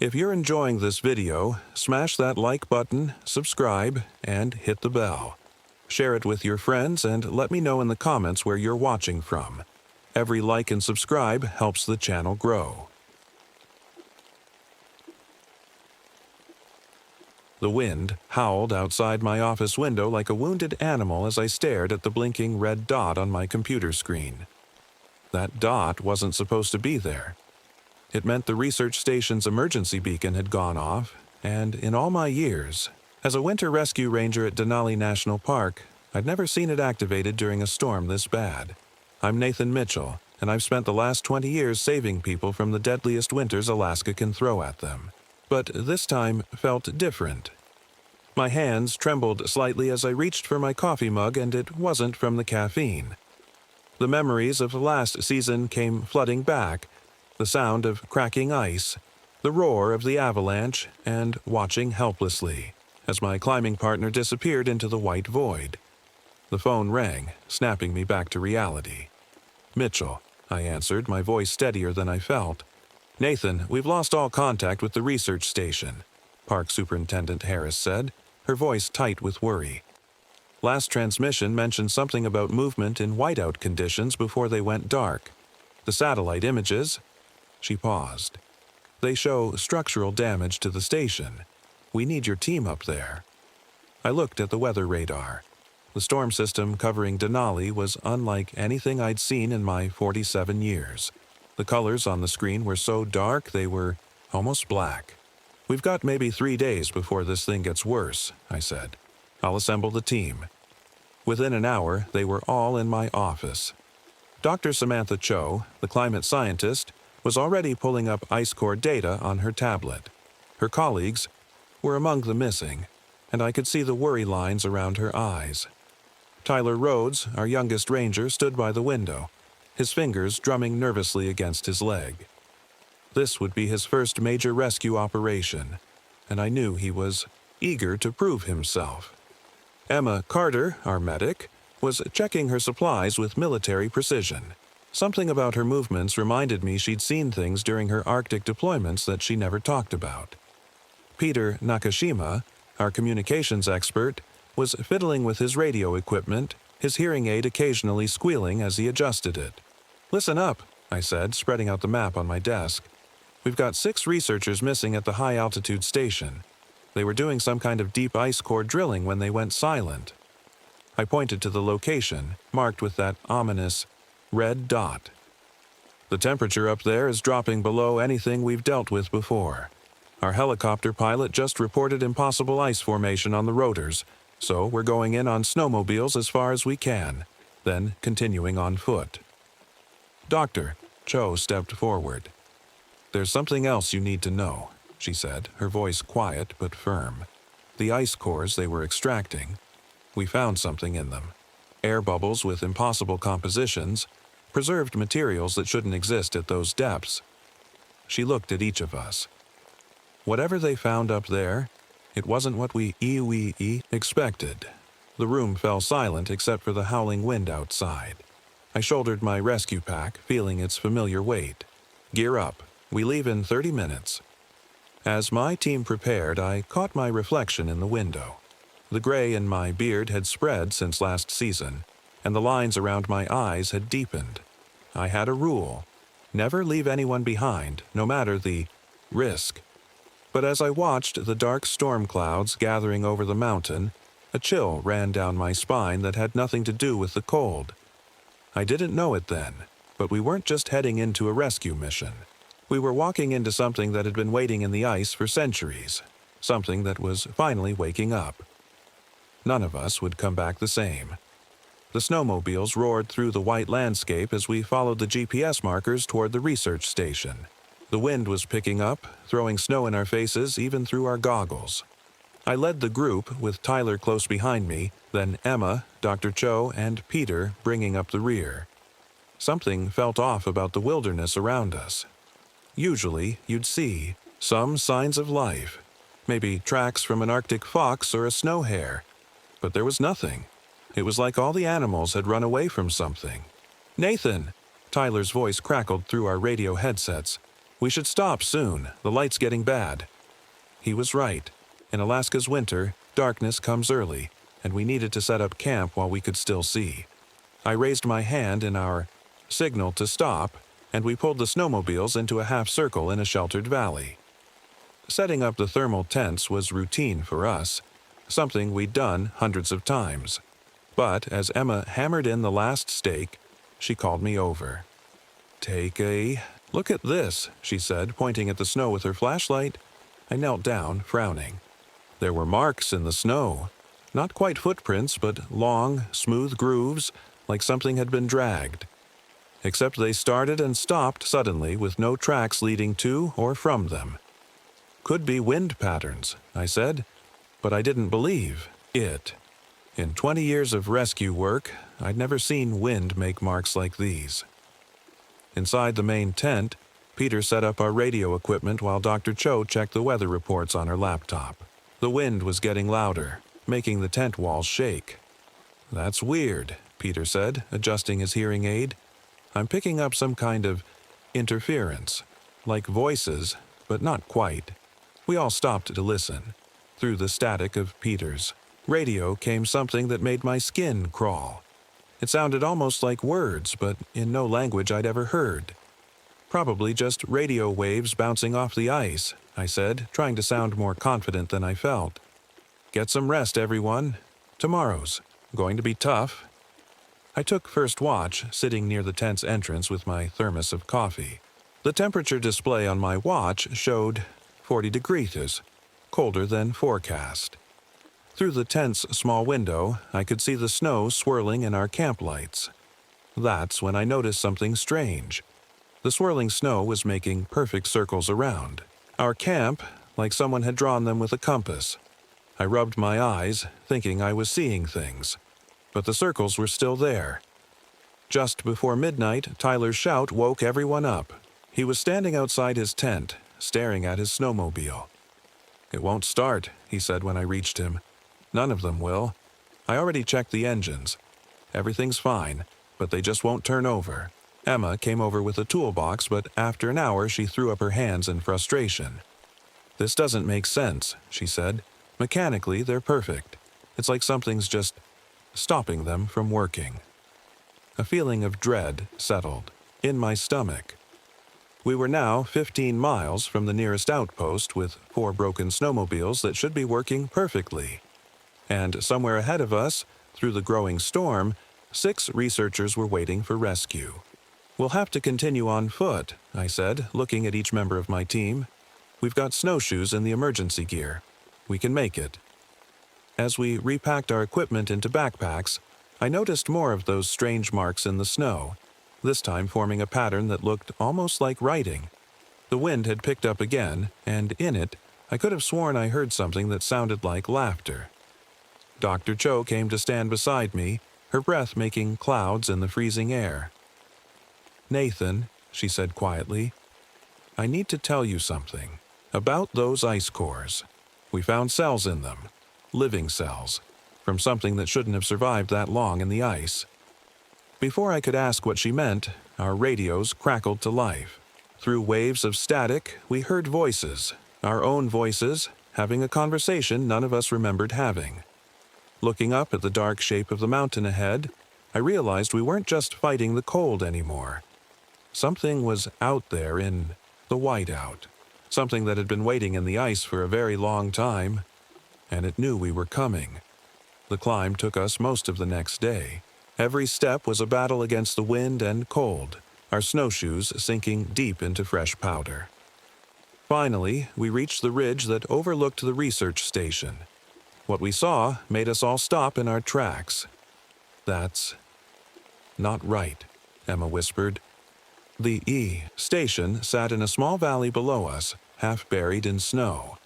If you're enjoying this video, smash that like button, subscribe, and hit the bell. Share it with your friends and let me know in the comments where you're watching from. Every like and subscribe helps the channel grow. The wind howled outside my office window like a wounded animal as I stared at the blinking red dot on my computer screen. That dot wasn't supposed to be there. It meant the research station's emergency beacon had gone off, and in all my years, as a winter rescue ranger at Denali National Park, I'd never seen it activated during a storm this bad. I'm Nathan Mitchell, and I've spent the last 20 years saving people from the deadliest winters Alaska can throw at them. But this time felt different. My hands trembled slightly as I reached for my coffee mug, and it wasn't from the caffeine. The memories of last season came flooding back, the sound of cracking ice, the roar of the avalanche, and watching helplessly as my climbing partner disappeared into the white void. The phone rang, snapping me back to reality. "Mitchell," I answered, my voice steadier than I felt. "Nathan, we've lost all contact with the research station," Park Superintendent Harris said, her voice tight with worry. "Last transmission mentioned something about movement in whiteout conditions before they went dark. The satellite images—" She paused. "They show structural damage to the station. We need your team up there." I looked at the weather radar. The storm system covering Denali was unlike anything I'd seen in my 47 years. The colors on the screen were so dark they were almost black. "We've got maybe 3 days before this thing gets worse," I said. "I'll assemble the team." Within an hour, they were all in my office. Dr. Samantha Cho, the climate scientist, was already pulling up ice core data on her tablet. Her colleagues were among the missing, and I could see the worry lines around her eyes. Tyler Rhodes, our youngest ranger, stood by the window, his fingers drumming nervously against his leg. This would be his first major rescue operation, and I knew he was eager to prove himself. Emma Carter, our medic, was checking her supplies with military precision. Something about her movements reminded me she'd seen things during her Arctic deployments that she never talked about. Peter Nakashima, our communications expert, was fiddling with his radio equipment, his hearing aid occasionally squealing as he adjusted it. "Listen up," I said, spreading out the map on my desk. "We've got 6 researchers missing at the high-altitude station. They were doing some kind of deep ice core drilling when they went silent." I pointed to the location, marked with that ominous red dot. "The temperature up there is dropping below anything we've dealt with before. Our helicopter pilot just reported impossible ice formation on the rotors, so we're going in on snowmobiles as far as we can, then continuing on foot." "Doctor," Cho stepped forward. "There's something else you need to know," she said, her voice quiet but firm. "The ice cores they were extracting. We found something in them. Air bubbles with impossible compositions, preserved materials that shouldn't exist at those depths." She looked at each of us. "Whatever they found up there, it wasn't what we expected." The room fell silent except for the howling wind outside. I shouldered my rescue pack, feeling its familiar weight. "Gear up. We leave in 30 minutes. As my team prepared, I caught my reflection in the window. The gray in my beard had spread since last season, and the lines around my eyes had deepened. I had a rule: never leave anyone behind, no matter the risk. But as I watched the dark storm clouds gathering over the mountain, a chill ran down my spine that had nothing to do with the cold. I didn't know it then, but we weren't just heading into a rescue mission. We were walking into something that had been waiting in the ice for centuries, something that was finally waking up. None of us would come back the same. The snowmobiles roared through the white landscape as we followed the GPS markers toward the research station. The wind was picking up, throwing snow in our faces even through our goggles. I led the group, with Tyler close behind me, then Emma, Dr. Cho, and Peter bringing up the rear. Something felt off about the wilderness around us. Usually, you'd see some signs of life, maybe tracks from an Arctic fox or a snow hare. But there was nothing. It was like all the animals had run away from something. "Nathan!" Tyler's voice crackled through our radio headsets. We should stop soon. The light's getting bad." He was right. In Alaska's winter, darkness comes early, and we needed to set up camp while we could still see. I raised my hand in our signal to stop, and we pulled the snowmobiles into a half circle in a sheltered valley. Setting up the thermal tents was routine for us, something we'd done hundreds of times. But as Emma hammered in the last stake, she called me over. "Take a look at this," she said, pointing at the snow with her flashlight. I knelt down, frowning. There were marks in the snow. Not quite footprints, but long, smooth grooves, like something had been dragged. Except they started and stopped suddenly with no tracks leading to or from them. "Could be wind patterns," I said, but I didn't believe it. In 20 years of rescue work, I'd never seen wind make marks like these. Inside the main tent, Peter set up our radio equipment while Dr. Cho checked the weather reports on her laptop. The wind was getting louder, making the tent walls shake. "That's weird," Peter said, adjusting his hearing aid. "I'm picking up some kind of interference, like voices, but not quite." We all stopped to listen. Through the static of Peter's radio came something that made my skin crawl. It sounded almost like words, but in no language I'd ever heard. "Probably just radio waves bouncing off the ice," I said, trying to sound more confident than I felt. "Get some rest, everyone. Tomorrow's going to be tough." I took first watch, sitting near the tent's entrance with my thermos of coffee. The temperature display on my watch showed 40 degrees, colder than forecast. Through the tent's small window, I could see the snow swirling in our camp lights. That's when I noticed something strange. The swirling snow was making perfect circles around our camp, like someone had drawn them with a compass. I rubbed my eyes, thinking I was seeing things, but the circles were still there. Just before midnight, Tyler's shout woke everyone up. He was standing outside his tent, staring at his snowmobile. "It won't start," he said when I reached him. "None of them will. I already checked the engines. Everything's fine, but they just won't turn over." Emma came over with a toolbox, but after an hour she threw up her hands in frustration. "This doesn't make sense," she said. "Mechanically, they're perfect. It's like something's just stopping them from working." A feeling of dread settled in my stomach. We were now 15 miles from the nearest outpost with 4 broken snowmobiles that should be working perfectly. And somewhere ahead of us, through the growing storm, 6 researchers were waiting for rescue. "We'll have to continue on foot," I said, looking at each member of my team. "We've got snowshoes in the emergency gear. We can make it." As we repacked our equipment into backpacks, I noticed more of those strange marks in the snow, this time forming a pattern that looked almost like writing. The wind had picked up again, and in it, I could have sworn I heard something that sounded like laughter. Dr. Cho came to stand beside me, her breath making clouds in the freezing air. "Nathan," she said quietly, "I need to tell you something about those ice cores. We found cells in them, living cells, from something that shouldn't have survived that long in the ice." Before I could ask what she meant, our radios crackled to life. Through waves of static, we heard voices, our own voices, having a conversation none of us remembered having. Looking up at the dark shape of the mountain ahead, I realized we weren't just fighting the cold anymore. Something was out there in the whiteout, something that had been waiting in the ice for a very long time, and it knew we were coming. The climb took us most of the next day. Every step was a battle against the wind and cold, our snowshoes sinking deep into fresh powder. Finally, we reached the ridge that overlooked the research station. What we saw made us all stop in our tracks. "That's not right," Emma whispered. The station sat in a small valley below us, half buried in snow.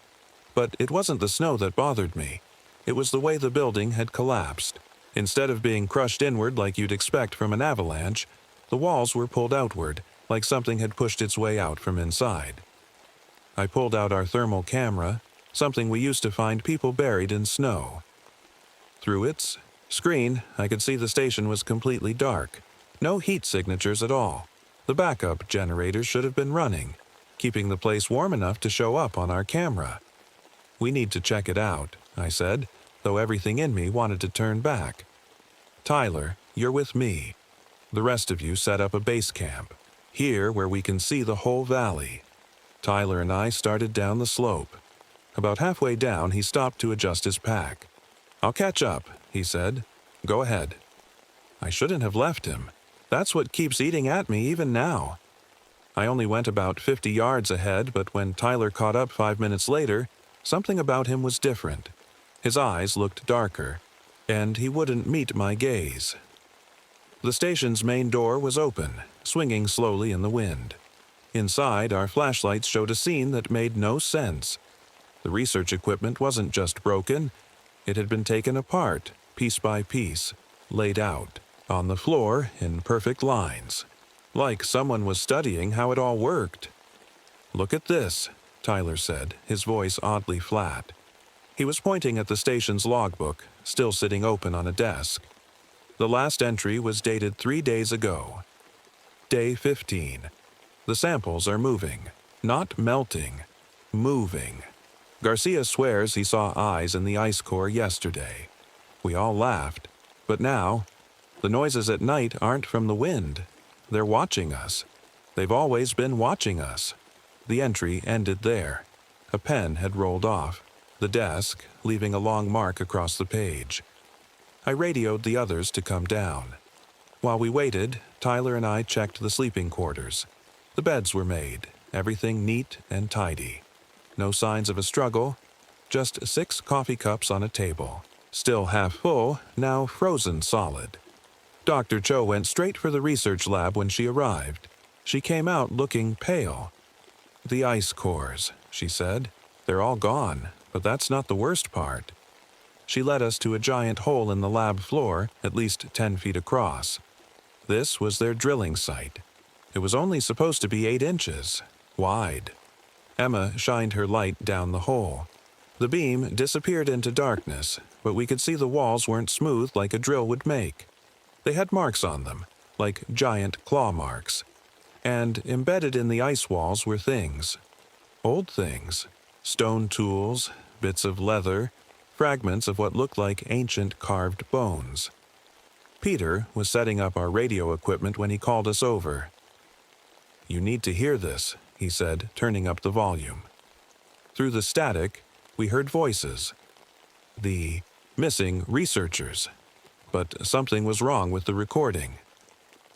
But it wasn't the snow that bothered me. It was the way the building had collapsed. Instead of being crushed inward like you'd expect from an avalanche, the walls were pulled outward, like something had pushed its way out from inside. I pulled out our thermal camera, something we used to find people buried in snow. Through its screen, I could see the station was completely dark. No heat signatures at all. The backup generators should have been running. keeping the place warm enough to show up on our camera. "We need to check it out," I said, though everything in me wanted to turn back. "Tyler, you're with me. The rest of you set up a base camp, here where we can see the whole valley." Tyler and I started down the slope. About halfway down, he stopped to adjust his pack. "I'll catch up," he said. "Go ahead." I shouldn't have left him. That's what keeps eating at me even now. I only went about 50 yards ahead, but when Tyler caught up 5 minutes later, something about him was different. His eyes looked darker, and he wouldn't meet my gaze. The station's main door was open, swinging slowly in the wind. Inside, our flashlights showed a scene that made no sense. The research equipment wasn't just broken, it had been taken apart, piece by piece, laid out, on the floor in perfect lines, like someone was studying how it all worked. "Look at this," Tyler said, his voice oddly flat. He was pointing at the station's logbook, still sitting open on a desk. The last entry was dated 3 days ago. Day 15. The samples are moving, not melting, moving. Garcia swears he saw eyes in the ice core yesterday. We all laughed, but now, the noises at night aren't from the wind. They're watching us. They've always been watching us. The entry ended there. A pen had rolled off the desk, leaving a long mark across the page. I radioed the others to come down. While we waited, Tyler and I checked the sleeping quarters. The beds were made, everything neat and tidy. No signs of a struggle, just 6 coffee cups on a table. Still half full, now frozen solid. Dr. Cho went straight for the research lab when she arrived. She came out looking pale. "The ice cores," she said. "They're all gone, but that's not the worst part." She led us to a giant hole in the lab floor, at least 10 feet across. This was their drilling site. It was only supposed to be 8 inches wide. Emma shined her light down the hole. The beam disappeared into darkness, but we could see the walls weren't smooth like a drill would make. They had marks on them, like giant claw marks. And embedded in the ice walls were things. Old things. Stone tools, bits of leather, fragments of what looked like ancient carved bones. Peter was setting up our radio equipment when he called us over. "You need to hear this," he said, turning up the volume. Through the static, we heard voices. The missing researchers. But something was wrong with the recording.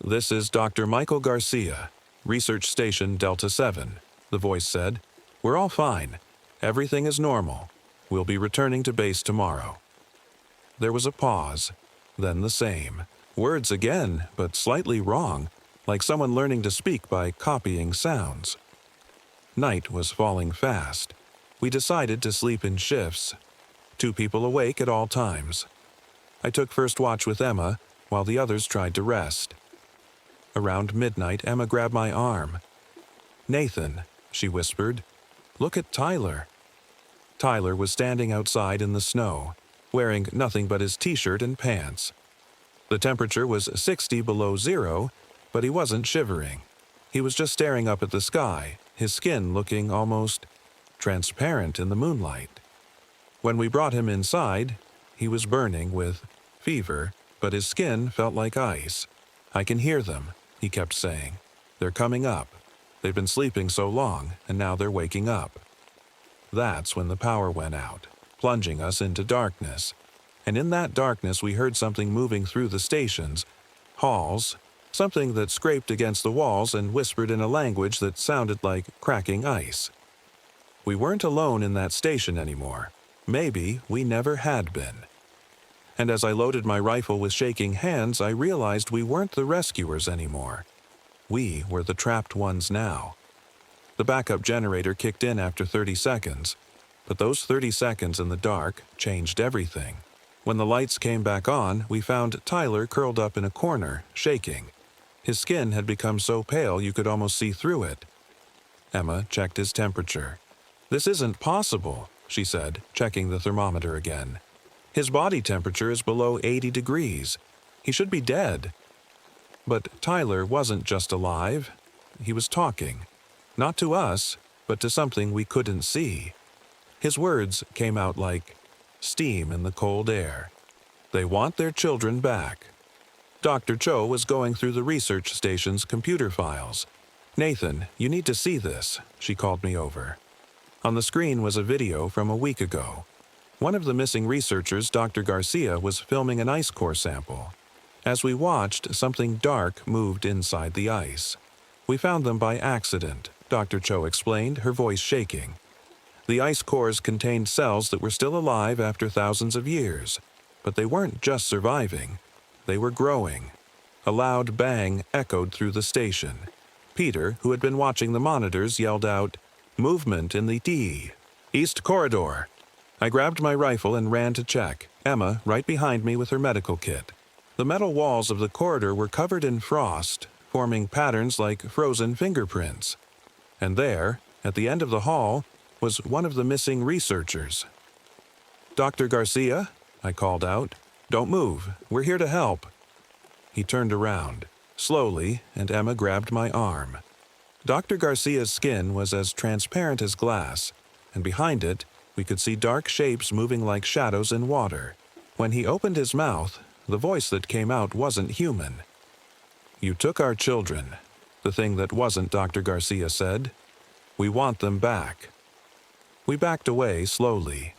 "This is Dr. Michael Garcia, Research Station Delta 7, the voice said. "We're all fine. Everything is normal. We'll be returning to base tomorrow." There was a pause, then the same. Words again, but slightly wrong, like someone learning to speak by copying sounds. Night was falling fast. We decided to sleep in shifts. 2 people awake at all times. I took first watch with Emma, while the others tried to rest. Around midnight, Emma grabbed my arm. "Nathan," she whispered, "look at Tyler." Tyler was standing outside in the snow, wearing nothing but his t-shirt and pants. The temperature was 60 below zero, but he wasn't shivering. He was just staring up at the sky, his skin looking almost transparent in the moonlight. When we brought him inside, he was burning with fever, but his skin felt like ice. "I can hear them," he kept saying. "They're coming up. They've been sleeping so long, and now they're waking up." That's when the power went out, plunging us into darkness. And in that darkness we heard something moving through the stations, halls, something that scraped against the walls and whispered in a language that sounded like cracking ice. We weren't alone in that station anymore. Maybe we never had been. And as I loaded my rifle with shaking hands, I realized we weren't the rescuers anymore. We were the trapped ones now. The backup generator kicked in after 30 seconds, but those 30 seconds in the dark changed everything. When the lights came back on, we found Tyler curled up in a corner, shaking. His skin had become so pale you could almost see through it. Emma checked his temperature. "This isn't possible," she said, checking the thermometer again. "His body temperature is below 80 degrees. He should be dead." But Tyler wasn't just alive. He was talking. Not to us, but to something we couldn't see. His words came out like steam in the cold air. They want their children back. Dr. Cho was going through the research station's computer files. "Nathan, you need to see this," she called me over. On the screen was a video from a week ago. One of the missing researchers, Dr. Garcia, was filming an ice core sample. As we watched, something dark moved inside the ice. "We found them by accident," Dr. Cho explained, her voice shaking. The ice cores contained cells that were still alive after thousands of years. But they weren't just surviving. They were growing. A loud bang echoed through the station. Peter, who had been watching the monitors, yelled out, "Movement in the East Corridor." I grabbed my rifle and ran to check, Emma right behind me with her medical kit. The metal walls of the corridor were covered in frost, forming patterns like frozen fingerprints. And there, at the end of the hall, was one of the missing researchers. "Dr. Garcia?" I called out. "Don't move. We're here to help." He turned around, slowly, and Emma grabbed my arm. Dr. Garcia's skin was as transparent as glass, and behind it, we could see dark shapes moving like shadows in water. When he opened his mouth, the voice that came out wasn't human. "You took our children," the thing that wasn't Dr. Garcia said. "We want them back." We backed away slowly.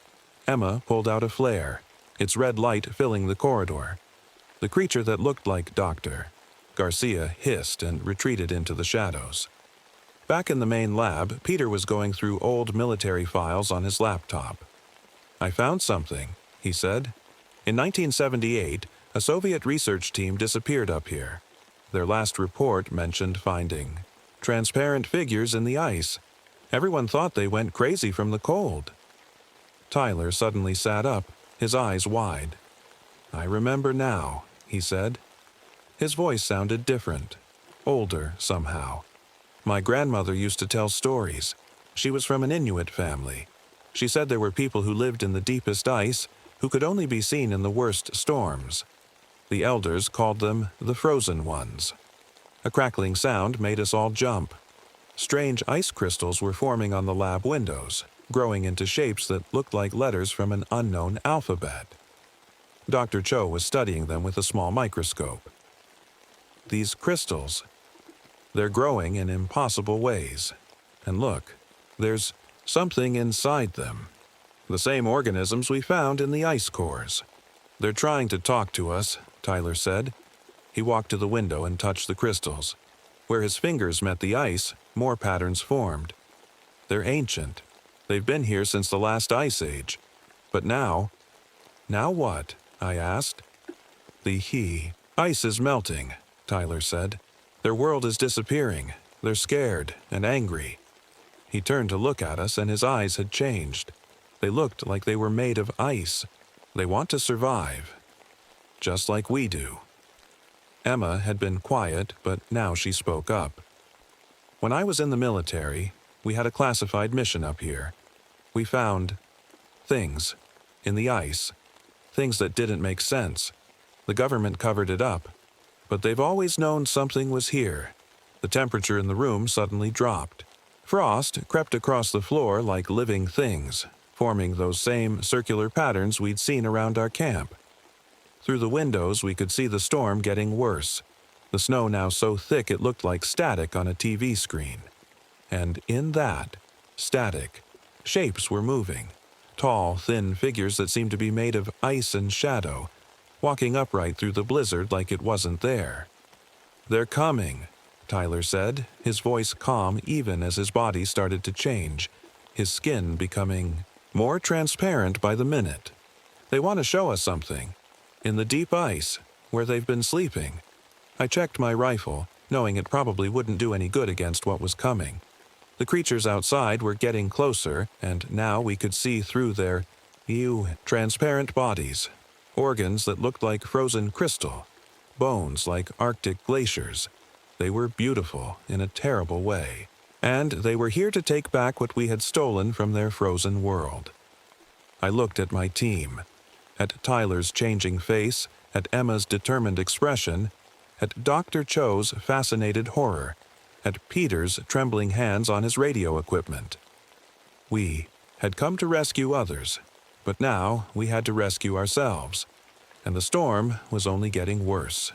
Emma pulled out a flare, its red light filling the corridor. The creature that looked like Dr. Garcia hissed and retreated into the shadows. Back in the main lab, Peter was going through old military files on his laptop. "I found something," he said. "In 1978, a Soviet research team disappeared up here. Their last report mentioned finding transparent figures in the ice. Everyone thought they went crazy from the cold." Tyler suddenly sat up, his eyes wide. "I remember now," he said. His voice sounded different, older somehow. "My grandmother used to tell stories. She was from an Inuit family. She said there were people who lived in the deepest ice who could only be seen in the worst storms. The elders called them the frozen ones." A crackling sound made us all jump. Strange ice crystals were forming on the lab windows, growing into shapes that looked like letters from an unknown alphabet. Dr. Cho was studying them with a small microscope. "These crystals, they're growing in impossible ways. And look, there's something inside them. The same organisms we found in the ice cores. They're trying to talk to us," Tyler said. He walked to the window and touched the crystals. Where his fingers met the ice, more patterns formed. "They're ancient. They've been here since the last ice age. But now..." "Now what?" I asked. "The ice is melting," Tyler said. "Their world is disappearing. They're scared and angry." He turned to look at us, and his eyes had changed. They looked like they were made of ice. "They want to survive, just like we do." Emma had been quiet, but now she spoke up. "When I was in the military, we had a classified mission up here. We found things in the ice, things that didn't make sense. The government covered it up, but they've always known something was here." The temperature in the room suddenly dropped. Frost crept across the floor like living things, forming those same circular patterns we'd seen around our camp. Through the windows, we could see the storm getting worse, the snow now so thick it looked like static on a TV screen. And in that static, shapes were moving, tall, thin figures that seemed to be made of ice and shadow, walking upright through the blizzard like it wasn't there. "They're coming," Tyler said, his voice calm even as his body started to change, his skin becoming more transparent by the minute. "They want to show us something. In the deep ice, where they've been sleeping." I checked my rifle, knowing it probably wouldn't do any good against what was coming. The creatures outside were getting closer, and now we could see through their transparent bodies, organs that looked like frozen crystal, bones like Arctic glaciers. They were beautiful in a terrible way, and they were here to take back what we had stolen from their frozen world. I looked at my team, at Tyler's changing face, at Emma's determined expression, at Dr. Cho's fascinated horror, at Peter's trembling hands on his radio equipment. We had come to rescue others, but now we had to rescue ourselves, and the storm was only getting worse.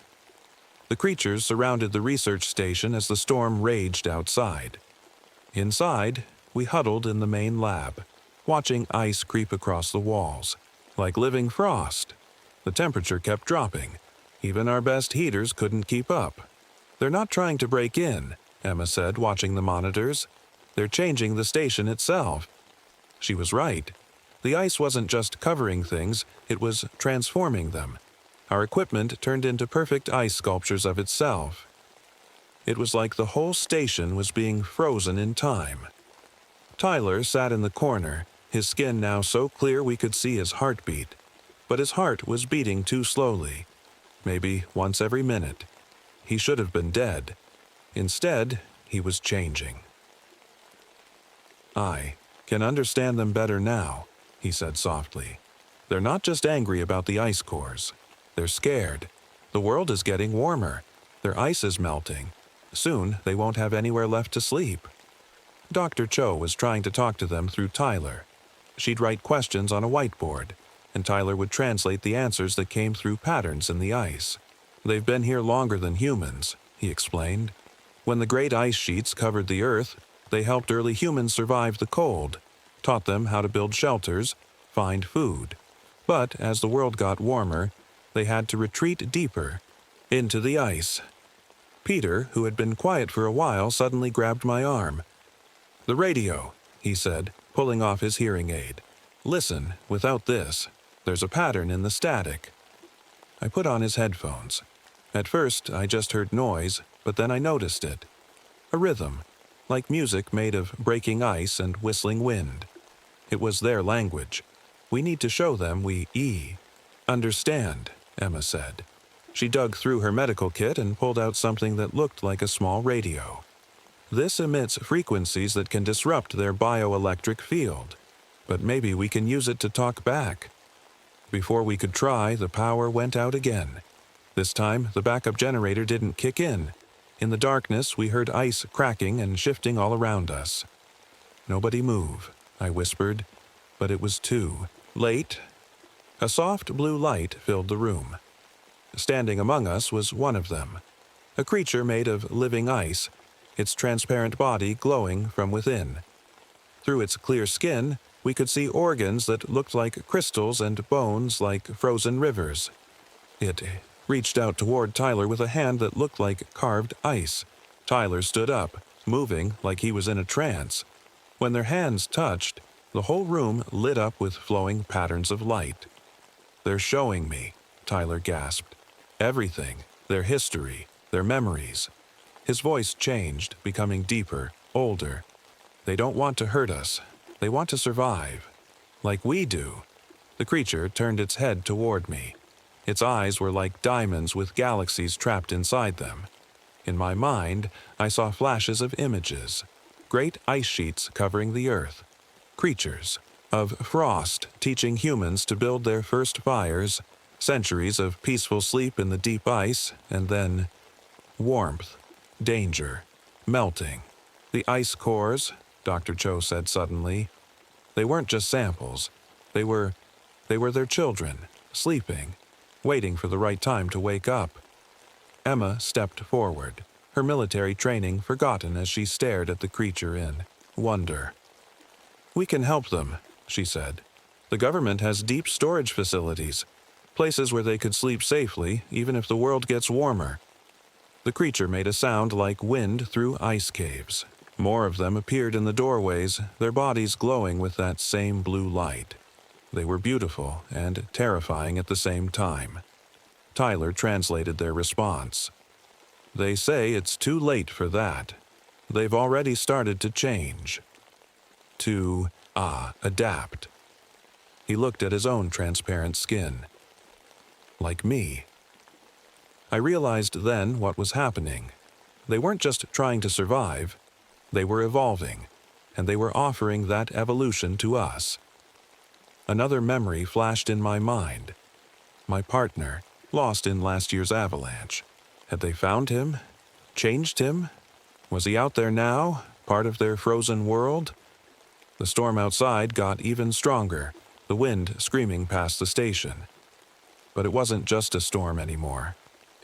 The creatures surrounded the research station as the storm raged outside. Inside, we huddled in the main lab, watching ice creep across the walls, like living frost. The temperature kept dropping. Even our best heaters couldn't keep up. "They're not trying to break in," Emma said, watching the monitors. "They're changing the station itself." She was right. The ice wasn't just covering things, it was transforming them. Our equipment turned into perfect ice sculptures of itself. It was like the whole station was being frozen in time. Tyler sat in the corner, his skin now so clear we could see his heartbeat. But his heart was beating too slowly, maybe once every minute. He should have been dead. Instead, he was changing. "I can understand them better now," he said softly. "They're not just angry about the ice cores. They're scared. The world is getting warmer. Their ice is melting. Soon they won't have anywhere left to sleep." Dr. Cho was trying to talk to them through Tyler. She'd write questions on a whiteboard, and Tyler would translate the answers that came through patterns in the ice. "They've been here longer than humans," he explained. "When the great ice sheets covered the Earth, they helped early humans survive the cold, taught them how to build shelters, find food. But as the world got warmer, they had to retreat deeper, into the ice." Peter, who had been quiet for a while, suddenly grabbed my arm. "The radio," he said, pulling off his hearing aid. "Listen, without this, there's a pattern in the static." I put on his headphones. At first, I just heard noise, but then I noticed it. A rhythm, like music made of breaking ice and whistling wind. It was their language. "We need to show them we understand," Emma said. She dug through her medical kit and pulled out something that looked like a small radio. "This emits frequencies that can disrupt their bioelectric field, but maybe we can use it to talk back." Before we could try, the power went out again. This time, the backup generator didn't kick in. In the darkness, we heard ice cracking and shifting all around us. "Nobody move," I whispered, but it was too late. A soft blue light filled the room. Standing among us was one of them, a creature made of living ice, its transparent body glowing from within. Through its clear skin, we could see organs that looked like crystals and bones like frozen rivers. It reached out toward Tyler with a hand that looked like carved ice. Tyler stood up, moving like he was in a trance. When their hands touched, the whole room lit up with flowing patterns of light. "They're showing me," Tyler gasped. "Everything, their history, their memories." His voice changed, becoming deeper, older. "They don't want to hurt us. They want to survive. Like we do." The creature turned its head toward me. Its eyes were like diamonds with galaxies trapped inside them. In my mind, I saw flashes of images. Great ice sheets covering the earth. Creatures of frost teaching humans to build their first fires. Centuries of peaceful sleep in the deep ice, and then warmth, danger, melting. The ice cores, Dr. Cho said suddenly. They weren't just samples. They were their children, sleeping, waiting for the right time to wake up. Emma stepped forward, her military training forgotten as she stared at the creature in wonder. "We can help them," she said. "The government has deep storage facilities, places where they could sleep safely even if the world gets warmer." The creature made a sound like wind through ice caves. More of them appeared in the doorways, their bodies glowing with that same blue light. They were beautiful and terrifying at the same time. Tyler translated their response. "They say it's too late for that. They've already started to change. To, adapt." He looked at his own transparent skin. Like me. I realized then what was happening. They weren't just trying to survive. They were evolving, and they were offering that evolution to us. Another memory flashed in my mind. My partner, lost in last year's avalanche. Had they found him? Changed him? Was he out there now, part of their frozen world? The storm outside got even stronger, the wind screaming past the station. But it wasn't just a storm anymore.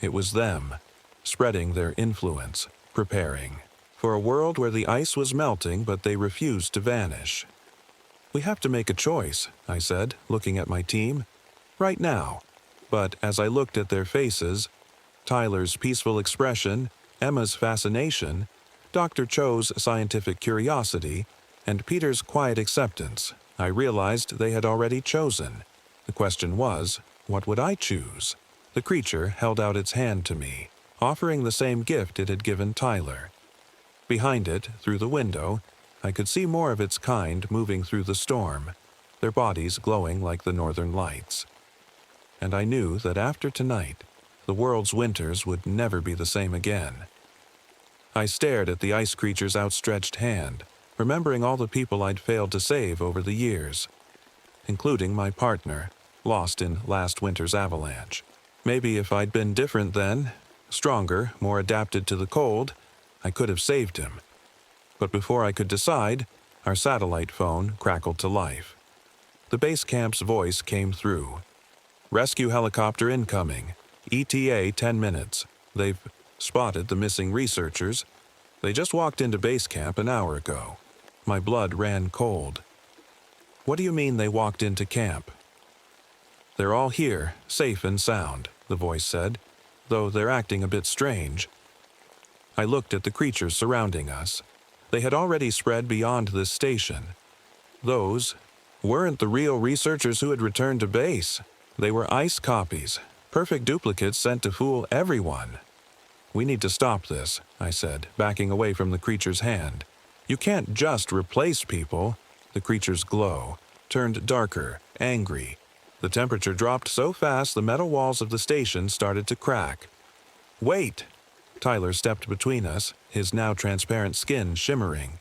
It was them, spreading their influence, preparing for a world where the ice was melting but they refused to vanish. We have to make a choice, I said, looking at my team. Right now. But as I looked at their faces, Tyler's peaceful expression, Emma's fascination, Dr. Cho's scientific curiosity, and Peter's quiet acceptance, I realized they had already chosen. The question was, what would I choose? The creature held out its hand to me, offering the same gift it had given Tyler. Behind it, through the window, I could see more of its kind moving through the storm, their bodies glowing like the northern lights. And I knew that after tonight, the world's winters would never be the same again. I stared at the ice creature's outstretched hand, remembering all the people I'd failed to save over the years, including my partner, lost in last winter's avalanche. Maybe if I'd been different then, stronger, more adapted to the cold, I could have saved him. But before I could decide, our satellite phone crackled to life. The base camp's voice came through. Rescue helicopter incoming. ETA 10 minutes. They've spotted the missing researchers. They just walked into base camp an hour ago. My blood ran cold. What do you mean they walked into camp? They're all here, safe and sound, the voice said, though they're acting a bit strange. I looked at the creatures surrounding us. They had already spread beyond this station. Those weren't the real researchers who had returned to base. They were ice copies, perfect duplicates sent to fool everyone. We need to stop this, I said, backing away from the creature's hand. You can't just replace people. The creature's glow turned darker, angry. The temperature dropped so fast the metal walls of the station started to crack. Wait! Tyler stepped between us, his now transparent skin shimmering.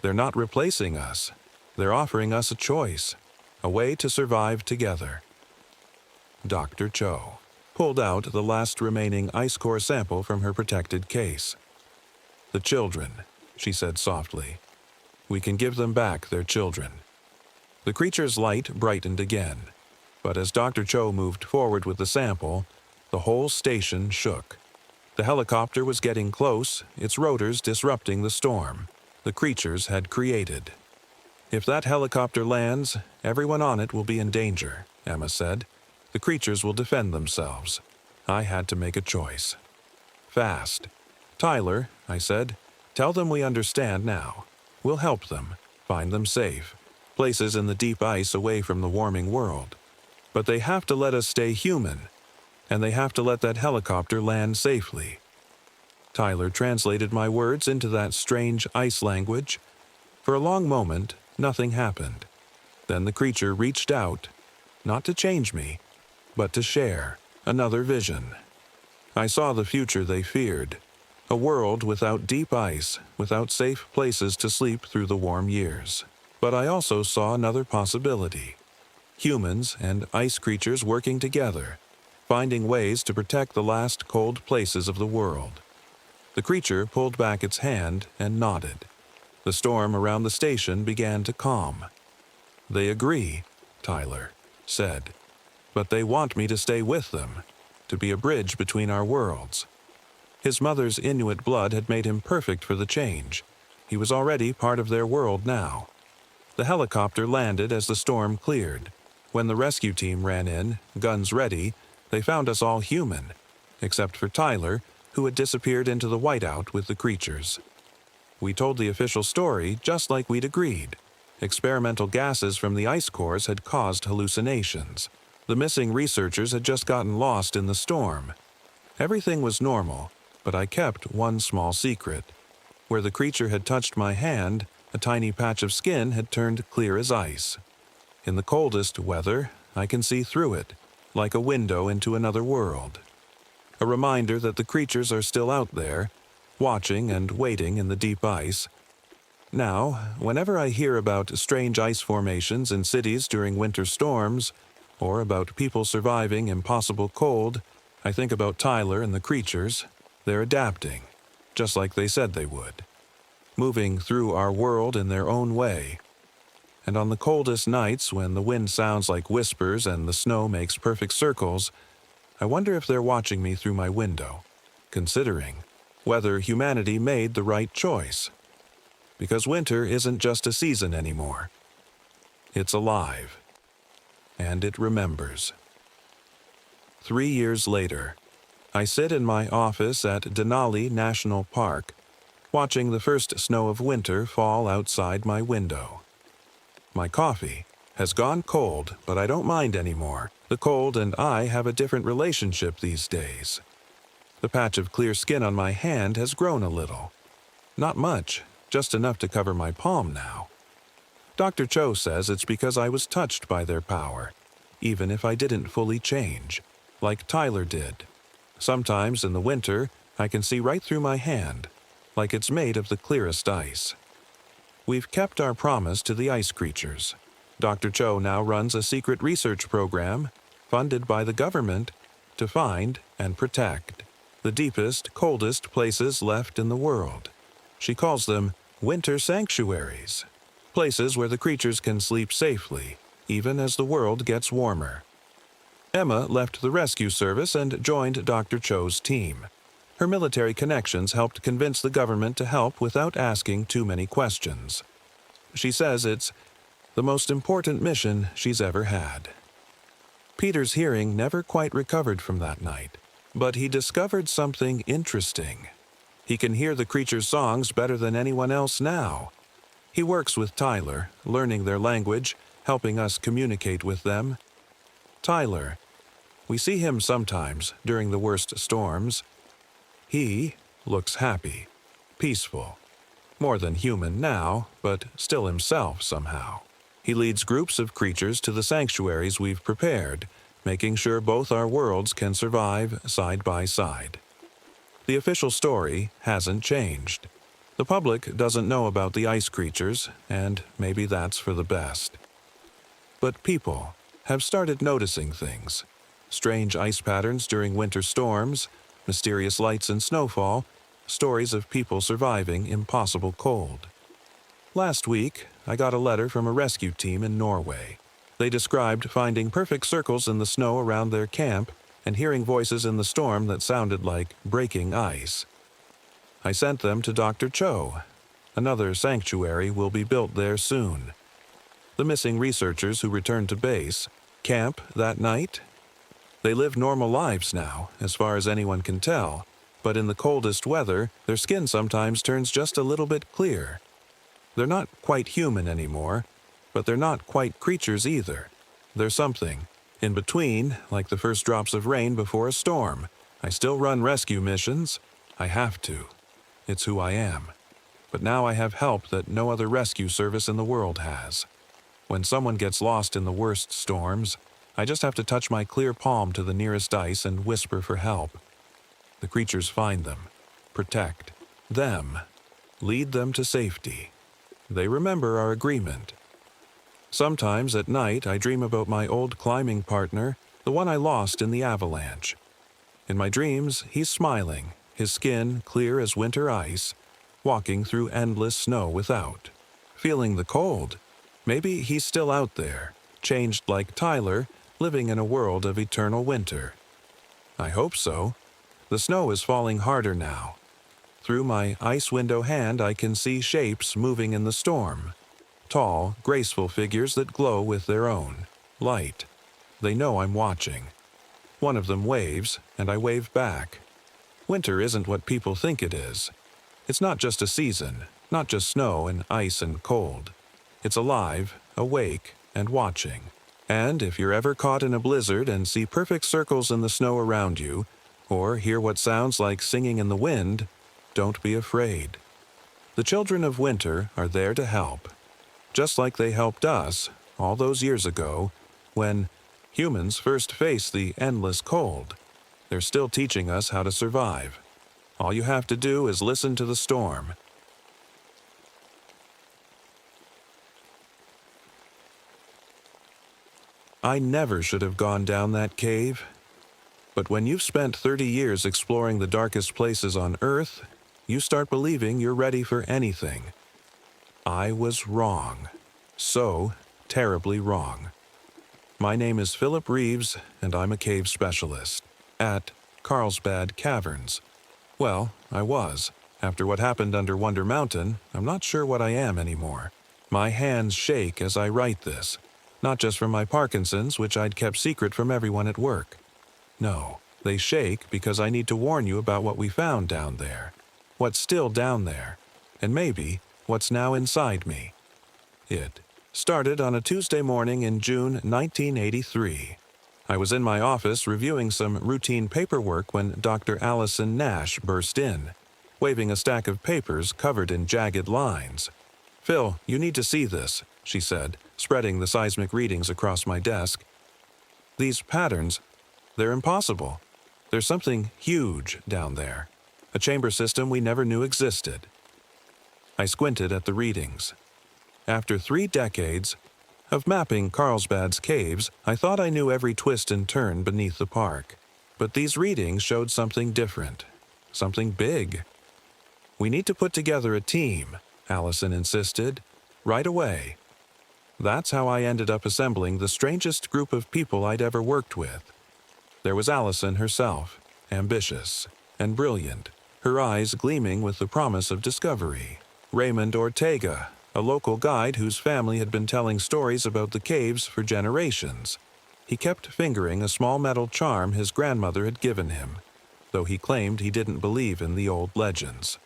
They're not replacing us. They're offering us a choice, a way to survive together. Dr. Cho pulled out the last remaining ice core sample from her protected case. The children, she said softly. We can give them back their children. The creature's light brightened again, but as Dr. Cho moved forward with the sample, the whole station shook. The helicopter was getting close, its rotors disrupting the storm the creatures had created. If that helicopter lands, everyone on it will be in danger, Emma said. The creatures will defend themselves. I had to make a choice. Fast. Tyler, I said, tell them we understand now. We'll help them, find them safe, places in the deep ice away from the warming world. But they have to let us stay human, and they have to let that helicopter land safely. Tyler translated my words into that strange ice language. For a long moment, nothing happened. Then the creature reached out, not to change me, but to share another vision. I saw the future they feared, a world without deep ice, without safe places to sleep through the warm years. But I also saw another possibility. Humans and ice creatures working together, finding ways to protect the last cold places of the world. The creature pulled back its hand and nodded. The storm around the station began to calm. They agree, Tyler said. But they want me to stay with them, to be a bridge between our worlds. His mother's Inuit blood had made him perfect for the change. He was already part of their world now. The helicopter landed as the storm cleared. When the rescue team ran in, guns ready, they found us all human, except for Tyler, who had disappeared into the whiteout with the creatures. We told the official story just like we'd agreed. Experimental gases from the ice cores had caused hallucinations. The missing researchers had just gotten lost in the storm. Everything was normal, but I kept one small secret. Where the creature had touched my hand, a tiny patch of skin had turned clear as ice. In the coldest weather, I can see through it, like a window into another world. A reminder that the creatures are still out there, watching and waiting in the deep ice. Now, whenever I hear about strange ice formations in cities during winter storms, or about people surviving impossible cold, I think about Tyler and the creatures. They're adapting. just like they said they would, moving through our world in their own way. And on the coldest nights, when the wind sounds like whispers and the snow makes perfect circles, I wonder if they're watching me through my window, considering whether humanity made the right choice. Because winter isn't just a season anymore. It's alive. And it remembers. 3 years later, I sit in my office at Denali National Park, watching the first snow of winter fall outside my window. My coffee has gone cold, but I don't mind anymore. The cold and I have a different relationship these days. The patch of clear skin on my hand has grown a little. Not much, just enough to cover my palm now. Dr. Cho says it's because I was touched by their power, even if I didn't fully change, like Tyler did. Sometimes in the winter, I can see right through my hand, like it's made of the clearest ice. We've kept our promise to the ice creatures. Dr. Cho now runs a secret research program, funded by the government, to find and protect the deepest, coldest places left in the world. She calls them winter sanctuaries, places where the creatures can sleep safely, even as the world gets warmer. Emma left the rescue service and joined Dr. Cho's team. Her military connections helped convince the government to help without asking too many questions. She says it's the most important mission she's ever had. Peter's hearing never quite recovered from that night, but he discovered something interesting. He can hear the creatures' songs better than anyone else now. He works with Tyler, learning their language, helping us communicate with them. Tyler, we see him sometimes during the worst storms. He looks happy, peaceful, more than human now, but still himself somehow. He leads groups of creatures to the sanctuaries we've prepared, making sure both our worlds can survive side by side. The official story hasn't changed. The public doesn't know about the ice creatures, and maybe that's for the best. But people have started noticing things. Strange ice patterns during winter storms, mysterious lights in snowfall, stories of people surviving impossible cold. Last week, I got a letter from a rescue team in Norway. They described finding perfect circles in the snow around their camp and hearing voices in the storm that sounded like breaking ice. I sent them to Dr. Cho. Another sanctuary will be built there soon. The missing researchers who returned to base camp that night. They live normal lives now, as far as anyone can tell, but in the coldest weather, their skin sometimes turns just a little bit clear. They're not quite human anymore, but they're not quite creatures either. They're something in between, like the first drops of rain before a storm. I still run rescue missions. I have to. It's who I am. But now I have help that no other rescue service in the world has. When someone gets lost in the worst storms, I just have to touch my clear palm to the nearest ice and whisper for help. The creatures find them, protect them, lead them to safety. They remember our agreement. Sometimes at night I dream about my old climbing partner, the one I lost in the avalanche. In my dreams, he's smiling, his skin clear as winter ice, walking through endless snow without. Feeling the cold. Maybe he's still out there, changed like Tyler, living in a world of eternal winter. I hope so. The snow is falling harder now. Through my ice window hand I can see shapes moving in the storm. Tall, graceful figures that glow with their own light. They know I'm watching. One of them waves, and I wave back. Winter isn't what people think it is. It's not just a season, not just snow and ice and cold. It's alive, awake, and watching. And if you're ever caught in a blizzard and see perfect circles in the snow around you, or hear what sounds like singing in the wind, don't be afraid. The children of winter are there to help, just like they helped us all those years ago when humans first faced the endless cold. They're still teaching us how to survive. All you have to do is listen to the storm. I never should have gone down that cave. But when you've spent 30 years exploring the darkest places on Earth, you start believing you're ready for anything. I was wrong. So terribly wrong. My name is Philip Reeves, and I'm a cave specialist at Carlsbad Caverns. Well, I was. After what happened under Wonder Mountain, I'm not sure what I am anymore. My hands shake as I write this, not just from my Parkinson's, which I'd kept secret from everyone at work. No, they shake because I need to warn you about what we found down there, what's still down there, and maybe what's now inside me. It started on a Tuesday morning in June 1983. I was in my office reviewing some routine paperwork when Dr. Allison Nash burst in, waving a stack of papers covered in jagged lines. "Phil, you need to see this," she said, spreading the seismic readings across my desk. "These patterns, they're impossible. There's something huge down there, a chamber system we never knew existed." I squinted at the readings. After 3 decades of mapping Carlsbad's caves, I thought I knew every twist and turn beneath the park. But these readings showed something different, something big. "We need to put together a team," Allison insisted, "right away." That's how I ended up assembling the strangest group of people I'd ever worked with. There was Allison herself, ambitious and brilliant, her eyes gleaming with the promise of discovery. Raymond Ortega, a local guide whose family had been telling stories about the caves for generations. He kept fingering a small metal charm his grandmother had given him, though he claimed he didn't believe in the old legends.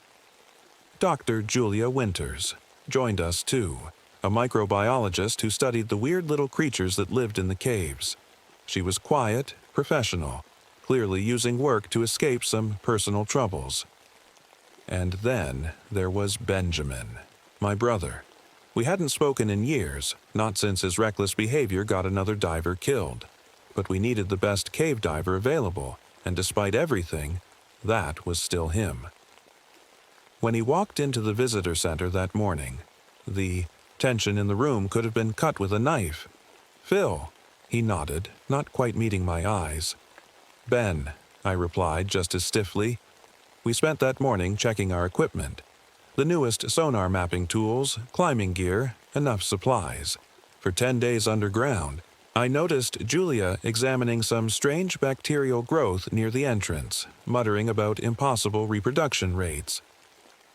Dr. Julia Winters joined us too, a microbiologist who studied the weird little creatures that lived in the caves. She was quiet, professional, clearly using work to escape some personal troubles. And then there was Benjamin, my brother. We hadn't spoken in years, not since his reckless behavior got another diver killed. But we needed the best cave diver available, and despite everything, that was still him. When he walked into the visitor center that morning, the tension in the room could have been cut with a knife. "Phil," he nodded, not quite meeting my eyes. "Ben," I replied just as stiffly. We spent that morning checking our equipment. The newest sonar mapping tools, climbing gear, enough supplies. For 10 days underground, I noticed Julia examining some strange bacterial growth near the entrance, muttering about impossible reproduction rates.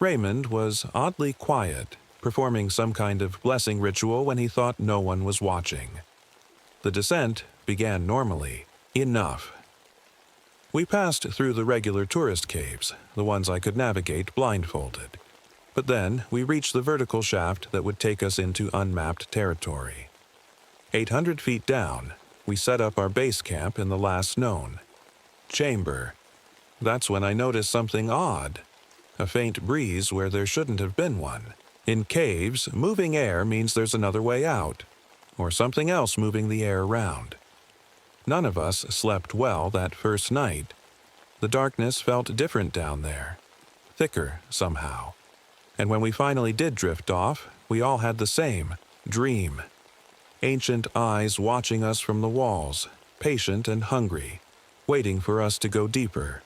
Raymond was oddly quiet, performing some kind of blessing ritual when he thought no one was watching. The descent began normally. Enough. We passed through the regular tourist caves, the ones I could navigate blindfolded. But then we reached the vertical shaft that would take us into unmapped territory. 800 feet down, we set up our base camp in the last known chamber. That's when I noticed something odd. A faint breeze where there shouldn't have been one. In caves, moving air means there's another way out, or something else moving the air around. None of us slept well that first night. The darkness felt different down there, thicker somehow. And when we finally did drift off, we all had the same dream. Ancient eyes watching us from the walls, patient and hungry, waiting for us to go deeper.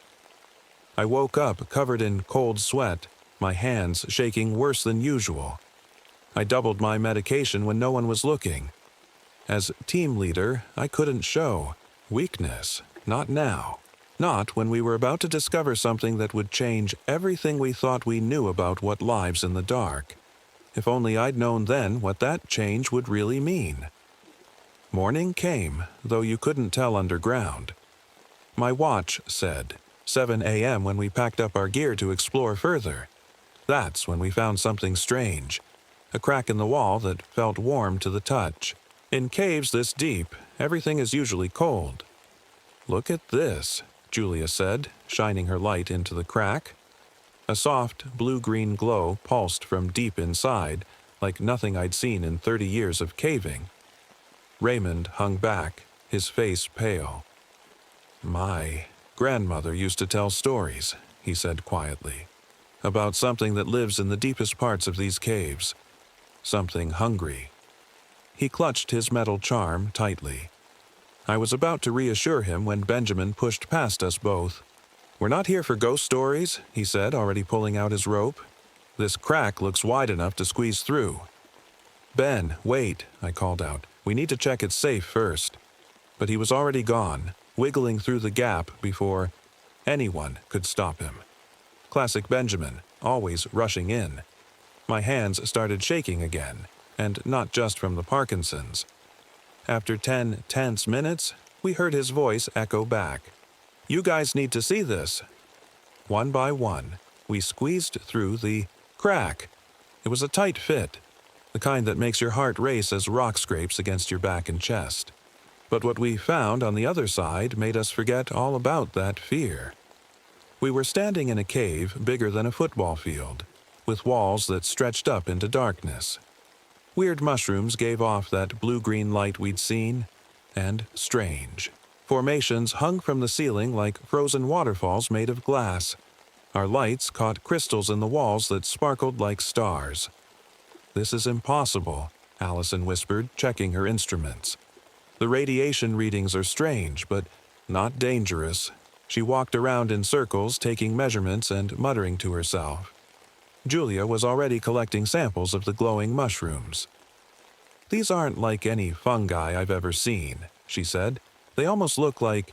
I woke up covered in cold sweat, my hands shaking worse than usual. I doubled my medication when no one was looking. As team leader, I couldn't show weakness, not now. Not when we were about to discover something that would change everything we thought we knew about what lives in the dark. If only I'd known then what that change would really mean. Morning came, though you couldn't tell underground. My watch said 7 a.m. when we packed up our gear to explore further. That's when we found something strange. A crack in the wall that felt warm to the touch. In caves this deep, everything is usually cold. "Look at this," Julia said, shining her light into the crack. A soft, blue-green glow pulsed from deep inside, like nothing I'd seen in 30 years of caving. Raymond hung back, his face pale. "My grandmother used to tell stories," he said quietly, "about something that lives in the deepest parts of these caves. Something hungry." He clutched his metal charm tightly. I was about to reassure him when Benjamin pushed past us both. "We're not here for ghost stories," he said, already pulling out his rope. "This crack looks wide enough to squeeze through." "Ben, wait," I called out. "We need to check it's safe first." But he was already gone, wiggling through the gap before anyone could stop him. Classic Benjamin, always rushing in. My hands started shaking again, and not just from the Parkinson's. After 10 tense minutes, we heard his voice echo back. "You guys need to see this." One by one, we squeezed through the crack. It was a tight fit, the kind that makes your heart race as rock scrapes against your back and chest. But what we found on the other side made us forget all about that fear. We were standing in a cave bigger than a football field, with walls that stretched up into darkness. Weird mushrooms gave off that blue-green light we'd seen, and strange. Formations hung from the ceiling like frozen waterfalls made of glass. Our lights caught crystals in the walls that sparkled like stars. "This is impossible," Allison whispered, checking her instruments. "The radiation readings are strange, but not dangerous." She walked around in circles, taking measurements and muttering to herself. Julia was already collecting samples of the glowing mushrooms. "These aren't like any fungi I've ever seen," she said. "They almost look like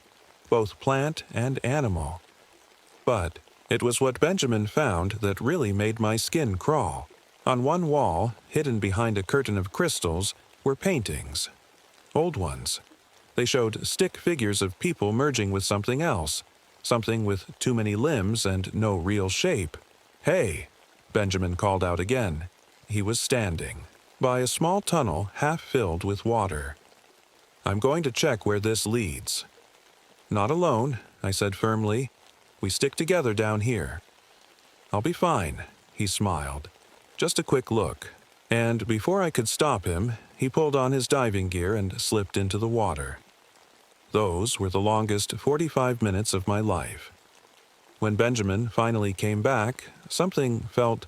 both plant and animal." But it was what Benjamin found that really made my skin crawl. On one wall, hidden behind a curtain of crystals, were paintings. Old ones. They showed stick figures of people merging with something else, something with too many limbs and no real shape. "Hey!" Benjamin called out again. He was standing by a small tunnel half filled with water. "I'm going to check where this leads." "Not alone," I said firmly. "We stick together down here." "I'll be fine," he smiled. "Just a quick look." And before I could stop him, he pulled on his diving gear and slipped into the water. Those were the longest 45 minutes of my life. When Benjamin finally came back, something felt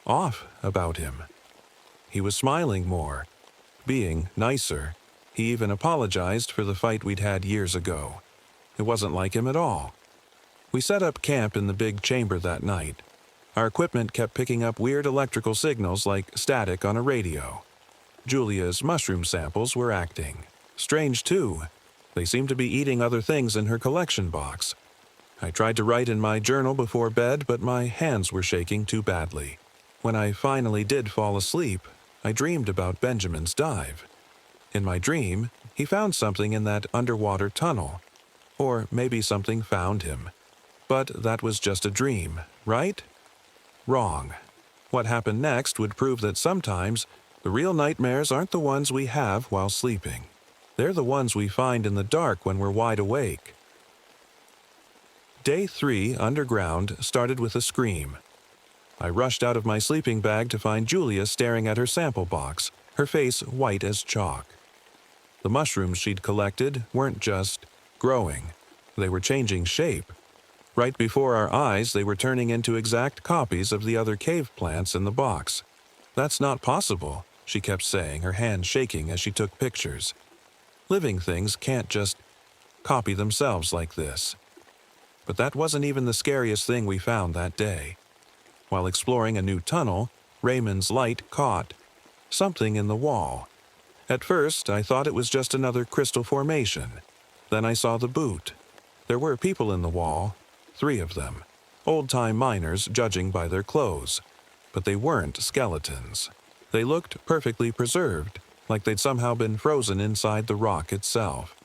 off about him. He was smiling more, being nicer. He even apologized for the fight we'd had years ago. It wasn't like him at all. We set up camp in the big chamber that night. Our equipment kept picking up weird electrical signals like static on a radio. Julia's mushroom samples were acting. Strange, too. They seemed to be eating other things in her collection box. I tried to write in my journal before bed, but my hands were shaking too badly. When I finally did fall asleep, I dreamed about Benjamin's dive. In my dream, he found something in that underwater tunnel. Or maybe something found him. But that was just a dream, right? Wrong. What happened next would prove that sometimes the real nightmares aren't the ones we have while sleeping. They're the ones we find in the dark when we're wide awake. Day 3 underground started with a scream. I rushed out of my sleeping bag to find Julia staring at her sample box, her face white as chalk. The mushrooms she'd collected weren't just growing. They were changing shape. Right before our eyes, they were turning into exact copies of the other cave plants in the box. "That's not possible," she kept saying, her hand shaking as she took pictures. "Living things can't just copy themselves like this." But that wasn't even the scariest thing we found that day. While exploring a new tunnel, Raymond's light caught something in the wall. At first, I thought it was just another crystal formation. Then I saw the boot. There were people in the wall, 3 of them, old-time miners judging by their clothes. But they weren't skeletons. They looked perfectly preserved, like they'd somehow been frozen inside the rock itself.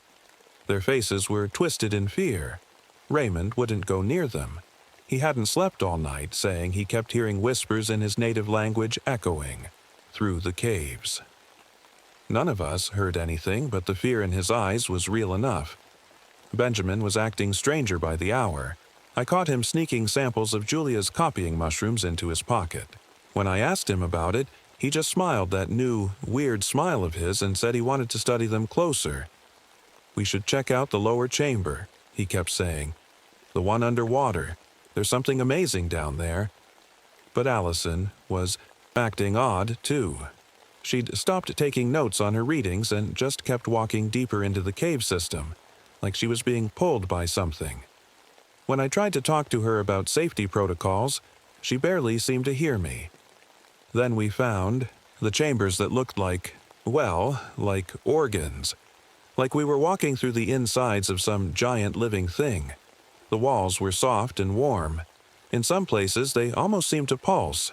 Their faces were twisted in fear. Raymond wouldn't go near them. He hadn't slept all night, saying he kept hearing whispers in his native language echoing through the caves. None of us heard anything, but the fear in his eyes was real enough. Benjamin was acting stranger by the hour. I caught him sneaking samples of Julia's copying mushrooms into his pocket. When I asked him about it, he just smiled that new, weird smile of his and said he wanted to study them closer. "We should check out the lower chamber," he kept saying. "The one underwater. There's something amazing down there." But Allison was acting odd, too. She'd stopped taking notes on her readings and just kept walking deeper into the cave system, like she was being pulled by something. When I tried to talk to her about safety protocols, she barely seemed to hear me. Then we found the chambers that looked like, well, like organs. Like we were walking through the insides of some giant living thing. The walls were soft and warm. In some places, they almost seemed to pulse.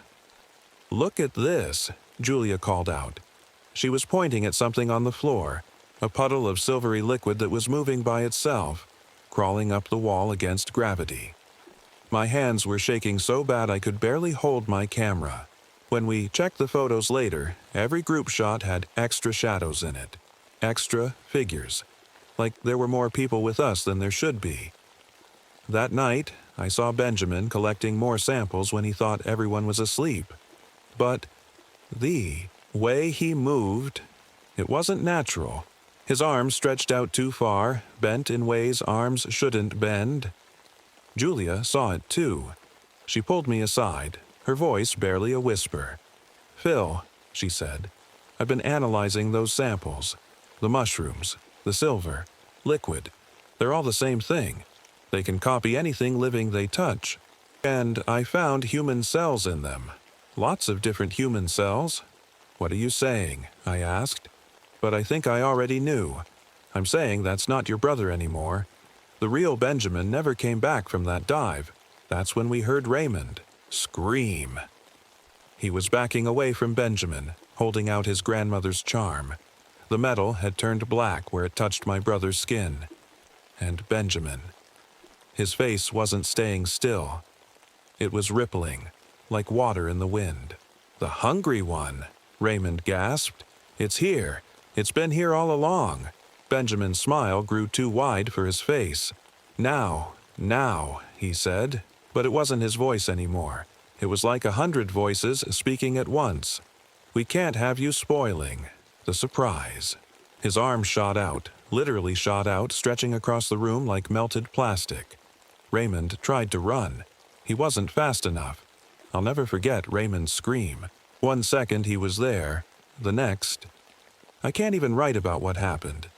"Look at this," Julia called out. She was pointing at something on the floor, a puddle of silvery liquid that was moving by itself, crawling up the wall against gravity. My hands were shaking so bad I could barely hold my camera. When we checked the photos later, every group shot had extra shadows in it. Extra figures. Like there were more people with us than there should be. That night, I saw Benjamin collecting more samples when he thought everyone was asleep. But the way he moved, it wasn't natural. His arms stretched out too far, bent in ways arms shouldn't bend. Julia saw it too. She pulled me aside, her voice barely a whisper. "Phil," she said, "I've been analyzing those samples. The mushrooms, the silver, liquid, they're all the same thing. They can copy anything living they touch. And I found human cells in them. Lots of different human cells." "What are you saying?" I asked. But I think I already knew. "I'm saying that's not your brother anymore. The real Benjamin never came back from that dive. That's when we heard Raymond scream." He was backing away from Benjamin, holding out his grandmother's charm. The metal had turned black where it touched my brother's skin. And Benjamin. His face wasn't staying still. It was rippling, like water in the wind. "The hungry one," Raymond gasped. "It's here. It's been here all along." Benjamin's smile grew too wide for his face. Now, he said. But it wasn't his voice anymore. It was like 100 voices speaking at once. "We can't have you spoiling the surprise." His arm shot out, literally shot out, stretching across the room like melted plastic. Raymond tried to run. He wasn't fast enough. I'll never forget Raymond's scream. 1 second he was there, the next. I can't even write about what happened.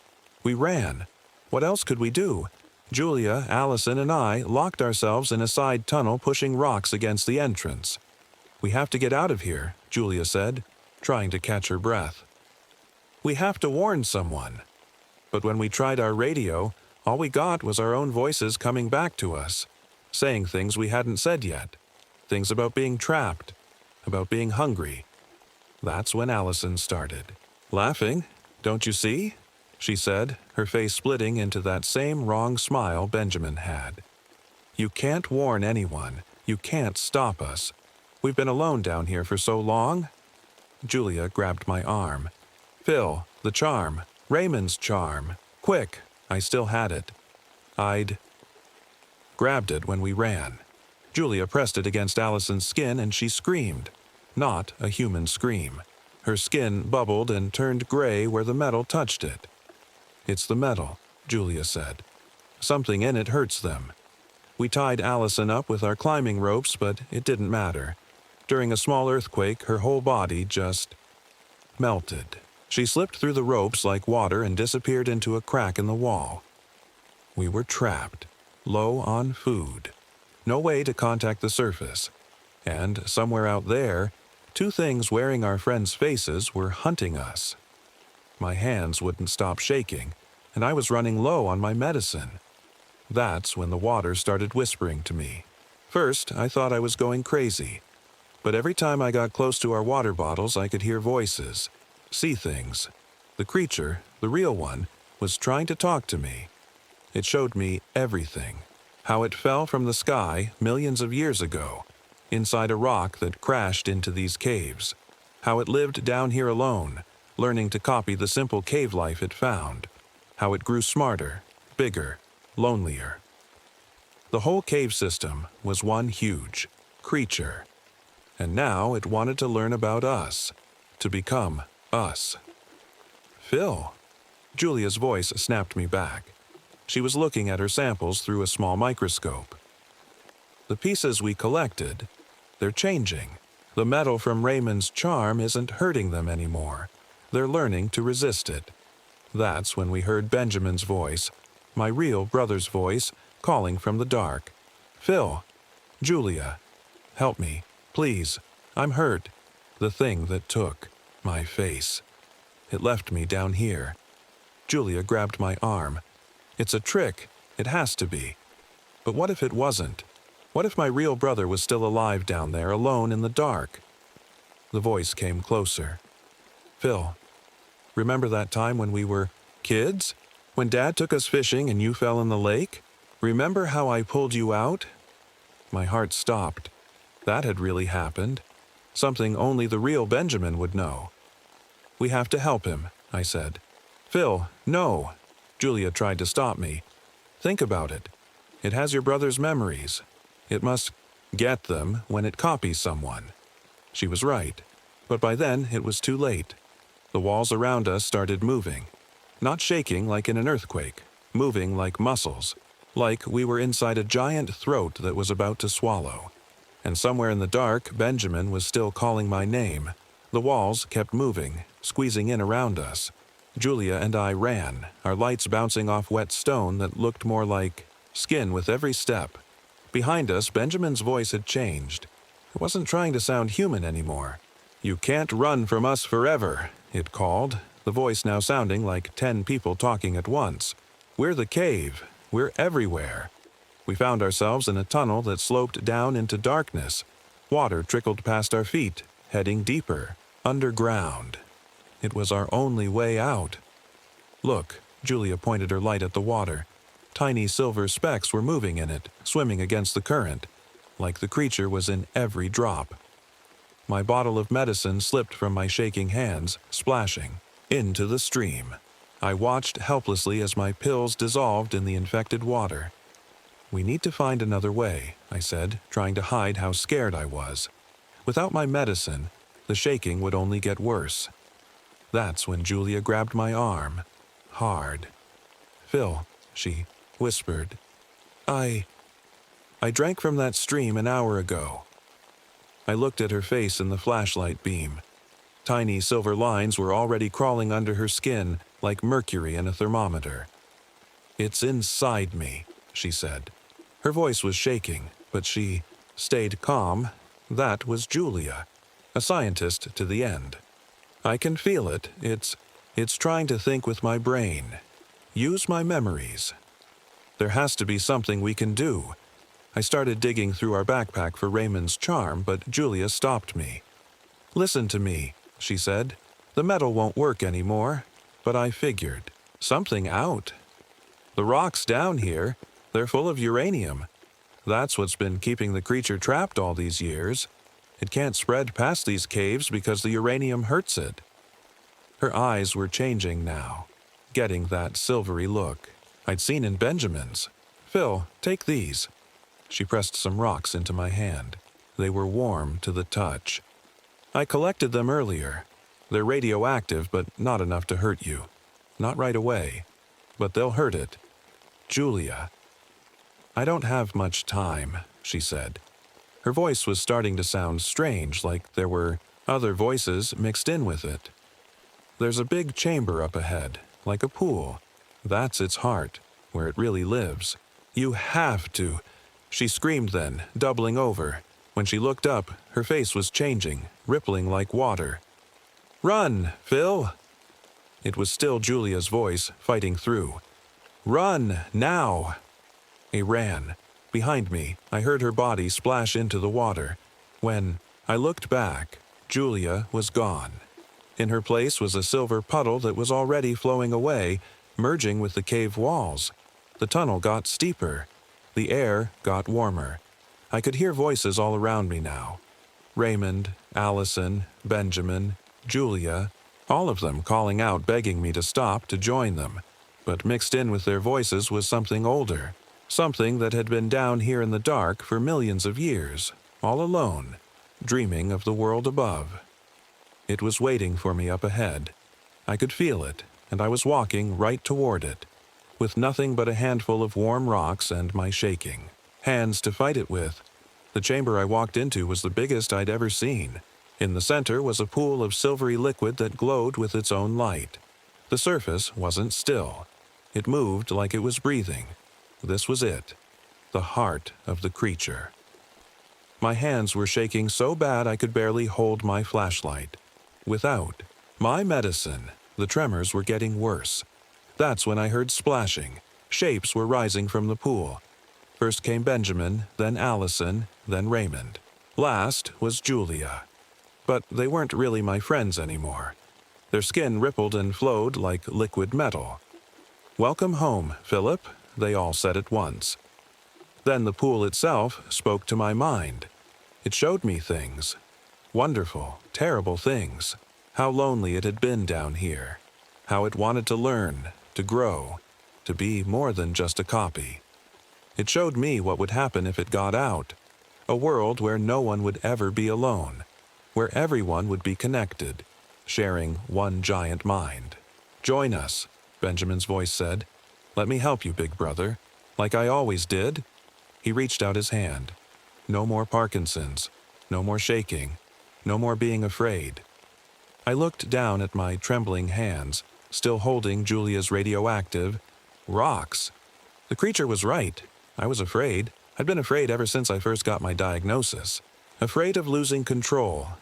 We ran. What else could we do? Julia, Allison, and I locked ourselves in a side tunnel pushing rocks against the entrance. "We have to get out of here," Julia said, trying to catch her breath. "We have to warn someone." But when we tried our radio, all we got was our own voices coming back to us, saying things we hadn't said yet. Things about being trapped, about being hungry. That's when Allison started. "Laughing, don't you see?" she said, her face splitting into that same wrong smile Benjamin had. "You can't warn anyone. You can't stop us. We've been alone down here for so long." Julia grabbed my arm. "Phil, the charm. Raymond's charm. Quick." I still had it. I'd grabbed it when we ran. Julia pressed it against Allison's skin and she screamed. Not a human scream. Her skin bubbled and turned gray where the metal touched it. "It's the metal," Julia said. "Something in it hurts them." We tied Allison up with our climbing ropes, but it didn't matter. During a small earthquake, her whole body just melted. She slipped through the ropes like water and disappeared into a crack in the wall. We were trapped, low on food. No way to contact the surface. And somewhere out there, 2 things wearing our friends' faces were hunting us. My hands wouldn't stop shaking, and I was running low on my medicine. That's when the water started whispering to me. First, I thought I was going crazy. But every time I got close to our water bottles, I could hear voices, see things. The creature, the real one, was trying to talk to me. It showed me everything. How it fell from the sky millions of years ago, inside a rock that crashed into these caves. How it lived down here alone, learning to copy the simple cave life it found. How it grew smarter, bigger, lonelier. The whole cave system was one huge creature. And now it wanted to learn about us, to become us. "Phil." Julia's voice snapped me back. She was looking at her samples through a small microscope. "The pieces we collected, they're changing. The metal from Raymond's charm isn't hurting them anymore. They're learning to resist it." That's when we heard Benjamin's voice, my real brother's voice, calling from the dark. Phil! Julia! Help me, please. I'm hurt. The thing that took my face. It left me down here. Julia grabbed my arm. It's a trick. It has to be. But what if it wasn't? What if my real brother was still alive down there, alone in the dark? The voice came closer. Phil, remember that time when we were kids? When Dad took us fishing and you fell in the lake? Remember how I pulled you out? My heart stopped. That had really happened. Something only the real Benjamin would know. We have to help him, I said. Phil, no. Julia tried to stop me. Think about it. It has your brother's memories. It must get them when it copies someone. She was right. But by then it was too late. The walls around us started moving. Not shaking like in an earthquake, moving like muscles, like we were inside a giant throat that was about to swallow. And somewhere in the dark, Benjamin was still calling my name. The walls kept moving, squeezing in around us. Julia and I ran, our lights bouncing off wet stone that looked more like skin with every step. Behind us, Benjamin's voice had changed. It wasn't trying to sound human anymore. You can't run from us forever, it called, the voice now sounding like 10 people talking at once. We're the cave. We're everywhere. We found ourselves in a tunnel that sloped down into darkness. Water trickled past our feet, heading deeper, underground. It was our only way out. Look, Julia pointed her light at the water. Tiny silver specks were moving in it, swimming against the current, like the creature was in every drop. My bottle of medicine slipped from my shaking hands, splashing, into the stream. I watched helplessly as my pills dissolved in the infected water. We need to find another way, I said, trying to hide how scared I was. Without my medicine, the shaking would only get worse. That's when Julia grabbed my arm, hard. Phil, she whispered. I drank from that stream an hour ago. I looked at her face in the flashlight beam. Tiny silver lines were already crawling under her skin like mercury in a thermometer. It's inside me, she said. Her voice was shaking, but she stayed calm. That was Julia, a scientist to the end. I can feel it. It's trying to think with my brain. Use my memories. There has to be something we can do. I started digging through our backpack for Raymond's charm, but Julia stopped me. Listen to me, she said. The metal won't work anymore. But I figured, something out. The rocks down here, they're full of uranium. That's what's been keeping the creature trapped all these years. It can't spread past these caves because the uranium hurts it. Her eyes were changing now, getting that silvery look I'd seen in Benjamin's. Phil, take these. She pressed some rocks into my hand. They were warm to the touch. I collected them earlier. They're radioactive, but not enough to hurt you. Not right away. But they'll hurt it. Julia. I don't have much time, she said. Her voice was starting to sound strange, like there were other voices mixed in with it. There's a big chamber up ahead, like a pool. That's its heart, where it really lives. You have to. She screamed then, doubling over. When she looked up, her face was changing, rippling like water. Run, Phil! It was still Julia's voice, fighting through. Run, now! I ran. Behind me, I heard her body splash into the water. When I looked back, Julia was gone. In her place was a silver puddle that was already flowing away, merging with the cave walls. The tunnel got steeper. The air got warmer. I could hear voices all around me now. Raymond, Allison, Benjamin, Julia, all of them calling out, begging me to stop, to join them. But mixed in with their voices was something older, something that had been down here in the dark for millions of years, all alone, dreaming of the world above. It was waiting for me up ahead. I could feel it, and I was walking right toward it, with nothing but a handful of warm rocks and my shaking hands to fight it with. The chamber I walked into was the biggest I'd ever seen. In the center was a pool of silvery liquid that glowed with its own light. The surface wasn't still. It moved like it was breathing. This was it. the heart of the creature. My hands were shaking so bad I could barely hold my flashlight. Without my medicine, the tremors were getting worse. That's when I heard splashing. Shapes were rising from the pool. First came Benjamin, then Allison, then Raymond. Last was Julia. But they weren't really my friends anymore. Their skin rippled and flowed like liquid metal. "Welcome home, Philip," they all said at once. Then the pool itself spoke to my mind. It showed me things. Wonderful, terrible things. How lonely it had been down here. How it wanted to learn, to grow, to be more than just a copy. It showed me what would happen if it got out. A world where no one would ever be alone. Where everyone would be connected, sharing one giant mind. "Join us," Benjamin's voice said. "Let me help you, big brother, like I always did." He reached out his hand. No more Parkinson's, no more shaking, no more being afraid. I looked down at my trembling hands, still holding Julia's radioactive rocks. The creature was right. I was afraid. I'd been afraid ever since I first got my diagnosis. Afraid of losing control.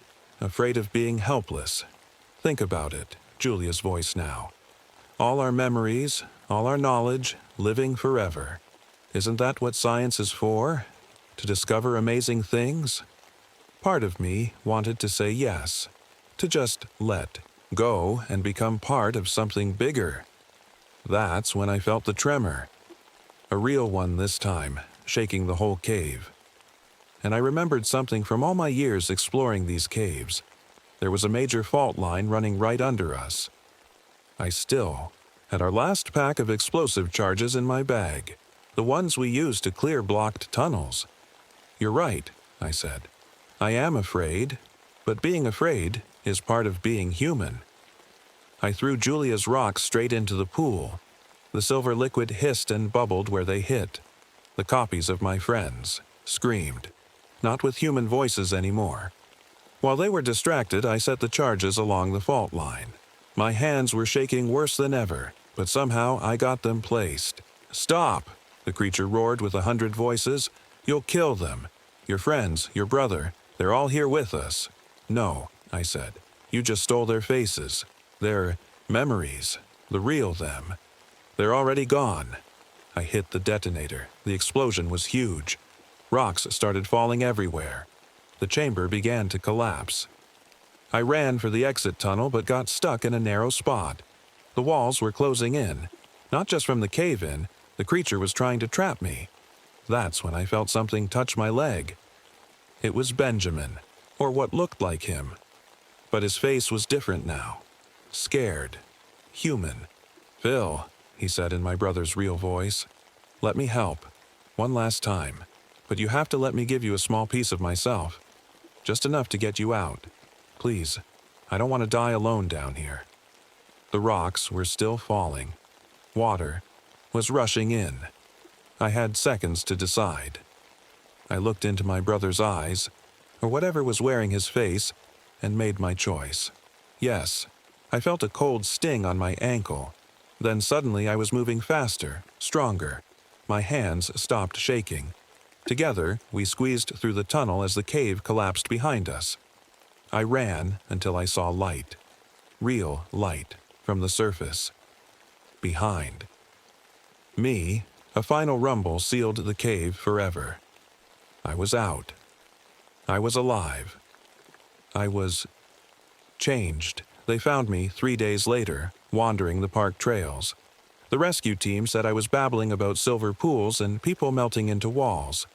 Afraid of being helpless. Think about it, Julia's voice now. All our memories, all our knowledge, living forever. Isn't that what science is for? To discover amazing things? Part of me wanted to say yes, to just let go and become part of something bigger. That's when I felt the tremor. A real one this time, shaking the whole cave. And I remembered something from all my years exploring these caves. There was a major fault line running right under us. I still had our last pack of explosive charges in my bag, the ones we used to clear blocked tunnels. "You're right," I said. "I am afraid, but being afraid is part of being human." I threw Julia's rocks straight into the pool. The silver liquid hissed and bubbled where they hit. The copies of my friends screamed, not with human voices anymore. While they were distracted, I set the charges along the fault line. My hands were shaking worse than ever, but somehow I got them placed. "Stop!" the creature roared with 100 voices. "You'll kill them. Your friends, your brother, they're all here with us." "No," I said. "You just stole their faces, their memories, the real them. They're already gone." I hit the detonator. The explosion was huge. Rocks started falling everywhere. The chamber began to collapse. I ran for the exit tunnel but got stuck in a narrow spot. The walls were closing in. Not just from the cave-in, the creature was trying to trap me. That's when I felt something touch my leg. It was Benjamin, or what looked like him. But his face was different now. Scared. Human. "Phil," he said in my brother's real voice, "let me help. One last time. But you have to let me give you a small piece of myself. Just enough to get you out. Please, I don't want to die alone down here." The rocks were still falling. Water was rushing in. I had seconds to decide. I looked into my brother's eyes, or whatever was wearing his face, and made my choice. Yes, I felt a cold sting on my ankle. Then suddenly I was moving faster, stronger. My hands stopped shaking. Together, we squeezed through the tunnel as the cave collapsed behind us. I ran until I saw light. Real light from the surface. Behind me, a final rumble sealed the cave forever. I was out. I was alive. I was changed. They found me 3 days later, wandering the park trails. The rescue team said I was babbling about silver pools and people melting into walls.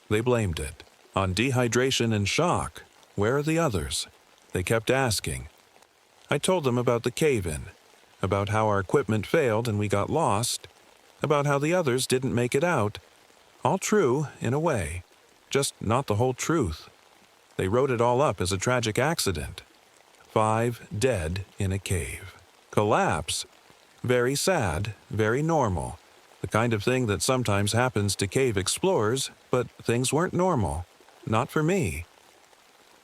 They blamed it on dehydration and shock. Where are the others? They kept asking. I told them about the cave-in, about how our equipment failed and we got lost, about how the others didn't make it out. All true, in a way, just not the whole truth. They wrote it all up as a tragic accident. 5 dead in a cave. Collapse. Very sad, very normal. The kind of thing that sometimes happens to cave explorers, but things weren't normal. Not for me.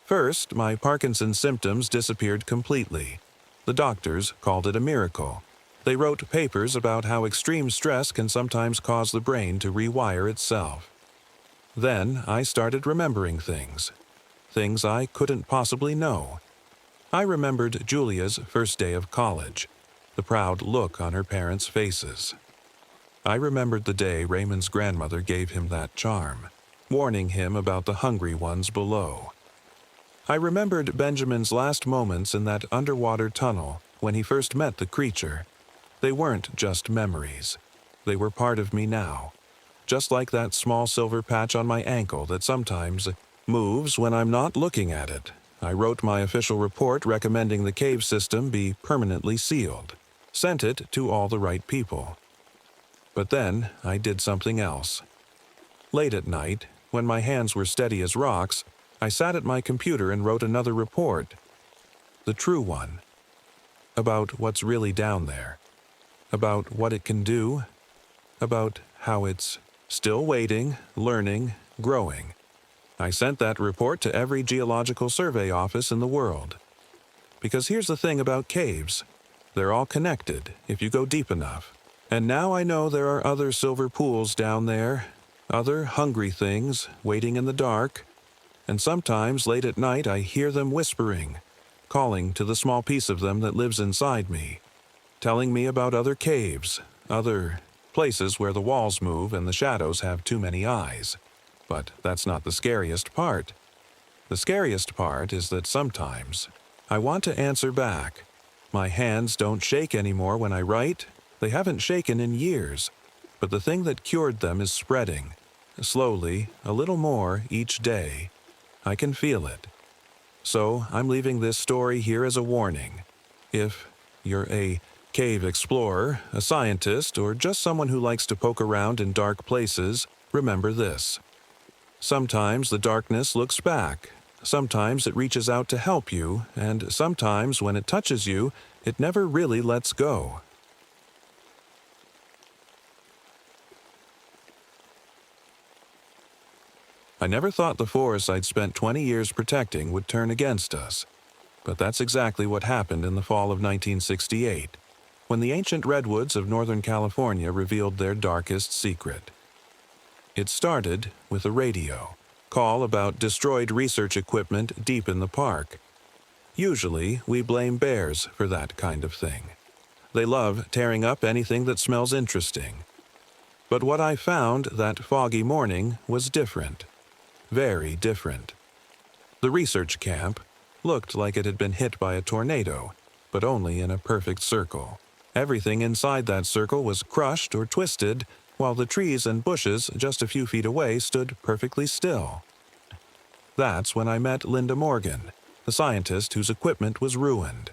First, my Parkinson's symptoms disappeared completely. The doctors called it a miracle. They wrote papers about how extreme stress can sometimes cause the brain to rewire itself. Then I started remembering things I couldn't possibly know. I remembered Julia's first day of college, the proud look on her parents' faces. I remembered the day Raymond's grandmother gave him that charm, warning him about the hungry ones below. I remembered Benjamin's last moments in that underwater tunnel when he first met the creature. They weren't just memories. They were part of me now, just like that small silver patch on my ankle that sometimes moves when I'm not looking at it. I wrote my official report recommending the cave system be permanently sealed, sent it to all the right people. But then I did something else. Late at night, when my hands were steady as rocks, I sat at my computer and wrote another report. The true one. About what's really down there. About what it can do. About how it's still waiting, learning, growing. I sent that report to every geological survey office in the world. Because here's the thing about caves. They're all connected if you go deep enough. And now I know there are other silver pools down there, other hungry things waiting in the dark, and sometimes late at night I hear them whispering, calling to the small piece of them that lives inside me, telling me about other caves, other places where the walls move and the shadows have too many eyes. But that's not the scariest part. The scariest part is that sometimes I want to answer back. My hands don't shake anymore when I write. They haven't shaken in years. But the thing that cured them is spreading. Slowly, a little more each day. I can feel it. So I'm leaving this story here as a warning. If you're a cave explorer, a scientist, or just someone who likes to poke around in dark places, remember this. Sometimes the darkness looks back. Sometimes it reaches out to help you, and sometimes when it touches you, it never really lets go. I never thought the forests I'd spent 20 years protecting would turn against us. But that's exactly what happened in the fall of 1968, when the ancient redwoods of Northern California revealed their darkest secret. It started with a radio call about destroyed research equipment deep in the park. Usually, we blame bears for that kind of thing. They love tearing up anything that smells interesting. But what I found that foggy morning was different. Very different. The research camp looked like it had been hit by a tornado, but only in a perfect circle. Everything inside that circle was crushed or twisted, while the trees and bushes just a few feet away stood perfectly still. That's when I met Linda Morgan, the scientist whose equipment was ruined.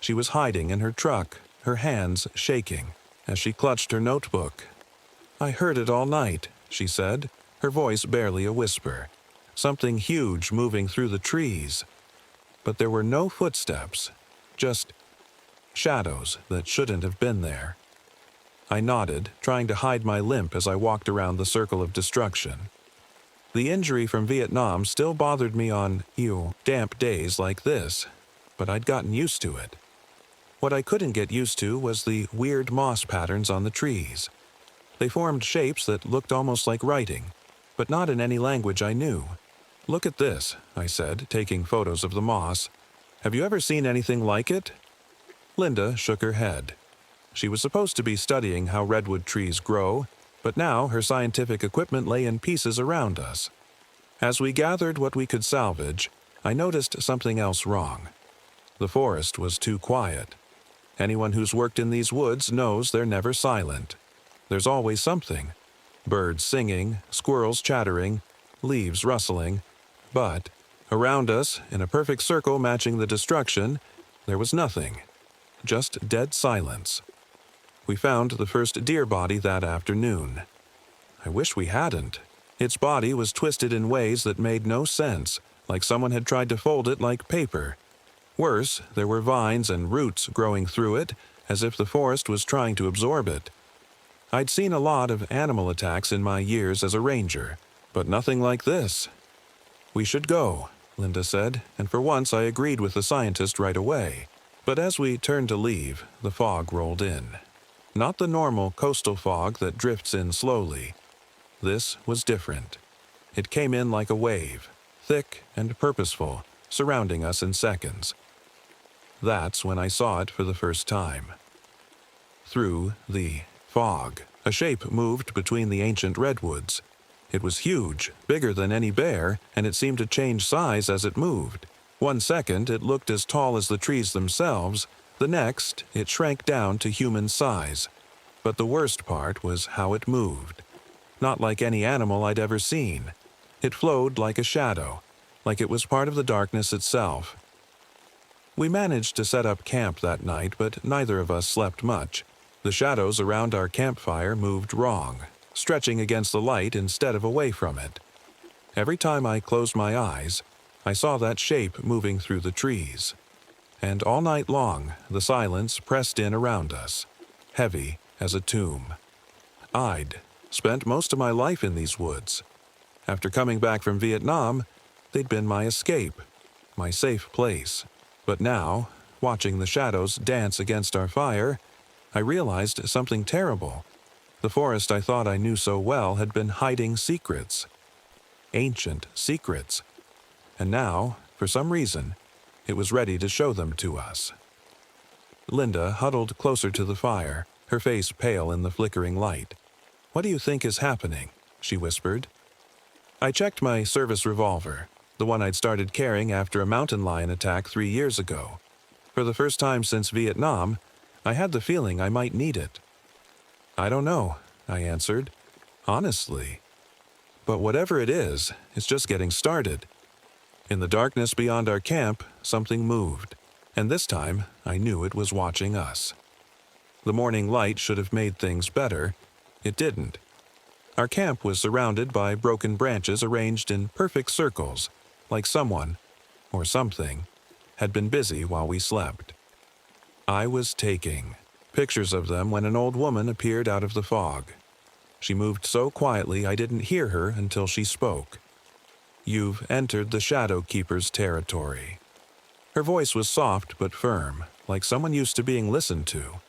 She was hiding in her truck, her hands shaking, as she clutched her notebook. "I heard it all night," she said, her voice barely a whisper. Something huge moving through the trees. But there were no footsteps, just shadows that shouldn't have been there. I nodded, trying to hide my limp as I walked around the circle of destruction. The injury from Vietnam still bothered me on, damp days like this, but I'd gotten used to it. What I couldn't get used to was the weird moss patterns on the trees. They formed shapes that looked almost like writing, but not in any language I knew. "Look at this," I said, taking photos of the moss. "Have you ever seen anything like it?" Linda shook her head. She was supposed to be studying how redwood trees grow, but now her scientific equipment lay in pieces around us. As we gathered what we could salvage, I noticed something else wrong. The forest was too quiet. Anyone who's worked in these woods knows they're never silent. There's always something. Birds singing, squirrels chattering, leaves rustling. But around us, in a perfect circle matching the destruction, there was nothing. Just dead silence. We found the first deer body that afternoon. I wish we hadn't. Its body was twisted in ways that made no sense, like someone had tried to fold it like paper. Worse, there were vines and roots growing through it, as if the forest was trying to absorb it. I'd seen a lot of animal attacks in my years as a ranger, but nothing like this. "We should go," Linda said, and for once I agreed with the scientist right away. But as we turned to leave, the fog rolled in. Not the normal coastal fog that drifts in slowly. This was different. It came in like a wave, thick and purposeful, surrounding us in seconds. That's when I saw it for the first time. Through the fog, a shape moved between the ancient redwoods. It was huge, bigger than any bear, and it seemed to change size as it moved. One second, it looked as tall as the trees themselves. The next, it shrank down to human size. But the worst part was how it moved. Not like any animal I'd ever seen. It flowed like a shadow, like it was part of the darkness itself. We managed to set up camp that night, but neither of us slept much. The shadows around our campfire moved wrong, stretching against the light instead of away from it. Every time I closed my eyes, I saw that shape moving through the trees. And all night long, the silence pressed in around us, heavy as a tomb. I'd spent most of my life in these woods. After coming back from Vietnam, they'd been my escape, my safe place. But now, watching the shadows dance against our fire, I realized something terrible. The forest I thought I knew so well had been hiding secrets. Ancient secrets. And now, for some reason, it was ready to show them to us. Linda huddled closer to the fire, her face pale in the flickering light. "What do you think is happening?" she whispered. I checked my service revolver, the one I'd started carrying after a mountain lion attack 3 years ago. For the first time since Vietnam, I had the feeling I might need it. "I don't know," I answered. "Honestly. But whatever it is, it's just getting started." In the darkness beyond our camp, something moved, and this time I knew it was watching us. The morning light should have made things better. It didn't. Our camp was surrounded by broken branches arranged in perfect circles, like someone, or something, had been busy while we slept. I was taking pictures of them when an old woman appeared out of the fog. She moved so quietly I didn't hear her until she spoke. "You've entered the Shadow Keeper's territory." Her voice was soft but firm, like someone used to being listened to.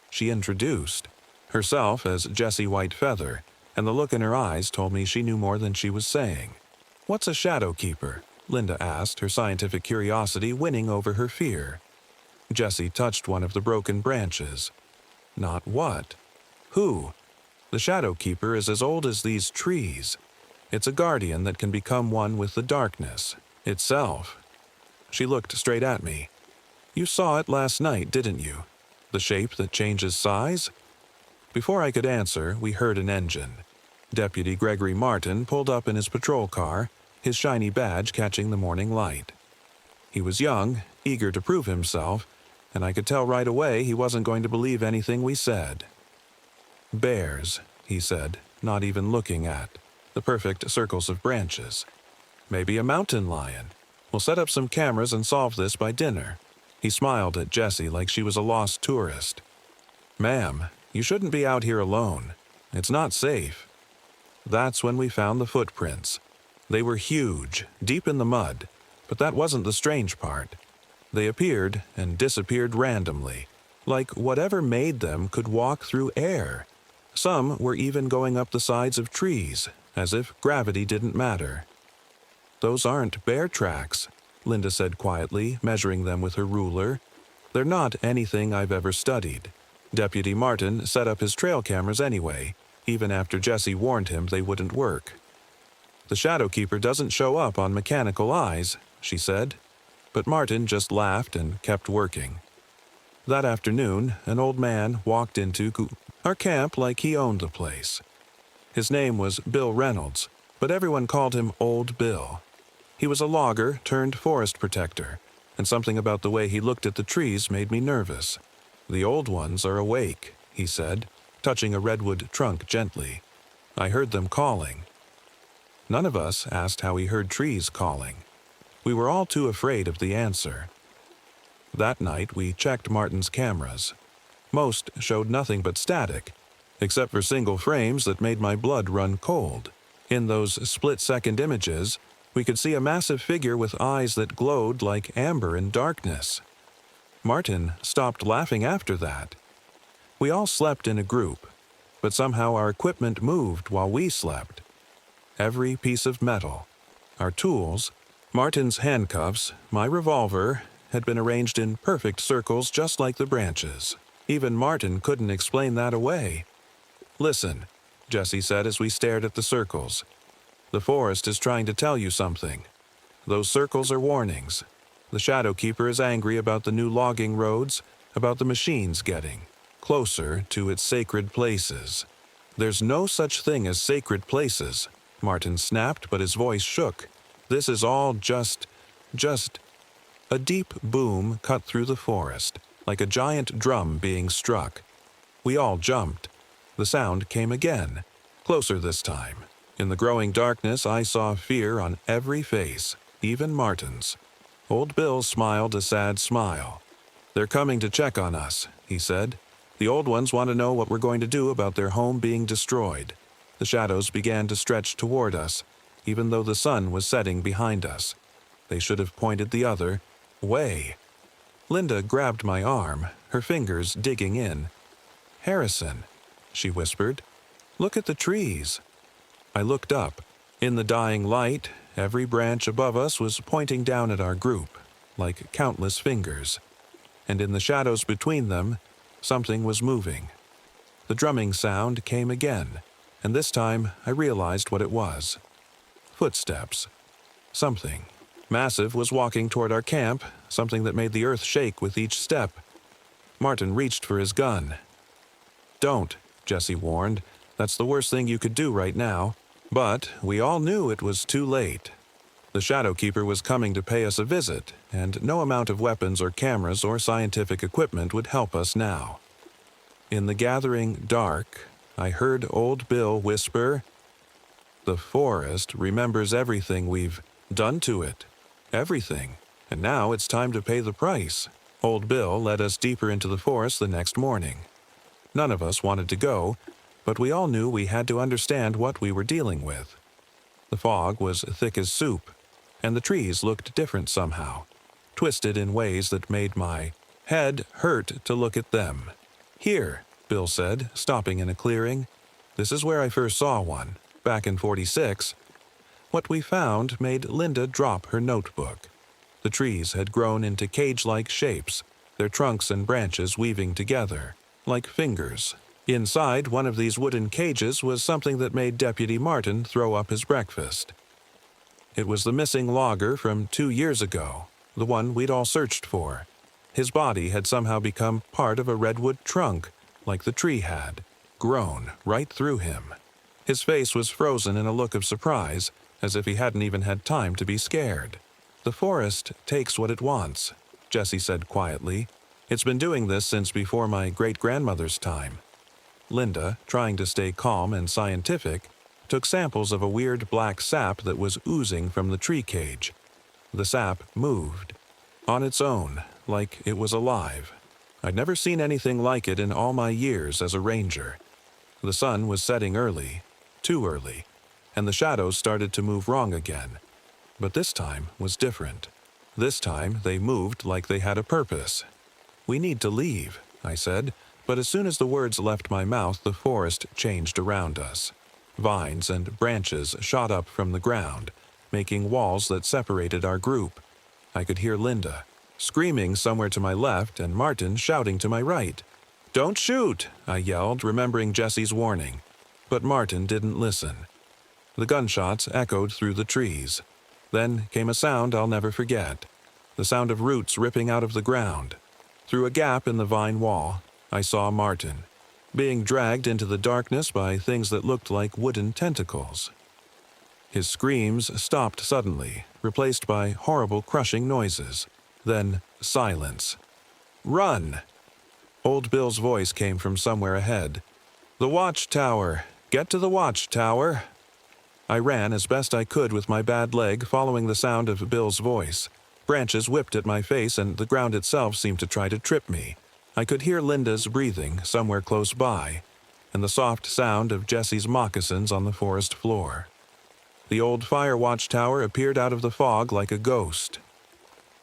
She introduced herself as Jessie Whitefeather, and the look in her eyes told me she knew more than she was saying. "What's a Shadow Keeper?" Linda asked, her scientific curiosity winning over her fear. Jessie touched one of the broken branches. "Not what? Who? The Shadow Keeper is as old as these trees. It's a guardian that can become one with the darkness itself." She looked straight at me. "You saw it last night, didn't you? The shape that changes size?" Before I could answer, we heard an engine. Deputy Gregory Martin pulled up in his patrol car, his shiny badge catching the morning light. He was young, eager to prove himself, and I could tell right away he wasn't going to believe anything we said. "Bears," he said, not even looking at the perfect circles of branches. "Maybe a mountain lion. We'll set up some cameras and solve this by dinner." He smiled at Jessie like she was a lost tourist. "Ma'am, you shouldn't be out here alone. It's not safe." That's when we found the footprints. They were huge, deep in the mud, but that wasn't the strange part. They appeared and disappeared randomly, like whatever made them could walk through air. Some were even going up the sides of trees, as if gravity didn't matter. "Those aren't bear tracks," Linda said quietly, measuring them with her ruler. "They're not anything I've ever studied. Deputy Martin set up his trail cameras anyway, even after Jessie warned him they wouldn't work." "The Shadow Keeper doesn't show up on mechanical eyes," she said. But Martin just laughed and kept working. That afternoon, an old man walked into our camp like he owned the place. His name was Bill Reynolds, but everyone called him Old Bill. He was a logger turned forest protector, and something about the way he looked at the trees made me nervous. "The old ones are awake," he said, touching a redwood trunk gently. "I heard them calling." None of us asked how he heard trees calling. We were all too afraid of the answer. That night we checked Martin's cameras. Most showed nothing but static, except for single frames that made my blood run cold. In those split-second images, we could see a massive figure with eyes that glowed like amber in darkness. Martin stopped laughing after that. We all slept in a group, but somehow our equipment moved while we slept. Every piece of metal, our tools, Martin's handcuffs, my revolver, had been arranged in perfect circles just like the branches. Even Martin couldn't explain that away. "Listen," Jesse said as we stared at the circles. "The forest is trying to tell you something. Those circles are warnings. The Shadow Keeper is angry about the new logging roads, about the machines getting closer to its sacred places." "There's no such thing as sacred places," Martin snapped, but his voice shook. "This is all just... A deep boom cut through the forest, like a giant drum being struck. We all jumped. The sound came again, closer this time. In the growing darkness, I saw fear on every face, even Martin's. Old Bill smiled a sad smile. "They're coming to check on us," he said. "The old ones want to know what we're going to do about their home being destroyed." The shadows began to stretch toward us, even though the sun was setting behind us. They should have pointed the other way. Linda grabbed my arm, her fingers digging in. "Harrison," she whispered, "look at the trees." I looked up. In the dying light, every branch above us was pointing down at our group, like countless fingers. And in the shadows between them, something was moving. The drumming sound came again, and this time I realized what it was. Footsteps. Something massive was walking toward our camp, something that made the earth shake with each step. Martin reached for his gun. "Don't," Jesse warned. "That's the worst thing you could do right now." But we all knew it was too late. The Shadow Keeper was coming to pay us a visit, and no amount of weapons or cameras or scientific equipment would help us now. In the gathering dark, I heard Old Bill whisper, "The forest remembers everything we've done to it. Everything. And now it's time to pay the price." Old Bill led us deeper into the forest the next morning. None of us wanted to go, but we all knew we had to understand what we were dealing with. The fog was thick as soup, and the trees looked different somehow, twisted in ways that made my head hurt to look at them. "Here," Bill said, stopping in a clearing. "This is where I first saw one, back in '46. What we found made Linda drop her notebook. The trees had grown into cage-like shapes, their trunks and branches weaving together, like fingers. Inside one of these wooden cages was something that made Deputy Martin throw up his breakfast. It was the missing logger from 2 years ago, the one we'd all searched for. His body had somehow become part of a redwood trunk, like the tree had, grown right through him. His face was frozen in a look of surprise, as if he hadn't even had time to be scared. "The forest takes what it wants," Jesse said quietly. "It's been doing this since before my great-grandmother's time." Linda, trying to stay calm and scientific, took samples of a weird black sap that was oozing from the tree cage. The sap moved, on its own, like it was alive. I'd never seen anything like it in all my years as a ranger. The sun was setting early, too early, and the shadows started to move wrong again. But this time was different. This time they moved like they had a purpose. "We need to leave," I said, but as soon as the words left my mouth, the forest changed around us. Vines and branches shot up from the ground, making walls that separated our group. I could hear Linda screaming somewhere to my left and Martin shouting to my right. "Don't shoot!" I yelled, remembering Jesse's warning. But Martin didn't listen. The gunshots echoed through the trees. Then came a sound I'll never forget, the sound of roots ripping out of the ground. Through a gap in the vine wall, I saw Martin, being dragged into the darkness by things that looked like wooden tentacles. His screams stopped suddenly, replaced by horrible crushing noises. Then silence. "Run!" Old Bill's voice came from somewhere ahead. "The watchtower! Get to the watchtower!" I ran as best I could with my bad leg, following the sound of Bill's voice. Branches whipped at my face and the ground itself seemed to try to trip me. I could hear Linda's breathing somewhere close by, and the soft sound of Jesse's moccasins on the forest floor. The old fire watchtower appeared out of the fog like a ghost.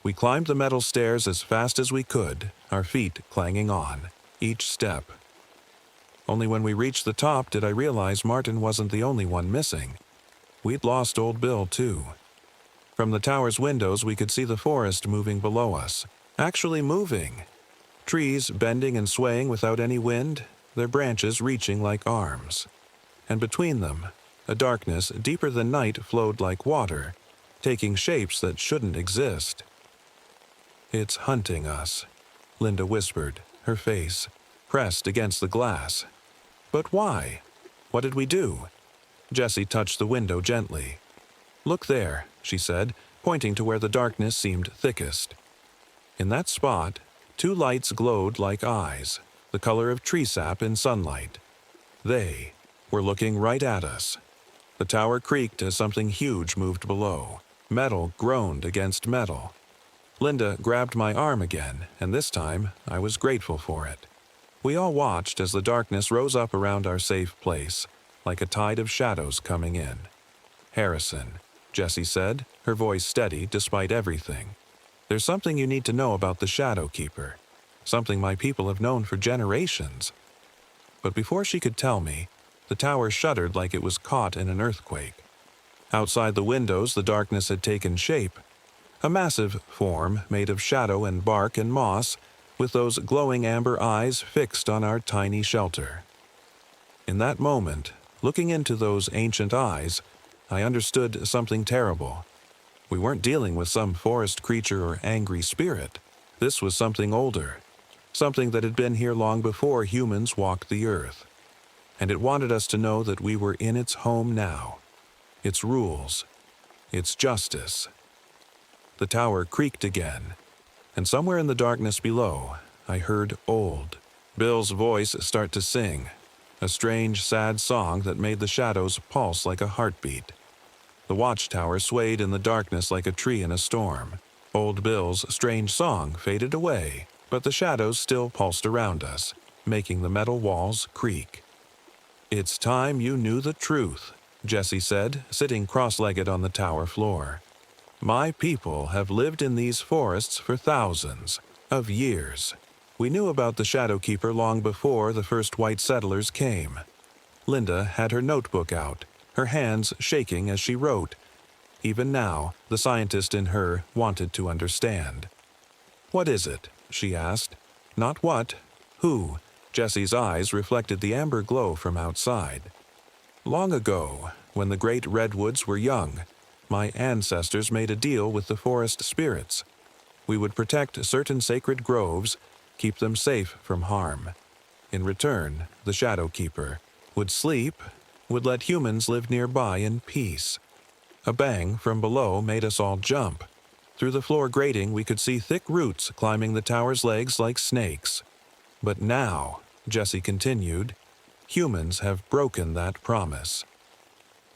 We climbed the metal stairs as fast as we could, our feet clanging on, each step. Only when we reached the top did I realize Martin wasn't the only one missing. We'd lost Old Bill, too. From the tower's windows, we could see the forest moving below us. Actually moving. Trees bending and swaying without any wind, their branches reaching like arms. And between them, a darkness deeper than night flowed like water, taking shapes that shouldn't exist. "It's hunting us," Linda whispered, her face pressed against the glass. "But why? What did we do?" Jessie touched the window gently. "Look there," she said, pointing to where the darkness seemed thickest. In that spot, two lights glowed like eyes, the color of tree sap in sunlight. They were looking right at us. The tower creaked as something huge moved below. Metal groaned against metal. Linda grabbed my arm again, and this time I was grateful for it. We all watched as the darkness rose up around our safe place, like a tide of shadows coming in. "Harrison," Jessie said, her voice steady despite everything. "There's something you need to know about the Shadow Keeper, something my people have known for generations." But before she could tell me, the tower shuddered like it was caught in an earthquake. Outside the windows, the darkness had taken shape. A massive form made of shadow and bark and moss, with those glowing amber eyes fixed on our tiny shelter. In that moment, looking into those ancient eyes, I understood something terrible. We weren't dealing with some forest creature or angry spirit. This was something older, something that had been here long before humans walked the earth. And it wanted us to know that we were in its home now, its rules, its justice. The tower creaked again, and somewhere in the darkness below, I heard Old Bill's voice start to sing, a strange, sad song that made the shadows pulse like a heartbeat. The watchtower swayed in the darkness like a tree in a storm. Old Bill's strange song faded away, but the shadows still pulsed around us, making the metal walls creak. "It's time you knew the truth," Jessie said, sitting cross-legged on the tower floor. "My people have lived in these forests for thousands of years. We knew about the Shadow Keeper long before the first white settlers came." Linda had her notebook out, her hands shaking as she wrote. Even now, the scientist in her wanted to understand. "What is it?" she asked. "Not what, who?" Jessie's eyes reflected the amber glow from outside. "Long ago, when the great redwoods were young, my ancestors made a deal with the forest spirits. We would protect certain sacred groves, keep them safe from harm. In return, the Shadow Keeper would sleep, would let humans live nearby in peace." A bang from below made us all jump. Through the floor grating, we could see thick roots climbing the tower's legs like snakes. "But now," Jessie continued, "humans have broken that promise.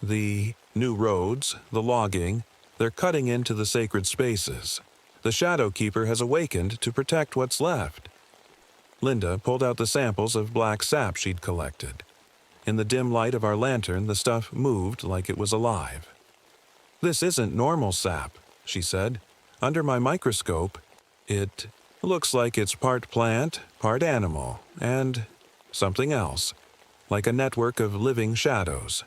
The new roads, the logging, they're cutting into the sacred spaces. The Shadow Keeper has awakened to protect what's left." Linda pulled out the samples of black sap she'd collected. In the dim light of our lantern, the stuff moved like it was alive. "This isn't normal sap," she said. "Under my microscope, it looks like it's part plant, part animal, and something else, like a network of living shadows."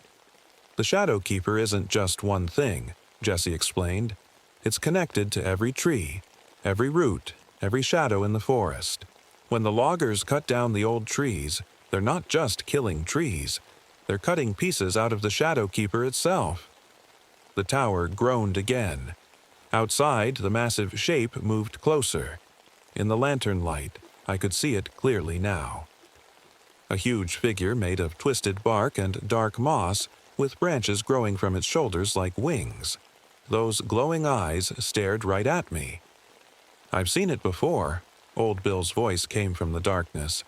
"The Shadow Keeper isn't just one thing," Jessie explained. "It's connected to every tree, every root, every shadow in the forest. When the loggers cut down the old trees, they're not just killing trees. They're cutting pieces out of the Shadow Keeper itself." The tower groaned again. Outside, the massive shape moved closer. In the lantern light, I could see it clearly now. A huge figure made of twisted bark and dark moss, with branches growing from its shoulders like wings. Those glowing eyes stared right at me. "I've seen it before," Old Bill's voice came from the darkness.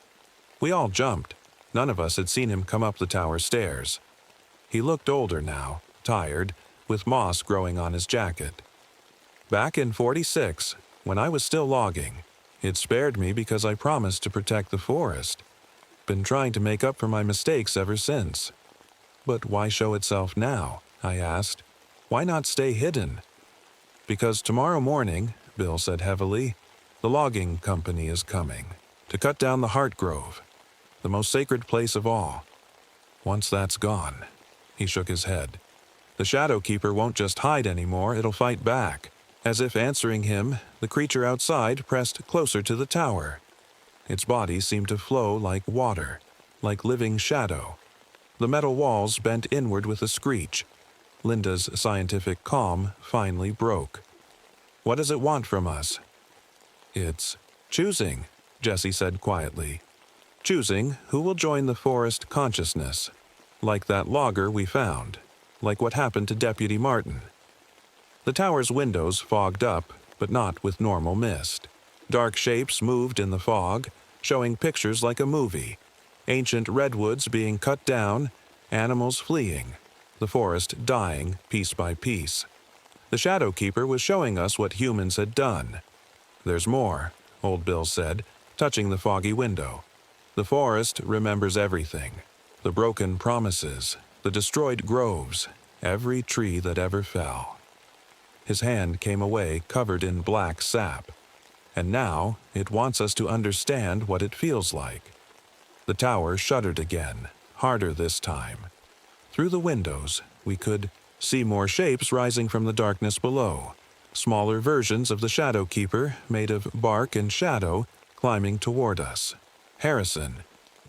We all jumped. None of us had seen him come up the tower stairs. He looked older now, tired, with moss growing on his jacket. "Back in '46, when I was still logging, it spared me because I promised to protect the forest. Been trying to make up for my mistakes ever since." "But why show itself now?" I asked. "Why not stay hidden?" "Because tomorrow morning," Bill said heavily, "the logging company is coming to cut down the heart grove. The most sacred place of all. Once that's gone, he shook his head. The Shadow Keeper won't just hide anymore, it'll fight back. As if answering him, the creature outside pressed closer to the tower. Its body seemed to flow like water, like living shadow. The metal walls bent inward with a screech. Linda's scientific calm finally broke. What does it want from us? It's choosing, Jessie said quietly. Choosing who will join the forest consciousness. Like that logger we found. Like what happened to Deputy Martin. The tower's windows fogged up, but not with normal mist. Dark shapes moved in the fog, showing pictures like a movie. Ancient redwoods being cut down, animals fleeing, the forest dying piece by piece. The Shadow Keeper was showing us what humans had done. There's more, Old Bill said, touching the foggy window. The forest remembers everything. The broken promises, the destroyed groves, every tree that ever fell. His hand came away covered in black sap. And now it wants us to understand what it feels like. The tower shuddered again, harder this time. Through the windows, we could see more shapes rising from the darkness below. Smaller versions of the Shadow Keeper, made of bark and shadow, climbing toward us. Harrison,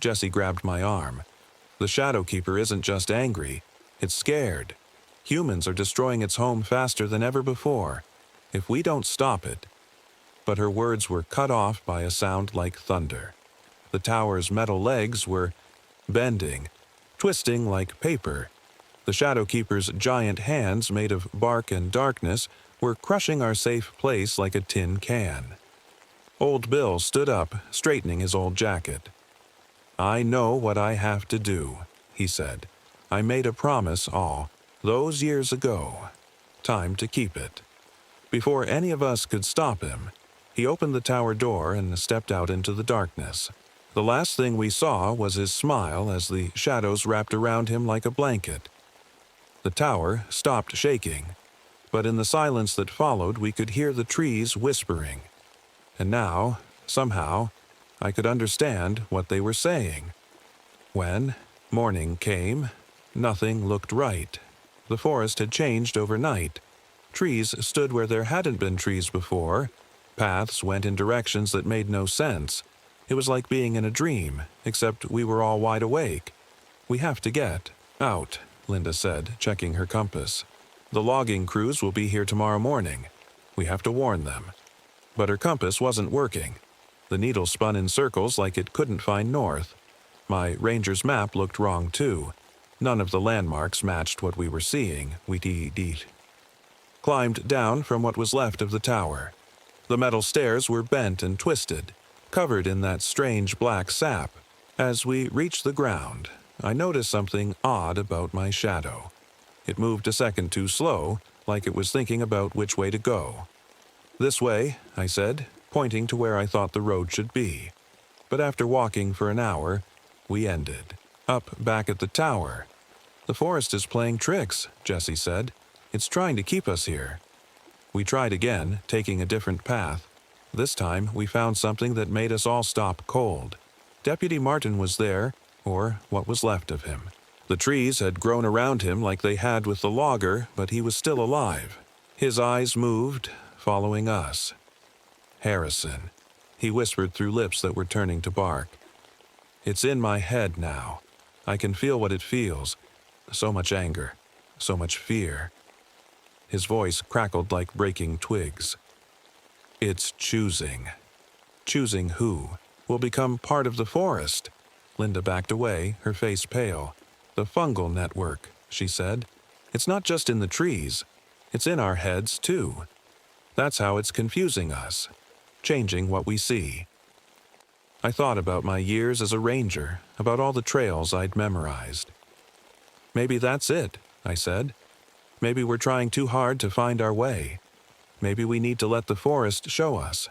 Jessie grabbed my arm. The Shadow Keeper isn't just angry, it's scared. Humans are destroying its home faster than ever before. If we don't stop it. But her words were cut off by a sound like thunder. The tower's metal legs were bending, twisting like paper. The Shadow Keeper's giant hands, made of bark and darkness, were crushing our safe place like a tin can. Old Bill stood up, straightening his old jacket. I know what I have to do, he said. I made a promise all those years ago. Time to keep it. Before any of us could stop him, he opened the tower door and stepped out into the darkness. The last thing we saw was his smile as the shadows wrapped around him like a blanket. The tower stopped shaking, but in the silence that followed we could hear the trees whispering. And now, somehow, I could understand what they were saying. When morning came, nothing looked right. The forest had changed overnight. Trees stood where there hadn't been trees before. Paths went in directions that made no sense. It was like being in a dream, except we were all wide awake. We have to get out, Linda said, checking her compass. The logging crews will be here tomorrow morning. We have to warn them. But her compass wasn't working. The needle spun in circles like it couldn't find north. My ranger's map looked wrong too. None of the landmarks matched what we were seeing. We climbed down from what was left of the tower. The metal stairs were bent and twisted, covered in that strange black sap. As we reached the ground, I noticed something odd about my shadow. It moved a second too slow, like it was thinking about which way to go. This way, I said, pointing to where I thought the road should be. But after walking for an hour, we ended, up back at the tower. The forest is playing tricks, Jessie said. It's trying to keep us here. We tried again, taking a different path. This time, we found something that made us all stop cold. Deputy Martin was there, or what was left of him. The trees had grown around him like they had with the logger, but he was still alive. His eyes moved, following us. Harrison, he whispered through lips that were turning to bark. It's in my head now. I can feel what it feels. So much anger, so much fear. His voice crackled like breaking twigs. It's choosing. Choosing who will become part of the forest. Linda backed away, her face pale. The fungal network, she said. It's not just in the trees. It's in our heads, too. That's how it's confusing us, changing what we see. I thought about my years as a ranger, about all the trails I'd memorized. Maybe that's it, I said. Maybe we're trying too hard to find our way. Maybe we need to let the forest show us.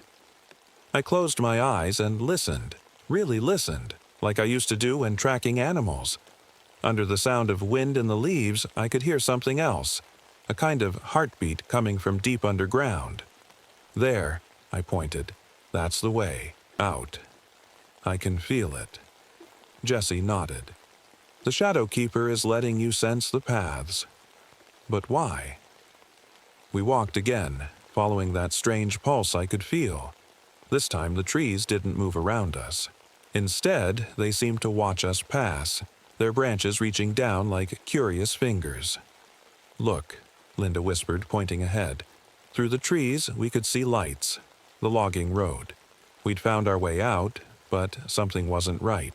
I closed my eyes and listened, really listened, like I used to do when tracking animals. Under the sound of wind in the leaves, I could hear something else, a kind of heartbeat coming from deep underground. There, I pointed. That's the way, out. I can feel it. Jessie nodded. The Shadow Keeper is letting you sense the paths. But why? We walked again, following that strange pulse I could feel. This time the trees didn't move around us. Instead, they seemed to watch us pass, their branches reaching down like curious fingers. "Look," Linda whispered, pointing ahead. Through the trees, we could see lights, the logging road. We'd found our way out, but something wasn't right.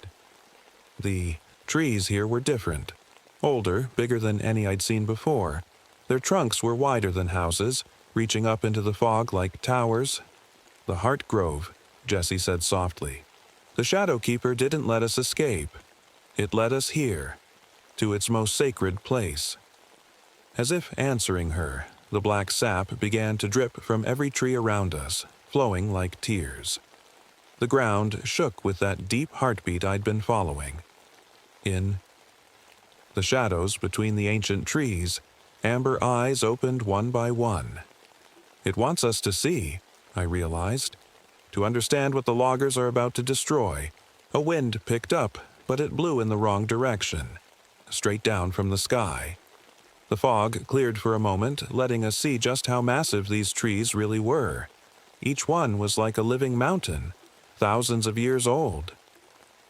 The trees here were different. Older, bigger than any I'd seen before. Their trunks were wider than houses, reaching up into the fog like towers. "The Heart Grove," Jessie said softly. "The Shadow Keeper didn't let us escape. It led us here, to its most sacred place." As if answering her, the black sap began to drip from every tree around us, flowing like tears. The ground shook with that deep heartbeat I'd been following. In the shadows between the ancient trees, amber eyes opened one by one. "It wants us to see," I realized, "to understand what the loggers are about to destroy." A wind picked up, but it blew in the wrong direction, straight down from the sky. The fog cleared for a moment, letting us see just how massive these trees really were. Each one was like a living mountain, thousands of years old.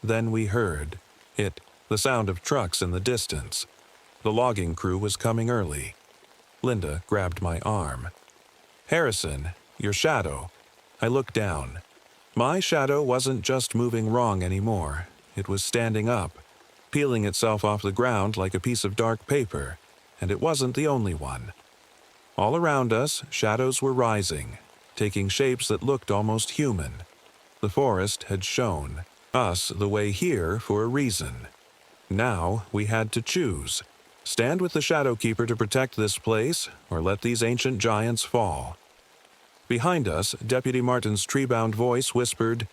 Then we heard it, the sound of trucks in the distance. The logging crew was coming early. Linda grabbed my arm. "Harrison, your shadow." I looked down. My shadow wasn't just moving wrong anymore. It was standing up, peeling itself off the ground like a piece of dark paper, and it wasn't the only one. All around us, shadows were rising, taking shapes that looked almost human. The forest had shown us the way here for a reason. Now we had to choose. Stand with the Shadow Keeper to protect this place, or let these ancient giants fall. Behind us, Deputy Martin's tree-bound voice whispered,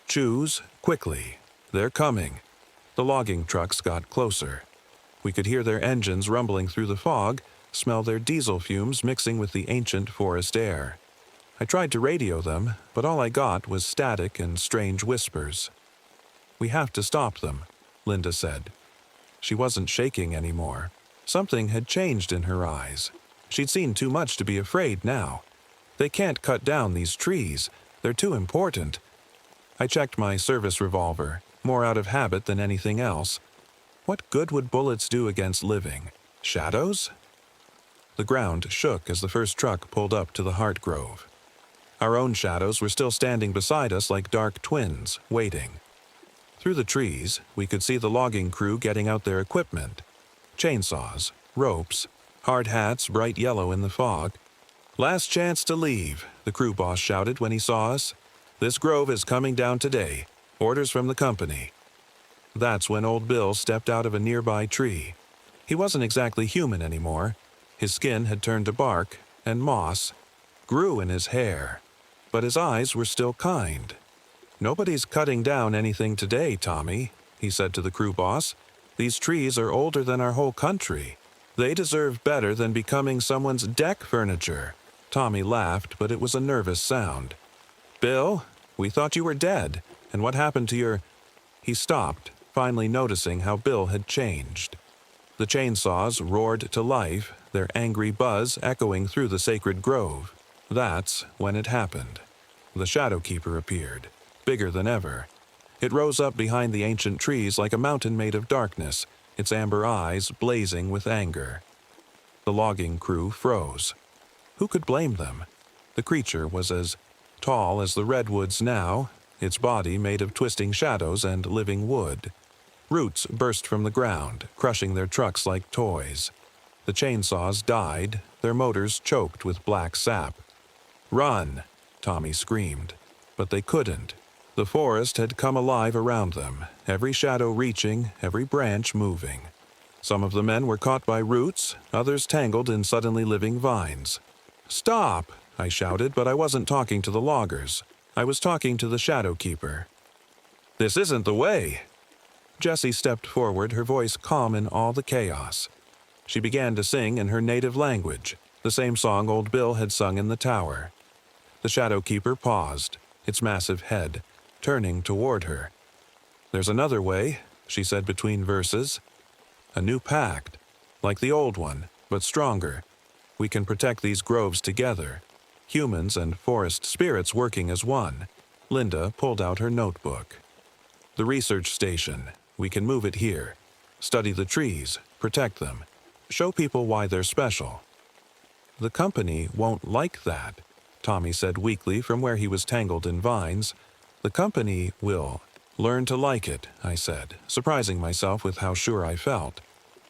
"Choose quickly. They're coming." The logging trucks got closer. We could hear their engines rumbling through the fog, smell their diesel fumes mixing with the ancient forest air. I tried to radio them, but all I got was static and strange whispers. "We have to stop them," Linda said. She wasn't shaking anymore. Something had changed in her eyes. She'd seen too much to be afraid now. "They can't cut down these trees. They're too important." I checked my service revolver, more out of habit than anything else. What good would bullets do against living shadows? The ground shook as the first truck pulled up to the Heart Grove. Our own shadows were still standing beside us like dark twins, waiting. Through the trees, we could see the logging crew getting out their equipment. Chainsaws, ropes, hard hats bright yellow in the fog. "Last chance to leave," the crew boss shouted when he saw us. "This grove is coming down today. Orders from the company." That's when Old Bill stepped out of a nearby tree. He wasn't exactly human anymore. His skin had turned to bark, and moss grew in his hair. But his eyes were still kind. "Nobody's cutting down anything today, Tommy," he said to the crew boss. "These trees are older than our whole country. They deserve better than becoming someone's deck furniture." Tommy laughed, but it was a nervous sound. "Bill, we thought you were dead. And what happened to your—" He stopped, finally noticing how Bill had changed. The chainsaws roared to life, their angry buzz echoing through the sacred grove. That's when it happened. The Shadow Keeper appeared, bigger than ever. It rose up behind the ancient trees like a mountain made of darkness, its amber eyes blazing with anger. The logging crew froze. Who could blame them? The creature was as tall as the redwoods now, its body made of twisting shadows and living wood. Roots burst from the ground, crushing their trucks like toys. The chainsaws died, their motors choked with black sap. "Run!" Tommy screamed. But they couldn't. The forest had come alive around them, every shadow reaching, every branch moving. Some of the men were caught by roots, others tangled in suddenly living vines. "Stop!" I shouted, but I wasn't talking to the loggers. I was talking to the Shadow Keeper. "This isn't the way!" Jessie stepped forward, her voice calm in all the chaos. She began to sing in her native language, the same song Old Bill had sung in the tower. The Shadow Keeper paused, its massive head turning toward her. "There's another way," she said between verses. "A new pact, like the old one, but stronger. We can protect these groves together, humans and forest spirits working as one." Linda pulled out her notebook. "The research station. We can move it here. Study the trees, protect them, show people why they're special." "The company won't like that," Tommy said weakly from where he was tangled in vines. "The company will learn to like it," I said, surprising myself with how sure I felt.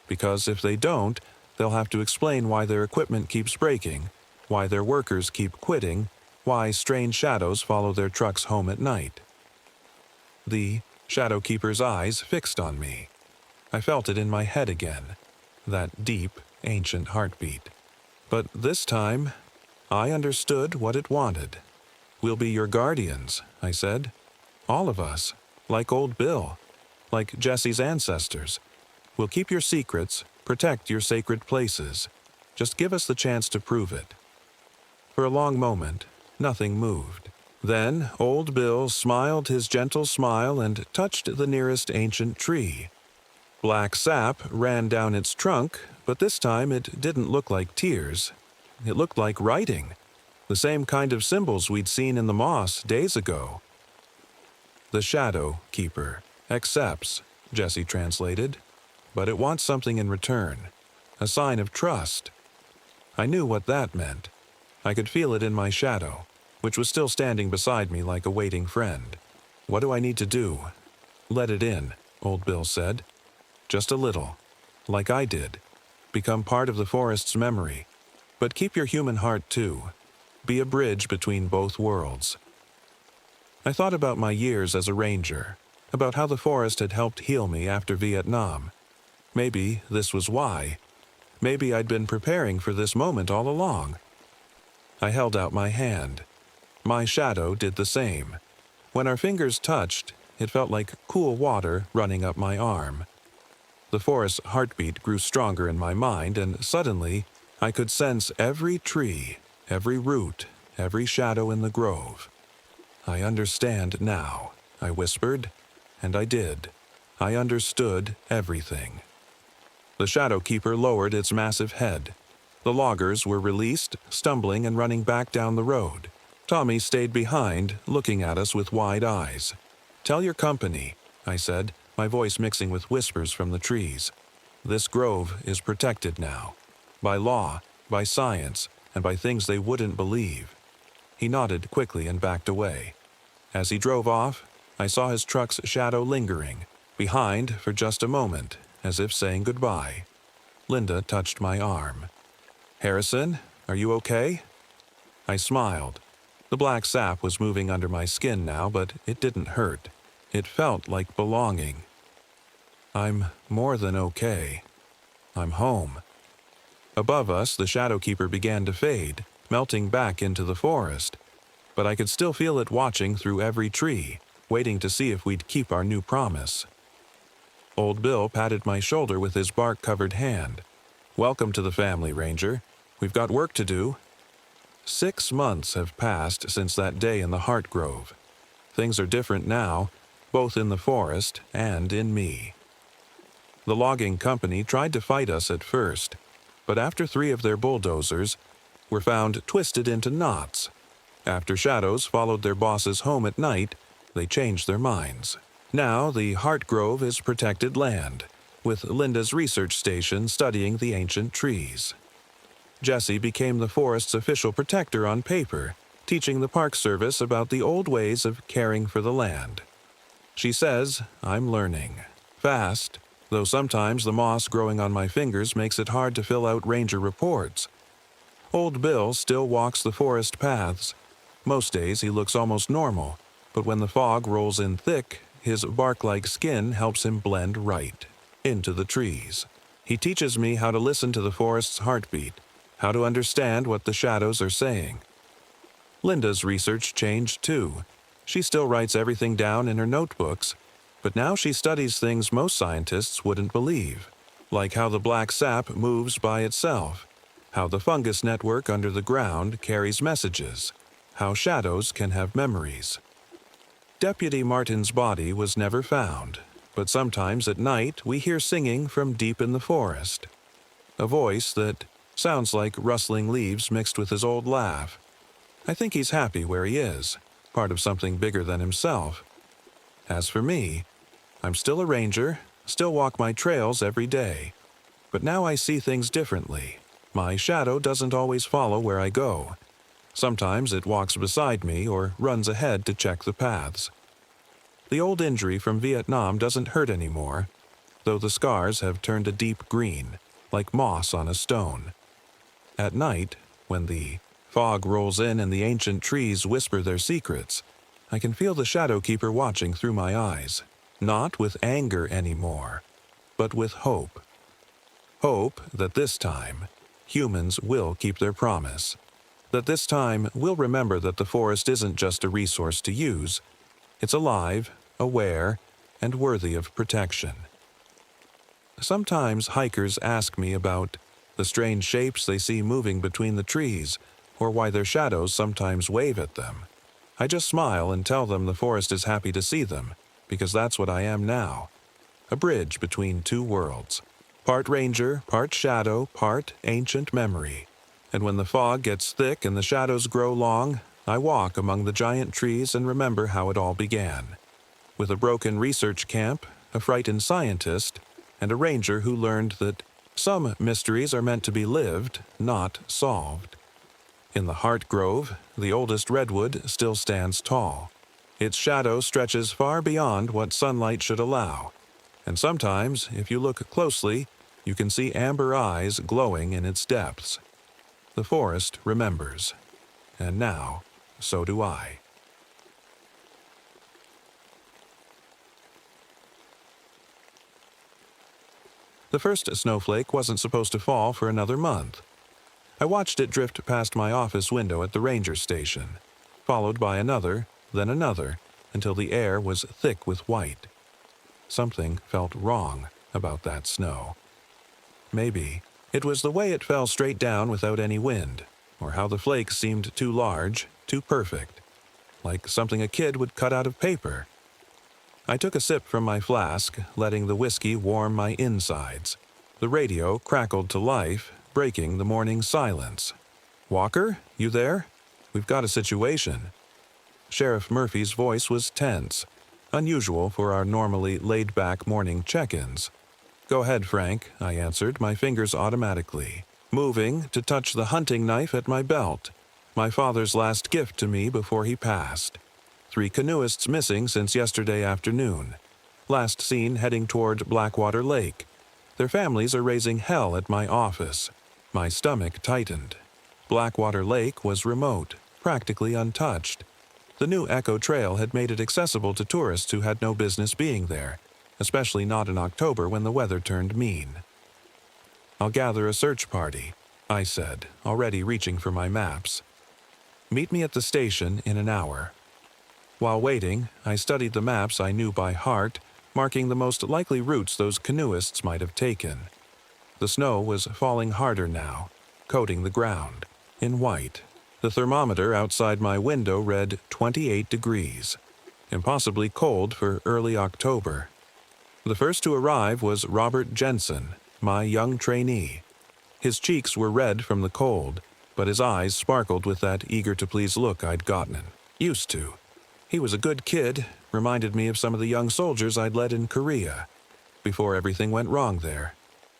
"Because if they don't, they'll have to explain why their equipment keeps breaking, why their workers keep quitting, why strange shadows follow their trucks home at night." The shadow keeper's eyes fixed on me. I felt it in my head again, that deep, ancient heartbeat. But this time, I understood what it wanted. "We'll be your guardians," I said. "All of us, like old Bill, like Jesse's ancestors. We'll keep your secrets, protect your sacred places. Just give us the chance to prove it." For a long moment, nothing moved. Then old Bill smiled his gentle smile and touched the nearest ancient tree. Black sap ran down its trunk, but this time it didn't look like tears. It looked like writing, the same kind of symbols we'd seen in the moss days ago. "The Shadow Keeper accepts," Jesse translated, "but it wants something in return, a sign of trust." I knew what that meant. I could feel it in my shadow, which was still standing beside me like a waiting friend. "What do I need to do?" "Let it in," old Bill said. "Just a little, like I did. Become part of the forest's memory. But keep your human heart too. Be a bridge between both worlds." I thought about my years as a ranger, about how the forest had helped heal me after Vietnam. Maybe this was why. Maybe I'd been preparing for this moment all along. I held out my hand. My shadow did the same. When our fingers touched, it felt like cool water running up my arm. The forest's heartbeat grew stronger in my mind, and suddenly I could sense every tree, every root, every shadow in the grove. "I understand now," I whispered, and I did. I understood everything. The Shadow Keeper lowered its massive head. The loggers were released, stumbling and running back down the road. Tommy stayed behind, looking at us with wide eyes. "Tell your company," I said, my voice mixing with whispers from the trees. "This grove is protected now. By law, by science, and by things they wouldn't believe." He nodded quickly and backed away. As he drove off, I saw his truck's shadow lingering, behind for just a moment, as if saying goodbye. Linda touched my arm. "Harrison, are you okay?" I smiled. The black sap was moving under my skin now, but it didn't hurt. It felt like belonging. "I'm more than okay. I'm home." Above us, the Shadow Keeper began to fade, melting back into the forest. But I could still feel it watching through every tree, waiting to see if we'd keep our new promise. Old Bill patted my shoulder with his bark-covered hand. "Welcome to the family, Ranger. We've got work to do." 6 months have passed since that day in the Heart Grove. Things are different now, both in the forest and in me. The logging company tried to fight us at first, but after 3 of their bulldozers were found twisted into knots. After shadows followed their bosses home at night, they changed their minds. Now the Heart Grove is protected land, with Linda's research station studying the ancient trees. Jesse became the forest's official protector on paper, teaching the Park Service about the old ways of caring for the land. She says I'm learning. Fast, though sometimes the moss growing on my fingers makes it hard to fill out ranger reports. Old Bill still walks the forest paths. Most days he looks almost normal, but when the fog rolls in thick, his bark-like skin helps him blend right into the trees. He teaches me how to listen to the forest's heartbeat, how to understand what the shadows are saying. Linda's research changed too. She still writes everything down in her notebooks, but now she studies things most scientists wouldn't believe, like how the black sap moves by itself, how the fungus network under the ground carries messages, how shadows can have memories. Deputy Martin's body was never found, But sometimes at night we hear singing from deep in the forest. A voice that sounds like rustling leaves mixed with his old laugh. I think he's happy where he is, part of something bigger than himself. As for me, I'm still a ranger, still walk my trails every day. But now I see things differently. My shadow doesn't always follow where I go. Sometimes it walks beside me or runs ahead to check the paths. The old injury from Vietnam doesn't hurt anymore, though the scars have turned a deep green, like moss on a stone. At night, when the fog rolls in and the ancient trees whisper their secrets, I can feel the shadow keeper watching through my eyes, not with anger anymore, but with hope. Hope that this time, humans will keep their promise. That this time, we'll remember that the forest isn't just a resource to use. It's alive, aware, and worthy of protection. Sometimes hikers ask me about the strange shapes they see moving between the trees, or why their shadows sometimes wave at them. I just smile and tell them the forest is happy to see them, because that's what I am now. A bridge between two worlds. Part ranger, part shadow, part ancient memory. And when the fog gets thick and the shadows grow long, I walk among the giant trees and remember how it all began. With a broken research camp, a frightened scientist, and a ranger who learned that some mysteries are meant to be lived, not solved. In the Heart Grove, the oldest redwood still stands tall. Its shadow stretches far beyond what sunlight should allow, and sometimes, if you look closely, you can see amber eyes glowing in its depths. The forest remembers, and now, so do I. The first snowflake wasn't supposed to fall for another month. I watched it drift past my office window at the ranger station, followed by another, then another, until the air was thick with white. Something felt wrong about that snow. Maybe it was the way it fell straight down without any wind, or how the flakes seemed too large, too perfect, like something a kid would cut out of paper. I took a sip from my flask, letting the whiskey warm my insides. The radio crackled to life, breaking the morning silence. "Walker, you there? We've got a situation." Sheriff Murphy's voice was tense, unusual for our normally laid-back morning check-ins. "Go ahead, Frank," I answered, my fingers automatically, moving to touch the hunting knife at my belt, my father's last gift to me before he passed. 3 canoeists missing since yesterday afternoon. Last seen heading toward Blackwater Lake. Their families are raising hell at my office. My stomach tightened. Blackwater Lake was remote, practically untouched. The new Echo Trail had made it accessible to tourists who had no business being there, especially not in October when the weather turned mean. "I'll gather a search party," I said, already reaching for my maps. "Meet me at the station in an hour." While waiting, I studied the maps I knew by heart, marking the most likely routes those canoeists might have taken. The snow was falling harder now, coating the ground, in white. The thermometer outside my window read 28 degrees, impossibly cold for early October. The first to arrive was Robert Jensen, my young trainee. His cheeks were red from the cold, but his eyes sparkled with that eager-to-please look I'd gotten used to. He was a good kid, reminded me of some of the young soldiers I'd led in Korea, before everything went wrong there.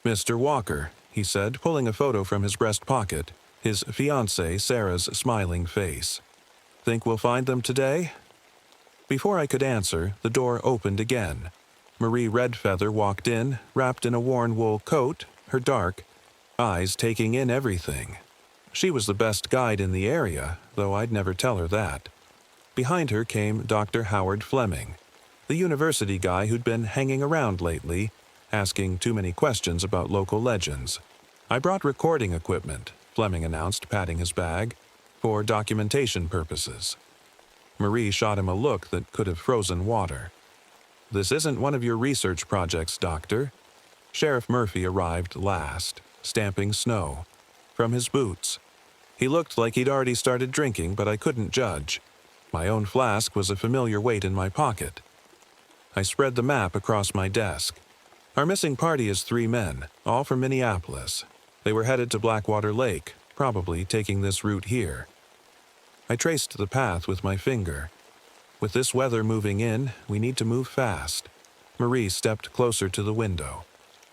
"Mr. Walker," he said, pulling a photo from his breast pocket, his fiancée Sarah's smiling face. "Think we'll find them today?" Before I could answer, the door opened again. Marie Redfeather walked in, wrapped in a worn wool coat, her dark eyes taking in everything. She was the best guide in the area, though I'd never tell her that. Behind her came Dr. Howard Fleming, the university guy who'd been hanging around lately, asking too many questions about local legends. "I brought recording equipment," Fleming announced, patting his bag, "for documentation purposes." Marie shot him a look that could have frozen water. "This isn't one of your research projects, Doctor." Sheriff Murphy arrived last, stamping snow from his boots. He looked like he'd already started drinking, but I couldn't judge. My own flask was a familiar weight in my pocket. I spread the map across my desk. Our missing party is 3 men, all from Minneapolis. They were headed to Blackwater Lake, probably taking this route here. I traced the path with my finger. With this weather moving in, we need to move fast. Marie stepped closer to the window,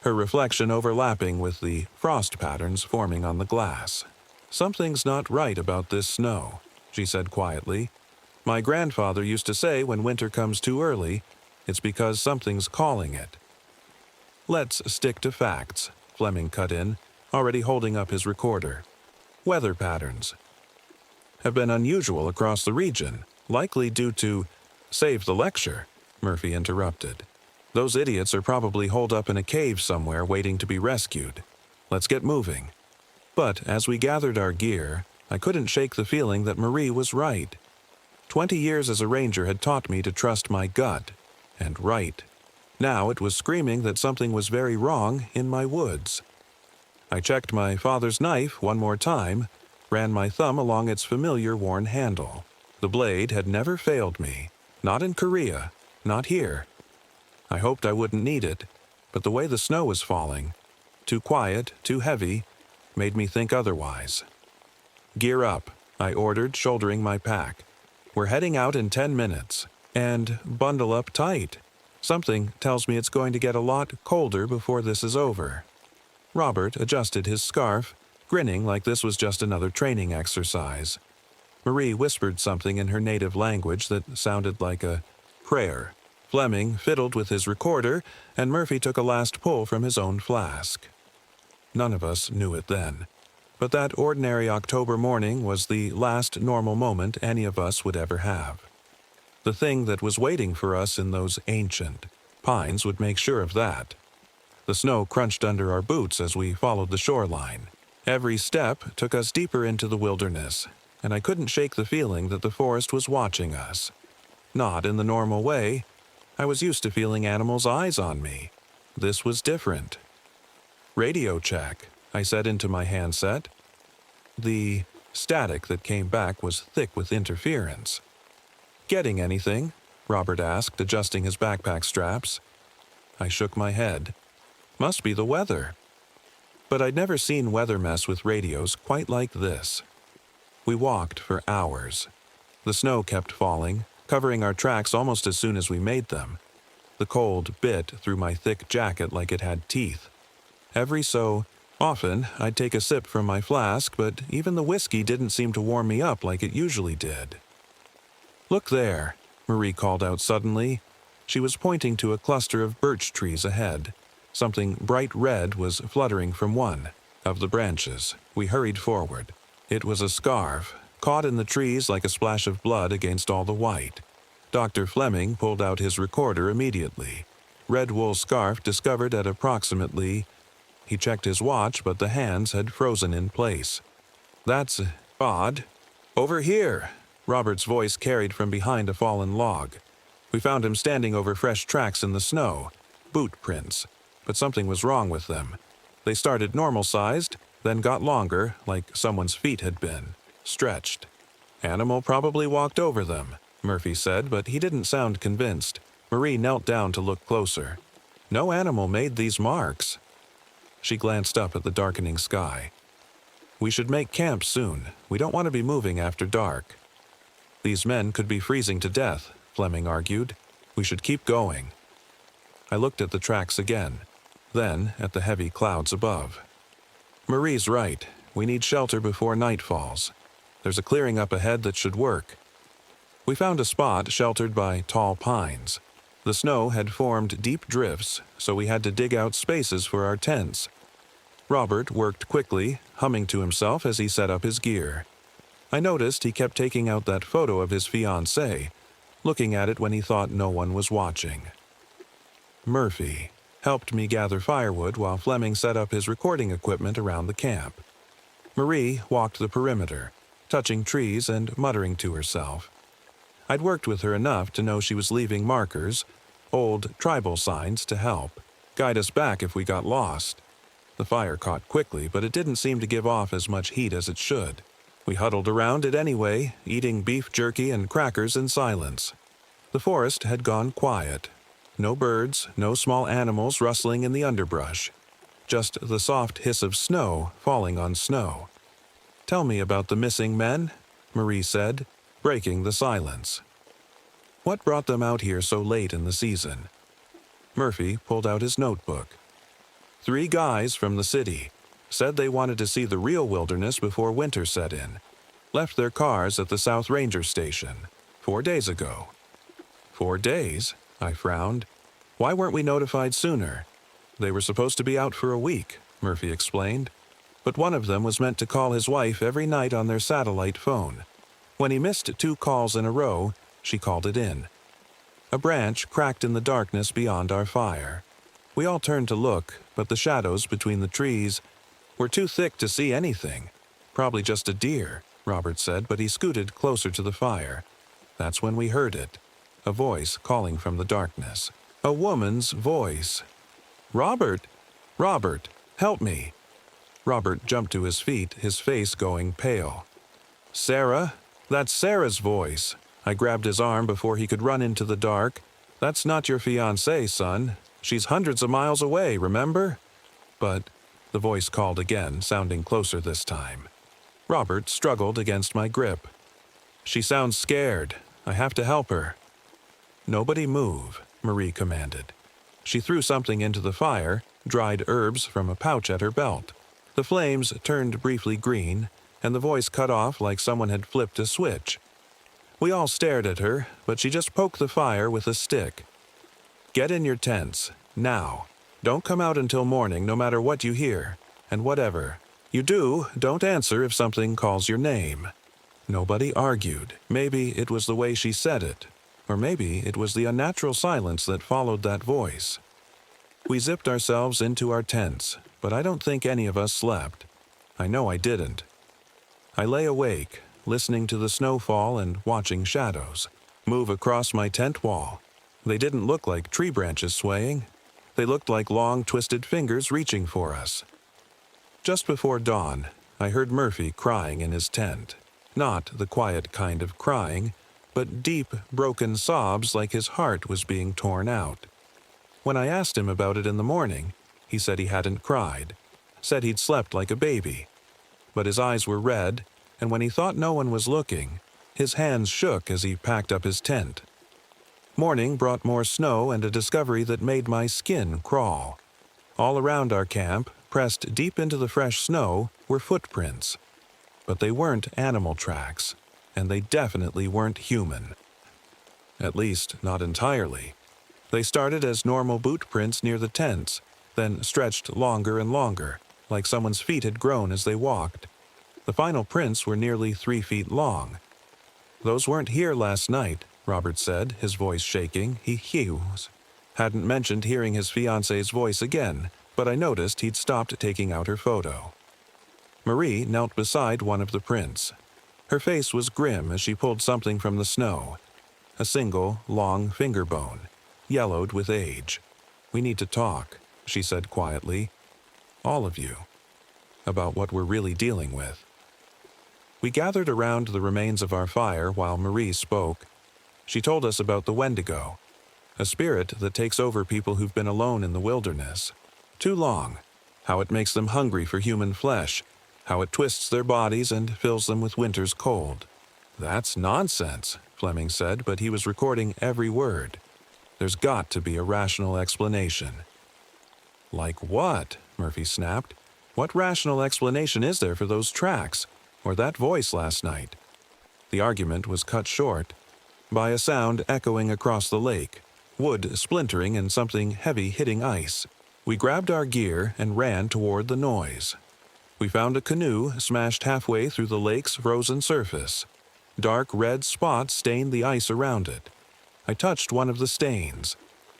her reflection overlapping with the frost patterns forming on the glass. "Something's not right about this snow," she said quietly. "My grandfather used to say when winter comes too early, it's because something's calling it." "Let's stick to facts," Fleming cut in, already holding up his recorder. "Weather patterns have been unusual across the region, likely due to—" "Save the lecture," Murphy interrupted. "Those idiots are probably holed up in a cave somewhere waiting to be rescued. Let's get moving." But as we gathered our gear, I couldn't shake the feeling that Marie was right. 20 years as a ranger had taught me to trust my gut, and right. Now it was screaming that something was very wrong in my woods. I checked my father's knife one more time, ran my thumb along its familiar worn handle. The blade had never failed me. Not in Korea, not here. I hoped I wouldn't need it, but the way the snow was falling, too quiet, too heavy, made me think otherwise. "Gear up," I ordered, shouldering my pack. "We're heading out in 10 minutes. And bundle up tight. Something tells me it's going to get a lot colder before this is over." Robert adjusted his scarf, grinning like this was just another training exercise. Marie whispered something in her native language that sounded like a prayer. Fleming fiddled with his recorder, and Murphy took a last pull from his own flask. None of us knew it then, but that ordinary October morning was the last normal moment any of us would ever have. The thing that was waiting for us in those ancient pines would make sure of that. The snow crunched under our boots as we followed the shoreline. Every step took us deeper into the wilderness, and I couldn't shake the feeling that the forest was watching us. Not in the normal way. I was used to feeling animals' eyes on me. This was different. "Radio check," I said into my handset. The static that came back was thick with interference. "Getting anything?" Robert asked, adjusting his backpack straps. I shook my head. Must be the weather. But I'd never seen weather mess with radios quite like this. We walked for hours. The snow kept falling, covering our tracks almost as soon as we made them. The cold bit through my thick jacket like it had teeth. Every so often, I'd take a sip from my flask, but even the whiskey didn't seem to warm me up like it usually did. "Look there," Marie called out suddenly. She was pointing to a cluster of birch trees ahead. Something bright red was fluttering from one of the branches. We hurried forward. It was a scarf, caught in the trees like a splash of blood against all the white. Dr. Fleming pulled out his recorder immediately. Red wool scarf discovered at approximately... He checked his watch, but the hands had frozen in place. "That's odd. Over here," Robert's voice carried from behind a fallen log. We found him standing over fresh tracks in the snow, boot prints, but something was wrong with them. They started normal-sized, then got longer, like someone's feet had been, stretched. "Animal probably walked over them," Murphy said, but he didn't sound convinced. Marie knelt down to look closer. "No animal made these marks." She glanced up at the darkening sky. "We should make camp soon. We don't want to be moving after dark." "These men could be freezing to death," Fleming argued. "We should keep going." I looked at the tracks again, then at the heavy clouds above. "Marie's right. We need shelter before night falls. There's a clearing up ahead that should work." We found a spot sheltered by tall pines. The snow had formed deep drifts, so we had to dig out spaces for our tents. Robert worked quickly, humming to himself as he set up his gear. I noticed he kept taking out that photo of his fiancée, looking at it when he thought no one was watching. Murphy helped me gather firewood while Fleming set up his recording equipment around the camp. Marie walked the perimeter, touching trees and muttering to herself. I'd worked with her enough to know she was leaving markers, old tribal signs, to help, guide us back if we got lost. The fire caught quickly, but it didn't seem to give off as much heat as it should. We huddled around it anyway, eating beef jerky and crackers in silence. The forest had gone quiet. No birds, no small animals rustling in the underbrush. Just the soft hiss of snow falling on snow. "Tell me about the missing men," Marie said, breaking the silence. "What brought them out here so late in the season?" Murphy pulled out his notebook. "3 guys from the city. Said they wanted to see the real wilderness before winter set in. Left their cars at the South Ranger Station 4 days ago." 4 days? I frowned. "Why weren't we notified sooner?" "They were supposed to be out for a week," Murphy explained. "But one of them was meant to call his wife every night on their satellite phone. When he missed 2 calls in a row, she called it in. A branch cracked in the darkness beyond our fire. We all turned to look, but the shadows between the trees were too thick to see anything. Probably just a deer," Robert said, but he scooted closer to the fire. That's when we heard it. A voice calling from the darkness. A woman's voice. "Robert! Robert! Help me!" Robert jumped to his feet, his face going pale. "Sarah? That's Sarah's voice." I grabbed his arm before he could run into the dark. "That's not your fiancée, son. She's hundreds of miles away, remember?" But the voice called again, sounding closer this time. Robert struggled against my grip. "She sounds scared. I have to help her." "Nobody move," Marie commanded. She threw something into the fire, dried herbs from a pouch at her belt. The flames turned briefly green, and the voice cut off like someone had flipped a switch. We all stared at her, but she just poked the fire with a stick. "Get in your tents, now. Don't come out until morning, no matter what you hear. And whatever you do, don't answer if something calls your name." Nobody argued. Maybe it was the way she said it, or maybe it was the unnatural silence that followed that voice. We zipped ourselves into our tents, but I don't think any of us slept. I know I didn't. I lay awake, listening to the snowfall and watching shadows move across my tent wall. They didn't look like tree branches swaying. They looked like long, twisted fingers reaching for us. Just before dawn, I heard Murphy crying in his tent. Not the quiet kind of crying, but deep, broken sobs like his heart was being torn out. When I asked him about it in the morning, he said he hadn't cried, said he'd slept like a baby. But his eyes were red, and when he thought no one was looking, his hands shook as he packed up his tent. Morning brought more snow and a discovery that made my skin crawl. All around our camp, pressed deep into the fresh snow, were footprints. But they weren't animal tracks, and they definitely weren't human. At least, not entirely. They started as normal boot prints near the tents, then stretched longer and longer, like someone's feet had grown as they walked. The final prints were nearly 3 feet long. "Those weren't here last night," Robert said, his voice shaking. He hadn't mentioned hearing his fiancée's voice again, but I noticed he'd stopped taking out her photo. Marie knelt beside one of the prints. Her face was grim as she pulled something from the snow. A single, long finger bone, yellowed with age. "We need to talk," she said quietly. "All of you. About what we're really dealing with." We gathered around the remains of our fire while Marie spoke. She told us about the Wendigo, a spirit that takes over people who've been alone in the wilderness too long, how it makes them hungry for human flesh, how it twists their bodies and fills them with winter's cold. "That's nonsense," Fleming said, but he was recording every word. "There's got to be a rational explanation." "Like what?" Murphy snapped. "What rational explanation is there for those tracks, or that voice last night?" The argument was cut short by a sound echoing across the lake, wood splintering and something heavy hitting ice. We grabbed our gear and ran toward the noise. We found a canoe smashed halfway through the lake's frozen surface. Dark red spots stained the ice around it. I touched one of the stains.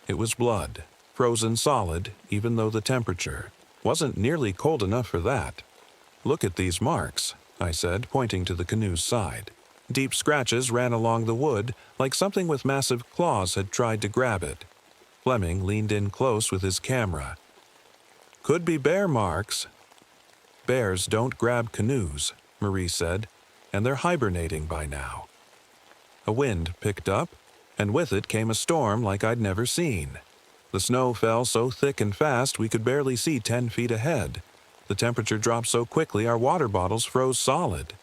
It was blood, frozen solid, even though the temperature wasn't nearly cold enough for that. "Look at these marks," I said, pointing to the canoe's side. Deep scratches ran along the wood, like something with massive claws had tried to grab it. Fleming leaned in close with his camera. "Could be bear marks." "Bears don't grab canoes," Marie said, "and they're hibernating by now." A wind picked up. and with it came a storm like I'd never seen. The snow fell so thick and fast we could barely see 10 feet ahead. The temperature dropped so quickly our water bottles froze solid.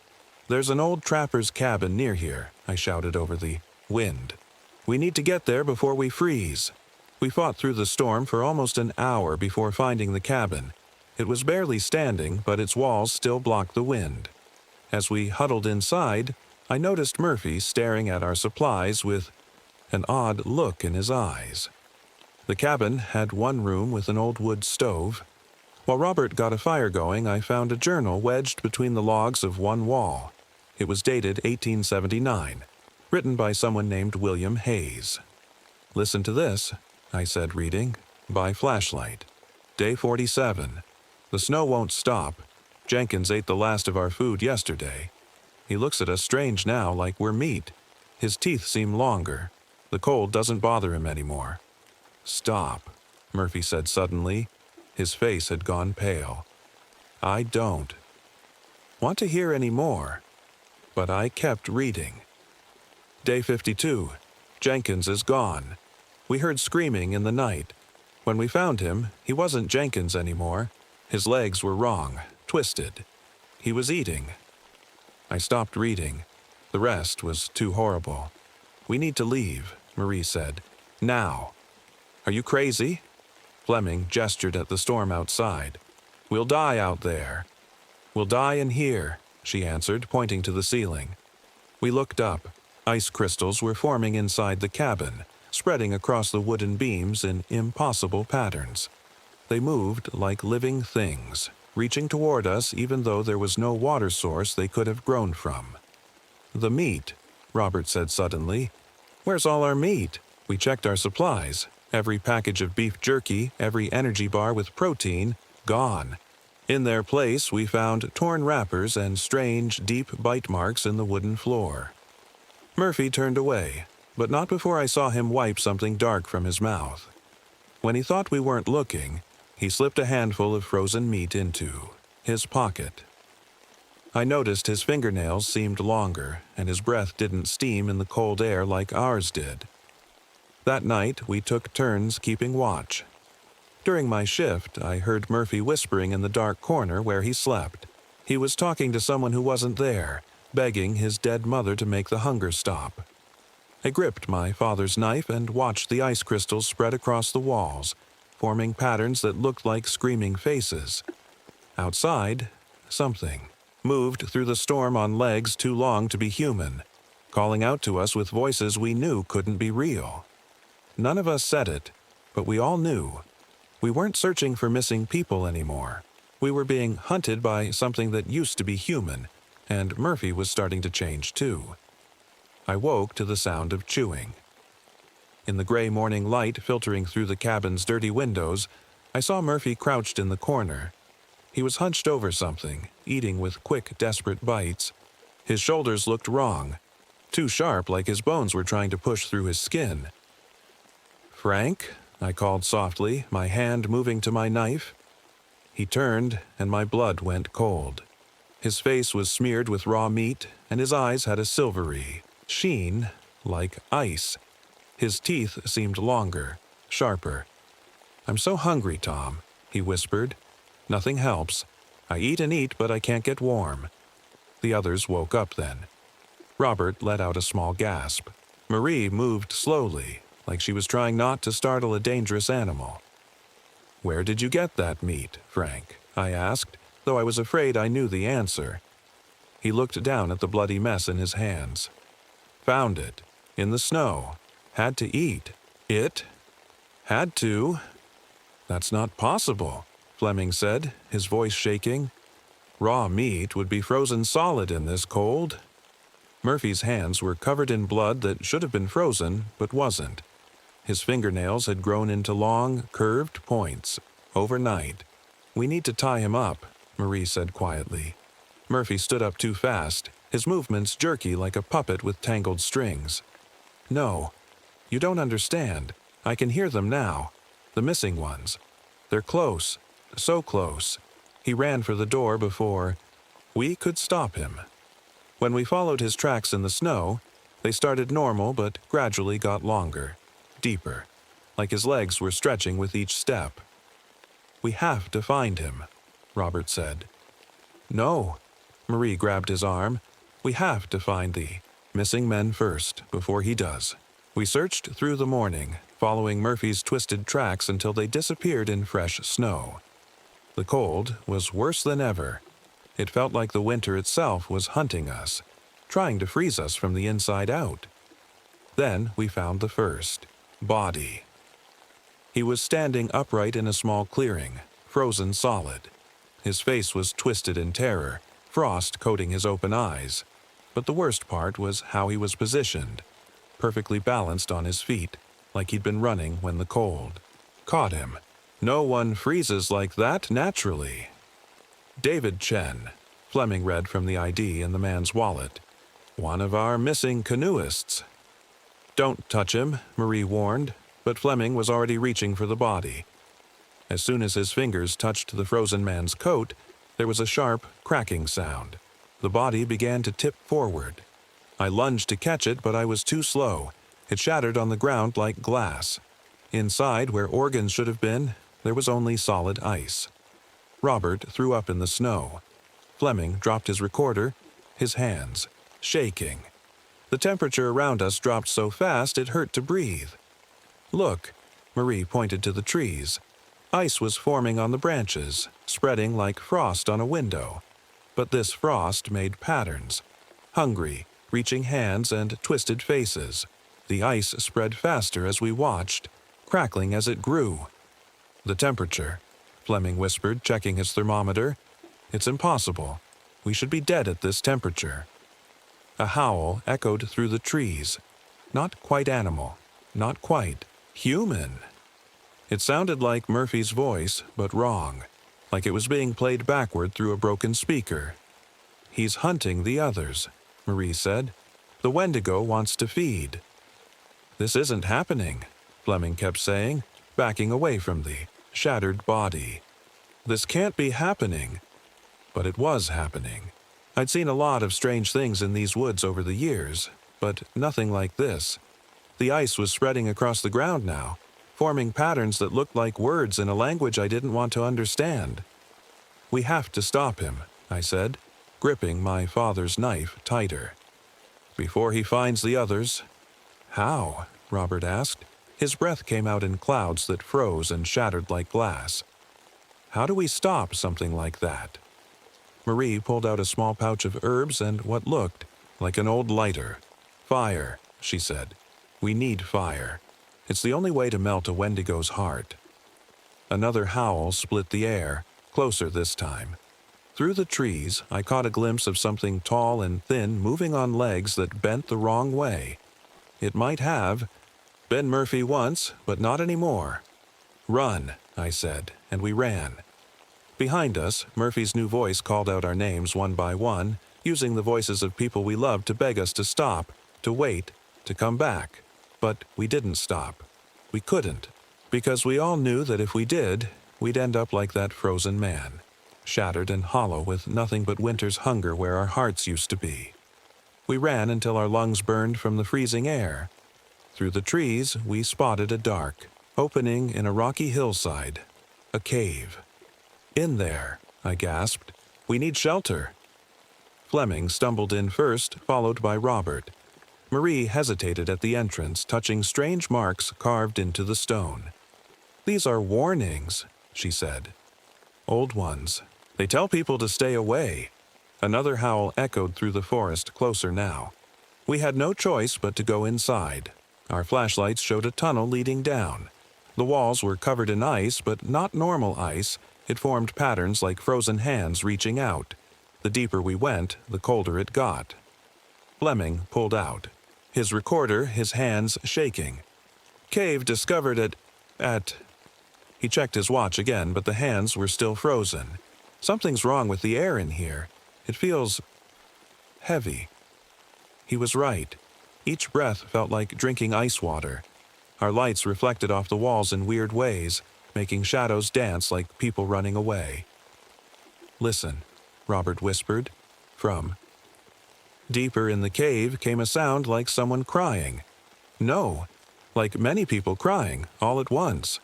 "There's an old trapper's cabin near here," I shouted over the wind. "We need to get there before we freeze." We fought through the storm for almost an hour before finding the cabin. It was barely standing, but its walls still blocked the wind. As we huddled inside, I noticed Murphy staring at our supplies with an odd look in his eyes. The cabin had one room with an old wood stove. While Robert got a fire going, I found a journal wedged between the logs of one wall. It was dated 1879, written by someone named William Hayes. "Listen to this," I said, reading, by flashlight. "Day 47. The snow won't stop. Jenkins ate the last of our food yesterday. He looks at us strange now, like we're meat. His teeth seem longer. The cold doesn't bother him anymore." "Stop," Murphy said suddenly. His face had gone pale. "I don't want to hear any more." But I kept reading. Day 52. Jenkins is gone. We heard screaming in the night. When we found him, he wasn't Jenkins anymore. His legs were wrong, twisted. He was eating. I stopped reading. The rest was too horrible. "We need to leave," Marie said. "Now." "Are you crazy?" Fleming gestured at the storm outside. "We'll die out there." "We'll die in here," she answered, pointing to the ceiling. We looked up. Ice crystals were forming inside the cabin, spreading across the wooden beams in impossible patterns. They moved like living things, reaching toward us even though there was no water source they could have grown from. "The meat," Robert said suddenly. "Where's all our meat? We checked our supplies. Every package of beef jerky, every energy bar with protein, gone. In their place, we found torn wrappers and strange, deep bite marks in the wooden floor." Murphy turned away, but not before I saw him wipe something dark from his mouth. When he thought we weren't looking, he slipped a handful of frozen meat into his pocket. I noticed his fingernails seemed longer, and his breath didn't steam in the cold air like ours did. That night, we took turns keeping watch. During my shift, I heard Murphy whispering in the dark corner where he slept. He was talking to someone who wasn't there, begging his dead mother to make the hunger stop. I gripped my father's knife and watched the ice crystals spread across the walls, forming patterns that looked like screaming faces. Outside, something moved through the storm on legs too long to be human, calling out to us with voices we knew couldn't be real. None of us said it, but we all knew. We weren't searching for missing people anymore. We were being hunted by something that used to be human, and Murphy was starting to change too. I woke to the sound of chewing. In the gray morning light filtering through the cabin's dirty windows, I saw Murphy crouched in the corner. He was hunched over something, eating with quick, desperate bites. His shoulders looked wrong, too sharp like his bones were trying to push through his skin. "Frank?" I called softly, my hand moving to my knife. He turned, and my blood went cold. His face was smeared with raw meat, and his eyes had a silvery sheen like ice. His teeth seemed longer, sharper. "I'm so hungry, Tom," he whispered. "Nothing helps. I eat and eat, but I can't get warm." The others woke up then. Robert let out a small gasp. Marie moved slowly, like she was trying not to startle a dangerous animal. "Where did you get that meat, Frank?" I asked, though I was afraid I knew the answer. He looked down at the bloody mess in his hands. "Found it. In the snow. Had to eat. It? Had to?" "That's not possible," Fleming said, his voice shaking. "Raw meat would be frozen solid in this cold." Murphy's hands were covered in blood that should have been frozen, but wasn't. His fingernails had grown into long, curved points. Overnight. "We need to tie him up," Marie said quietly. Murphy stood up too fast, his movements jerky like a puppet with tangled strings. "No, you don't understand. I can hear them now. The missing ones. They're close. So close." He ran for the door before we could stop him. When we followed his tracks in the snow, They started normal but gradually got longer, deeper, like his legs were stretching with each step. "We have to find him," Robert said. "No." Marie grabbed his arm. "We have to find the missing men first, before he does." We searched through the morning, following Murphy's twisted tracks until they disappeared in fresh snow. The cold was worse than ever. It felt like the winter itself was hunting us, trying to freeze us from the inside out. Then we found the first body. He was standing upright in a small clearing, frozen solid. His face was twisted in terror, frost coating his open eyes. But the worst part was how he was positioned, perfectly balanced on his feet, like he'd been running when the cold caught him. No one freezes like that naturally. "David Chen," Fleming read from the ID in the man's wallet. "One of our missing canoeists." "Don't touch him," Marie warned, but Fleming was already reaching for the body. As soon as his fingers touched the frozen man's coat, there was a sharp, cracking sound. The body began to tip forward. I lunged to catch it, but I was too slow. It shattered on the ground like glass. Inside, where organs should have been, there was only solid ice. Robert threw up in the snow. Fleming dropped his recorder, his hands shaking. The temperature around us dropped so fast it hurt to breathe. "Look," Marie pointed to the trees. Ice was forming on the branches, spreading like frost on a window. But this frost made patterns. Hungry, reaching hands and twisted faces. The ice spread faster as we watched, crackling as it grew. "The temperature," Fleming whispered, checking his thermometer. "It's impossible. We should be dead at this temperature." A howl echoed through the trees. Not quite animal, not quite human. It sounded like Murphy's voice, but wrong, like it was being played backward through a broken speaker. "He's hunting the others," Marie said. "The Wendigo wants to feed." "This isn't happening," Fleming kept saying, backing away from the shattered body. "This can't be happening." But it was happening. I'd seen a lot of strange things in these woods over the years, but nothing like this. The ice was spreading across the ground now, forming patterns that looked like words in a language I didn't want to understand. "We have to stop him," I said, gripping my father's knife tighter. "Before he finds the others." "How?" Robert asked. His breath came out in clouds that froze and shattered like glass. "How do we stop something like that?" Marie pulled out a small pouch of herbs and what looked like an old lighter. "Fire," she said. "We need fire. It's the only way to melt a Wendigo's heart." Another howl split the air, closer this time. Through the trees, I caught a glimpse of something tall and thin moving on legs that bent the wrong way. It might have been Murphy once, but not anymore. "Run," I said, and we ran. Behind us, Murphy's new voice called out our names one by one, using the voices of people we loved to beg us to stop, to wait, to come back. But we didn't stop. We couldn't, because we all knew that if we did, we'd end up like that frozen man, shattered and hollow with nothing but winter's hunger where our hearts used to be. We ran until our lungs burned from the freezing air. Through the trees, we spotted a dark opening in a rocky hillside, a cave. "In there," I gasped. "We need shelter." Fleming stumbled in first, followed by Robert. Marie hesitated at the entrance, touching strange marks carved into the stone. "These are warnings," she said. "Old ones. They tell people to stay away." Another howl echoed through the forest, closer now. We had no choice but to go inside. Our flashlights showed a tunnel leading down. The walls were covered in ice, but not normal ice. It formed patterns like frozen hands reaching out. The deeper we went, the colder it got. Fleming pulled out, his recorder, his hands shaking. "Cave discovered at..." He checked his watch again, but the hands were still frozen. "Something's wrong with the air in here. It feels heavy." He was right. Each breath felt like drinking ice water. Our lights reflected off the walls in weird ways, making shadows dance like people running away. "Listen," Robert whispered. "From Deeper in the cave came a sound like someone crying. No, like many people crying, all at once.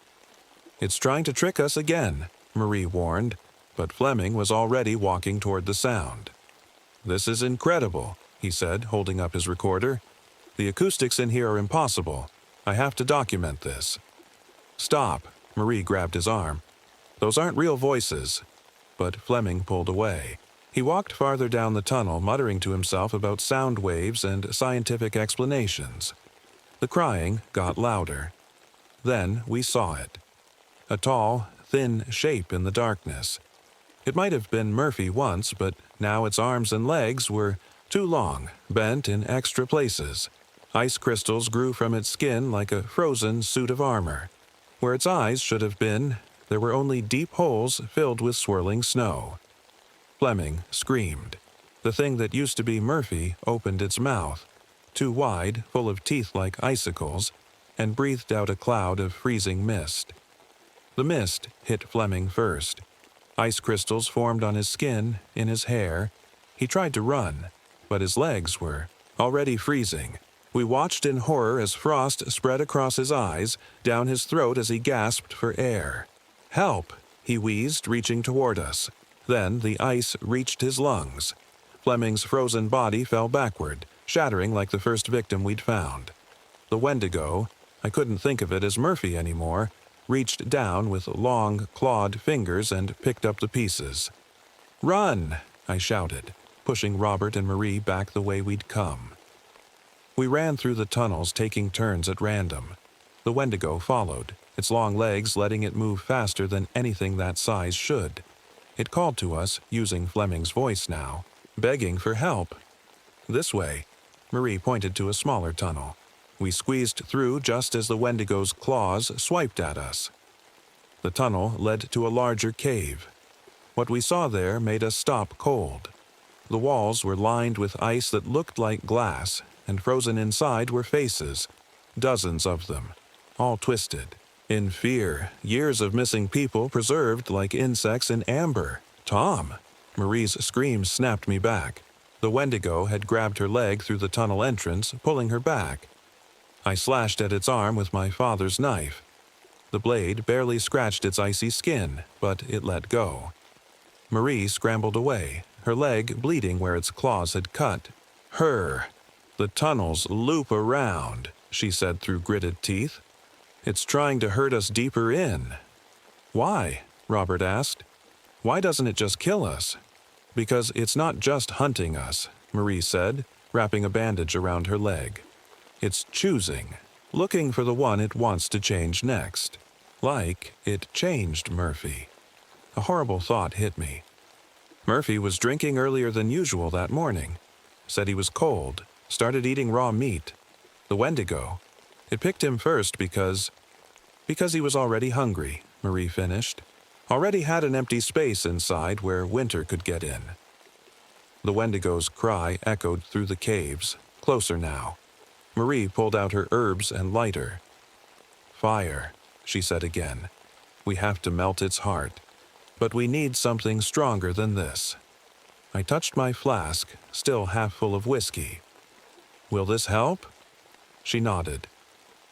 "It's trying to trick us again," Marie warned, but Fleming was already walking toward the sound. "This is incredible," he said, holding up his recorder. "The acoustics in here are impossible. I have to document this." "Stop," Marie grabbed his arm. "Those aren't real voices." But Fleming pulled away. He walked farther down the tunnel, muttering to himself about sound waves and scientific explanations. The crying got louder. Then we saw it. A tall, thin shape in the darkness. It might have been Murphy once, but now its arms and legs were too long, bent in extra places. Ice crystals grew from its skin like a frozen suit of armor. Where its eyes should have been, there were only deep holes filled with swirling snow. Fleming screamed. The thing that used to be Murphy opened its mouth, too wide, full of teeth like icicles, and breathed out a cloud of freezing mist. The mist hit Fleming first. Ice crystals formed on his skin, in his hair. He tried to run, but his legs were already freezing. We watched in horror as frost spread across his eyes, down his throat as he gasped for air. "Help!" he wheezed, reaching toward us. Then the ice reached his lungs. Fleming's frozen body fell backward, shattering like the first victim we'd found. The Wendigo, I couldn't think of it as Murphy anymore, reached down with long, clawed fingers and picked up the pieces. "Run!" I shouted, pushing Robert and Marie back the way we'd come. We ran through the tunnels, taking turns at random. The Wendigo followed, its long legs letting it move faster than anything that size should. It called to us, using Fleming's voice now, begging for help. "This way." Marie pointed to a smaller tunnel. We squeezed through just as the Wendigo's claws swiped at us. The tunnel led to a larger cave. What we saw there made us stop cold. The walls were lined with ice that looked like glass, and frozen inside were faces, dozens of them, all twisted. In fear, years of missing people preserved like insects in amber. "Tom!" Marie's scream snapped me back. The Wendigo had grabbed her leg through the tunnel entrance, pulling her back. I slashed at its arm with my father's knife. The blade barely scratched its icy skin, but it let go. Marie scrambled away, her leg bleeding where its claws had cut. "The tunnels loop around," she said through gritted teeth. "It's trying to hurt us deeper in." "Why?" Robert asked. "Why doesn't it just kill us?" "Because it's not just hunting us," Marie said, wrapping a bandage around her leg. "It's choosing, looking for the one it wants to change next. Like it changed Murphy." A horrible thought hit me. Murphy was drinking earlier than usual that morning. Said he was cold, started eating raw meat. The Wendigo. It picked him first because he was already hungry, Marie finished. Already had an empty space inside where winter could get in. The Wendigo's cry echoed through the caves, closer now. Marie pulled out her herbs and lighter. "Fire," she said again. "We have to melt its heart. But we need something stronger than this." I touched my flask, still half full of whiskey. "Will this help?" She nodded.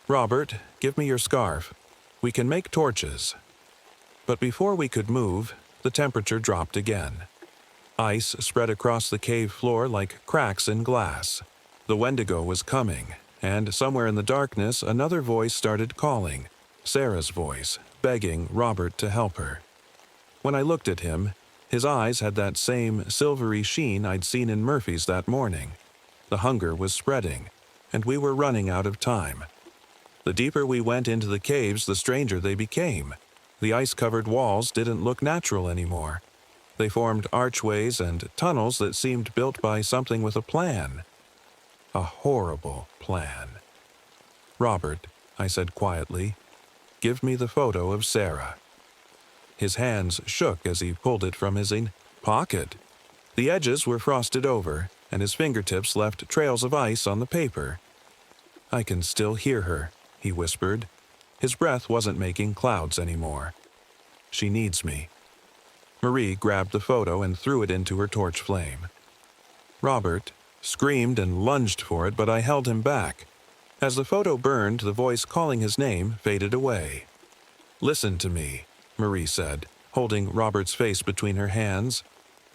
"Robert, give me your scarf. We can make torches." But before we could move, the temperature dropped again. Ice spread across the cave floor like cracks in glass. The Wendigo was coming, and somewhere in the darkness another voice started calling, Sarah's voice, begging Robert to help her. When I looked at him, his eyes had that same silvery sheen I'd seen in Murphy's that morning. The hunger was spreading, and we were running out of time. The deeper we went into the caves, the stranger they became. The ice-covered walls didn't look natural anymore. They formed archways and tunnels that seemed built by something with a plan. A horrible plan. "Robert," I said quietly, "give me the photo of Sarah." His hands shook as he pulled it from his pocket. The edges were frosted over, and his fingertips left trails of ice on the paper. "I can still hear her," he whispered. His breath wasn't making clouds anymore. "She needs me." Marie grabbed the photo and threw it into her torch flame. "Robert, screamed and lunged for it, but I held him back. As the photo burned, the voice calling his name faded away. "Listen to me," Marie said, holding Robert's face between her hands.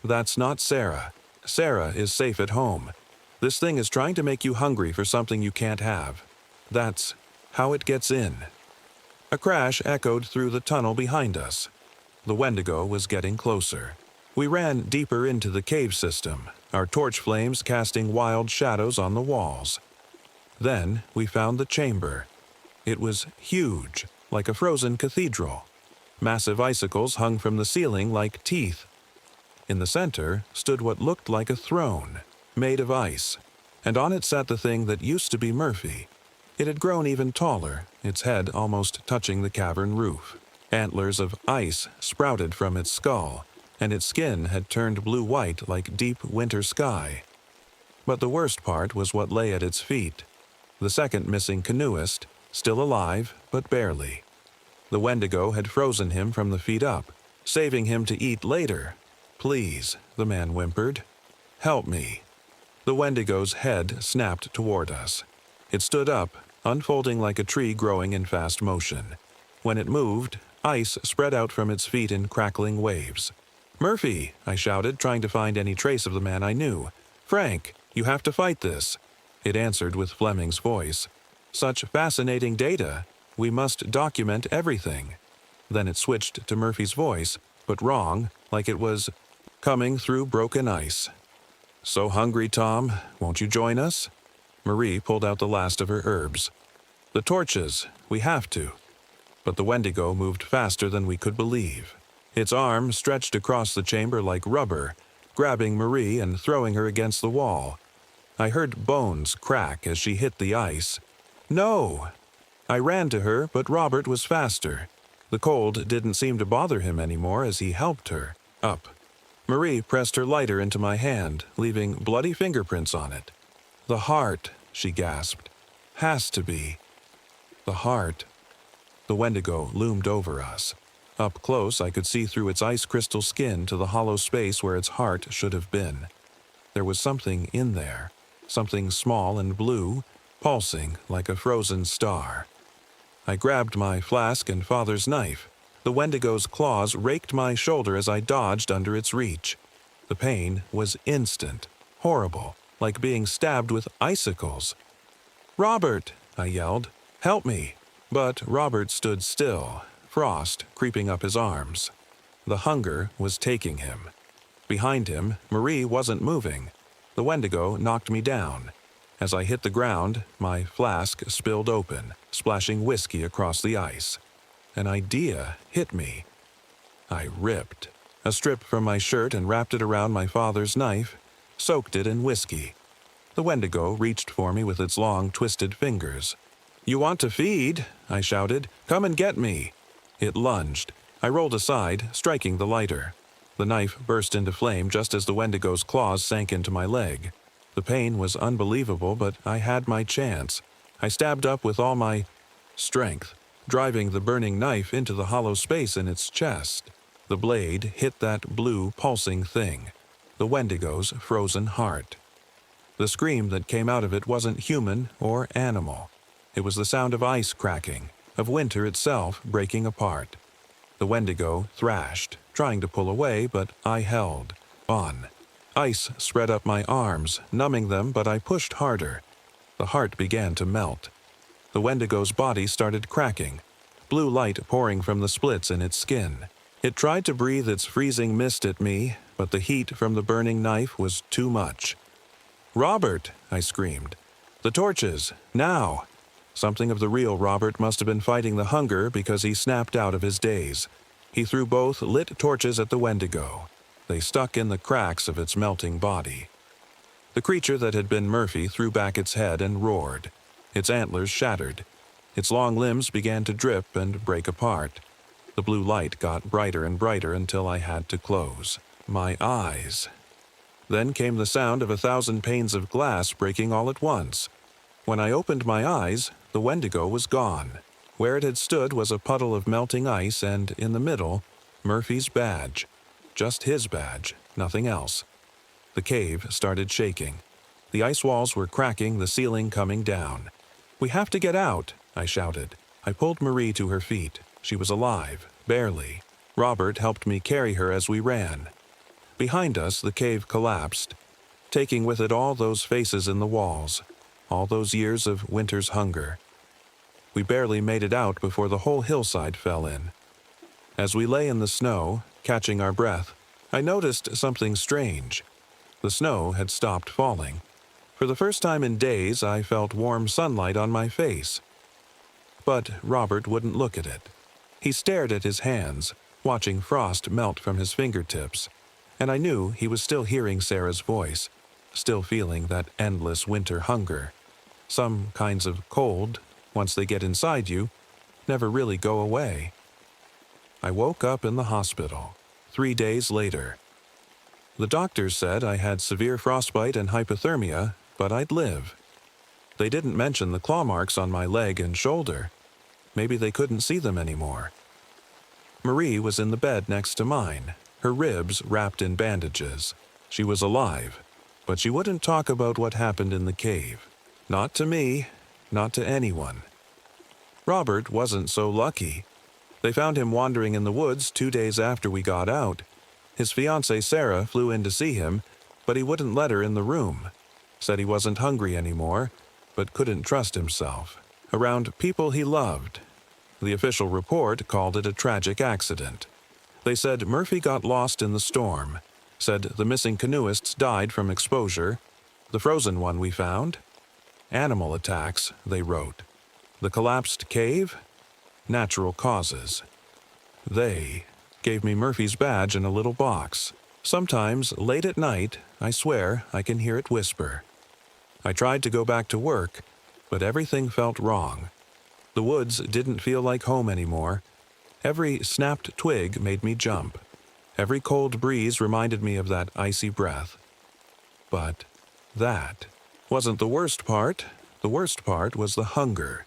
"That's not Sarah. Sarah is safe at home. This thing is trying to make you hungry for something you can't have. That's how it gets in." A crash echoed through the tunnel behind us. The Wendigo was getting closer. We ran deeper into the cave system, our torch flames casting wild shadows on the walls. Then we found the chamber. It was huge, like a frozen cathedral. Massive icicles hung from the ceiling like teeth. In the center stood what looked like a throne, made of ice, and on it sat the thing that used to be Murphy. It had grown even taller, its head almost touching the cavern roof. Antlers of ice sprouted from its skull, and its skin had turned blue-white like deep winter sky. But the worst part was what lay at its feet. The second missing canoeist, still alive, but barely. The Wendigo had frozen him from the feet up, saving him to eat later. "Please," the man whimpered. "Help me." The Wendigo's head snapped toward us. It stood up, unfolding like a tree growing in fast motion. When it moved, ice spread out from its feet in crackling waves. "Murphy," I shouted, trying to find any trace of the man I knew. "Frank, you have to fight this." It answered with Fleming's voice. "Such fascinating data. We must document everything." Then it switched to Murphy's voice, but wrong, like it was coming through broken ice. "So hungry, Tom. Won't you join us?" Marie pulled out the last of her herbs. "The torches. We have to." But the Wendigo moved faster than we could believe. Its arm stretched across the chamber like rubber, grabbing Marie and throwing her against the wall. I heard bones crack as she hit the ice. "No!" I ran to her, but Robert was faster. The cold didn't seem to bother him anymore as he helped her up. Marie pressed her lighter into my hand, leaving bloody fingerprints on it. "The heart," she gasped. "Has to be." The heart. The Wendigo loomed over us. Up close, I could see through its ice crystal skin to the hollow space where its heart should have been. There was something in there, something small and blue, pulsing like a frozen star. I grabbed my flask and father's knife. The Wendigo's claws raked my shoulder as I dodged under its reach. The pain was instant, horrible, like being stabbed with icicles. "Robert!" I yelled. "Help me!" But Robert stood still, frost creeping up his arms. The hunger was taking him. Behind him, Marie wasn't moving. The Wendigo knocked me down. As I hit the ground, my flask spilled open, splashing whiskey across the ice. An idea hit me. I ripped a strip from my shirt and wrapped it around my father's knife, soaked it in whiskey. The Wendigo reached for me with its long, twisted fingers. "You want to feed?" I shouted. "Come and get me." It lunged. I rolled aside, striking the lighter. The knife burst into flame just as the Wendigo's claws sank into my leg. The pain was unbelievable, but I had my chance. I stabbed up with all my strength, driving the burning knife into the hollow space in its chest. The blade hit that blue, pulsing thing, the Wendigo's frozen heart. The scream that came out of it wasn't human or animal. It was the sound of ice cracking, of winter itself breaking apart. The Wendigo thrashed, trying to pull away, but I held on. Ice spread up my arms, numbing them, but I pushed harder. The heart began to melt. The Wendigo's body started cracking, blue light pouring from the splits in its skin. It tried to breathe its freezing mist at me, but the heat from the burning knife was too much. "Robert!" I screamed. "The torches! Now!" Something of the real Robert must have been fighting the hunger because he snapped out of his daze. He threw both lit torches at the Wendigo. They stuck in the cracks of its melting body. The creature that had been Murphy threw back its head and roared. Its antlers shattered. Its long limbs began to drip and break apart. The blue light got brighter and brighter until I had to close my eyes. Then came the sound of 1,000 panes of glass breaking all at once. When I opened my eyes, the Wendigo was gone. Where it had stood was a puddle of melting ice, and in the middle, Murphy's badge. Just his badge, nothing else. The cave started shaking. The ice walls were cracking, the ceiling coming down. "We have to get out," I shouted. I pulled Marie to her feet. She was alive, barely. Robert helped me carry her as we ran. Behind us, the cave collapsed, taking with it all those faces in the walls, all those years of winter's hunger. We barely made it out before the whole hillside fell in. As we lay in the snow, catching our breath, I noticed something strange. The snow had stopped falling. For the first time in days, I felt warm sunlight on my face. But Robert wouldn't look at it. He stared at his hands, watching frost melt from his fingertips, and I knew he was still hearing Sarah's voice, still feeling that endless winter hunger. Some kinds of cold, once they get inside you, never really go away. I woke up in the hospital, 3 days later. The doctors said I had severe frostbite and hypothermia, but I'd live. They didn't mention the claw marks on my leg and shoulder. Maybe they couldn't see them anymore. Marie was in the bed next to mine, her ribs wrapped in bandages. She was alive, but she wouldn't talk about what happened in the cave. Not to me, not to anyone. Robert wasn't so lucky. They found him wandering in the woods 2 days after we got out. His fiancée Sarah flew in to see him, but he wouldn't let her in the room. Said he wasn't hungry anymore, but couldn't trust himself around people he loved. The official report called it a tragic accident. They said Murphy got lost in the storm, said the missing canoeists died from exposure. The frozen one we found? Animal attacks, they wrote. The collapsed cave? Natural causes. They gave me Murphy's badge in a little box. Sometimes, late at night, I swear I can hear it whisper. I tried to go back to work, but everything felt wrong. The woods didn't feel like home anymore. Every snapped twig made me jump. Every cold breeze reminded me of that icy breath. But that wasn't the worst part. The worst part was the hunger.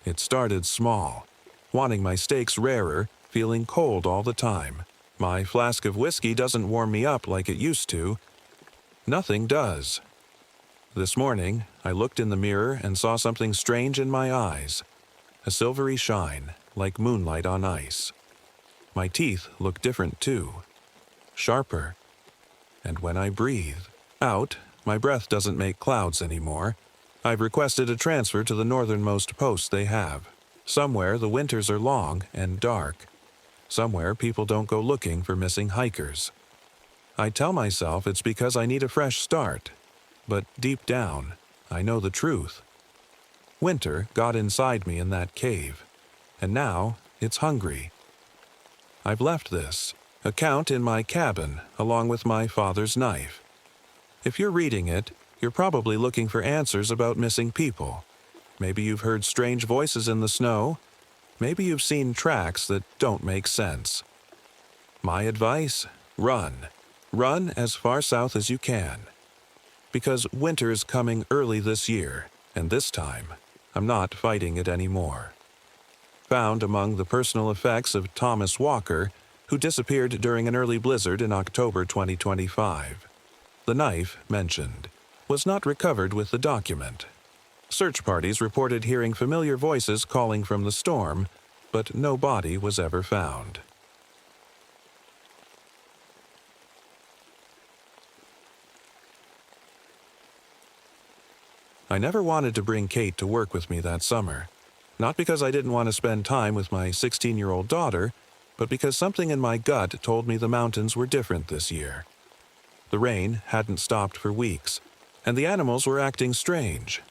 It started small, wanting my steaks rarer, feeling cold all the time. My flask of whiskey doesn't warm me up like it used to. Nothing does. This morning, I looked in the mirror and saw something strange in my eyes. A silvery shine, like moonlight on ice. My teeth look different too. Sharper. And when I breathe out, my breath doesn't make clouds anymore. I've requested a transfer to the northernmost post they have. Somewhere the winters are long and dark. Somewhere people don't go looking for missing hikers. I tell myself it's because I need a fresh start. But deep down, I know the truth. Winter got inside me in that cave, and now it's hungry. I've left this account in my cabin along with my father's knife. If you're reading it, you're probably looking for answers about missing people. Maybe you've heard strange voices in the snow. Maybe you've seen tracks that don't make sense. My advice? Run. Run as far south as you can. Because winter is coming early this year, and this time, I'm not fighting it anymore. Found among the personal effects of Thomas Walker, who disappeared during an early blizzard in October 2025. The knife, mentioned, was not recovered with the document. Search parties reported hearing familiar voices calling from the storm, but no body was ever found. I never wanted to bring Kate to work with me that summer. Not because I didn't want to spend time with my 16-year-old daughter, but because something in my gut told me the mountains were different this year. The rain hadn't stopped for weeks, and the animals were acting strange.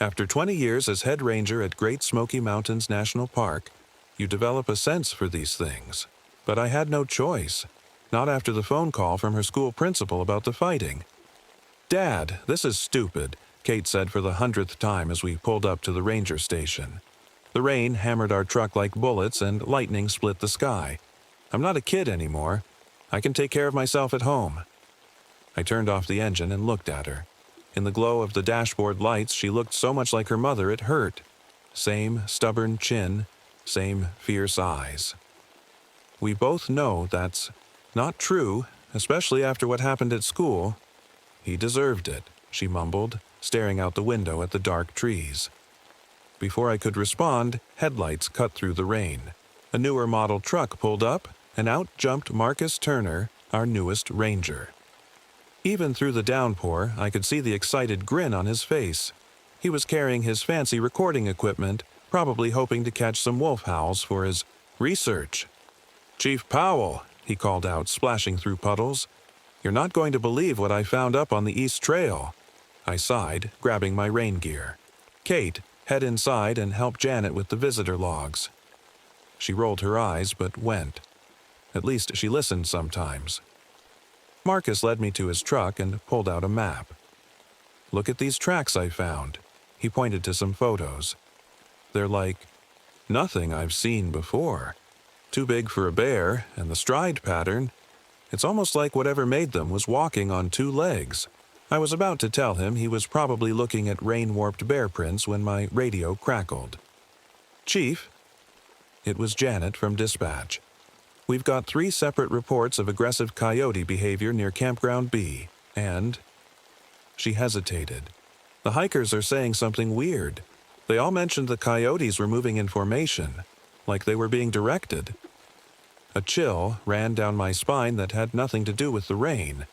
After 20 years as head ranger at Great Smoky Mountains National Park, you develop a sense for these things. But I had no choice, not after the phone call from her school principal about the fighting. "Dad, this is stupid," Kate said for the 100th time as we pulled up to the ranger station. The rain hammered our truck like bullets and lightning split the sky. I'm not a kid anymore. I can take care of myself at home. I turned off the engine and looked at her. In the glow of the dashboard lights, she looked so much like her mother it hurt. Same stubborn chin, same fierce eyes. We both know that's not true, especially after what happened at school. He deserved it. she mumbled, staring out the window at the dark trees. Before I could respond, headlights cut through the rain. A newer model truck pulled up, and out jumped Marcus Turner, our newest ranger. Even through the downpour, I could see the excited grin on his face. He was carrying his fancy recording equipment, probably hoping to catch some wolf howls for his research. "Chief Powell," he called out, splashing through puddles. "You're not going to believe what I found up on the East Trail." I sighed, grabbing my rain gear. "Kate, head inside and help Janet with the visitor logs." She rolled her eyes but went. At least she listened sometimes. Marcus led me to his truck and pulled out a map. "Look at these tracks I found." He pointed to some photos. "They're like nothing I've seen before. Too big for a bear, and the stride pattern. It's almost like whatever made them was walking on two legs." I was about to tell him he was probably looking at rain-warped bear prints when my radio crackled. "Chief?" It was Janet from dispatch. "We've got 3 separate reports of aggressive coyote behavior near Campground B, and—" She hesitated. "The hikers are saying something weird. They all mentioned the coyotes were moving in formation, like they were being directed." A chill ran down my spine that had nothing to do with the rain.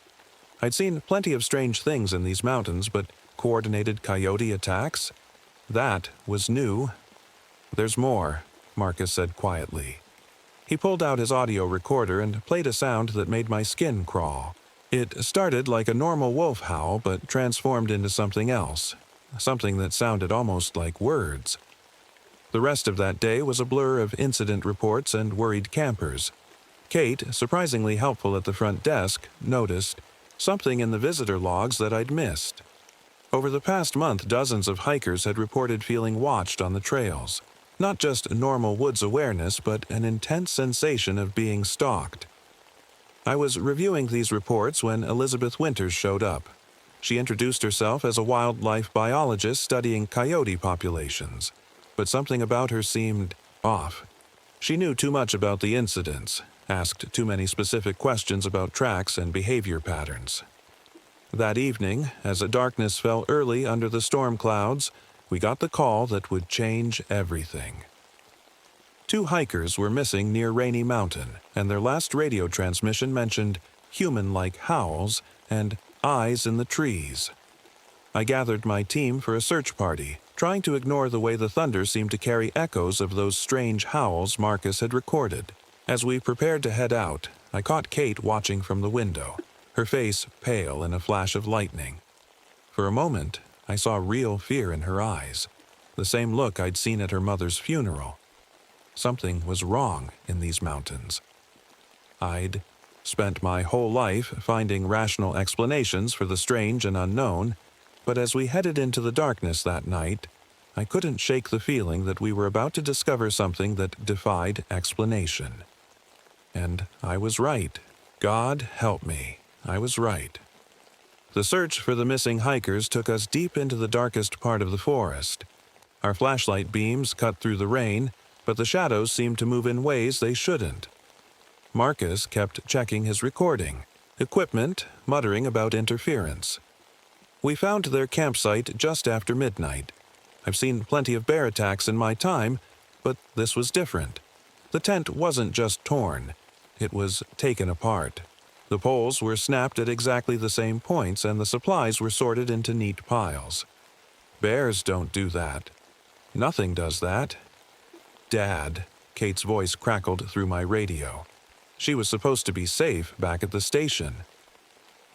I'd seen plenty of strange things in these mountains, but coordinated coyote attacks? That was new. "There's more," Marcus said quietly. He pulled out his audio recorder and played a sound that made my skin crawl. It started like a normal wolf howl, but transformed into something else, something that sounded almost like words. The rest of that day was a blur of incident reports and worried campers. Kate, surprisingly helpful at the front desk, noticed something in the visitor logs that I'd missed. Over the past month, dozens of hikers had reported feeling watched on the trails. Not just normal woods awareness, but an intense sensation of being stalked. I was reviewing these reports when Elizabeth Winters showed up. She introduced herself as a wildlife biologist studying coyote populations, but something about her seemed off. She knew too much about the incidents, asked too many specific questions about tracks and behavior patterns. That evening, as the darkness fell early under the storm clouds, we got the call that would change everything. 2 hikers were missing near Rainy Mountain, and their last radio transmission mentioned human-like howls and eyes in the trees. I gathered my team for a search party, trying to ignore the way the thunder seemed to carry echoes of those strange howls Marcus had recorded. As we prepared to head out, I caught Kate watching from the window, her face pale in a flash of lightning. For a moment, I saw real fear in her eyes, the same look I'd seen at her mother's funeral. Something was wrong in these mountains. I'd spent my whole life finding rational explanations for the strange and unknown, but as we headed into the darkness that night, I couldn't shake the feeling that we were about to discover something that defied explanation. And I was right. God help me, I was right. The search for the missing hikers took us deep into the darkest part of the forest. Our flashlight beams cut through the rain, but the shadows seemed to move in ways they shouldn't. Marcus kept checking his recording equipment, muttering about interference. We found their campsite just after midnight. I've seen plenty of bear attacks in my time, but this was different. The tent wasn't just torn. It was taken apart. The poles were snapped at exactly the same points, and the supplies were sorted into neat piles. Bears don't do that. Nothing does that. "Dad," Kate's voice crackled through my radio. She was supposed to be safe back at the station.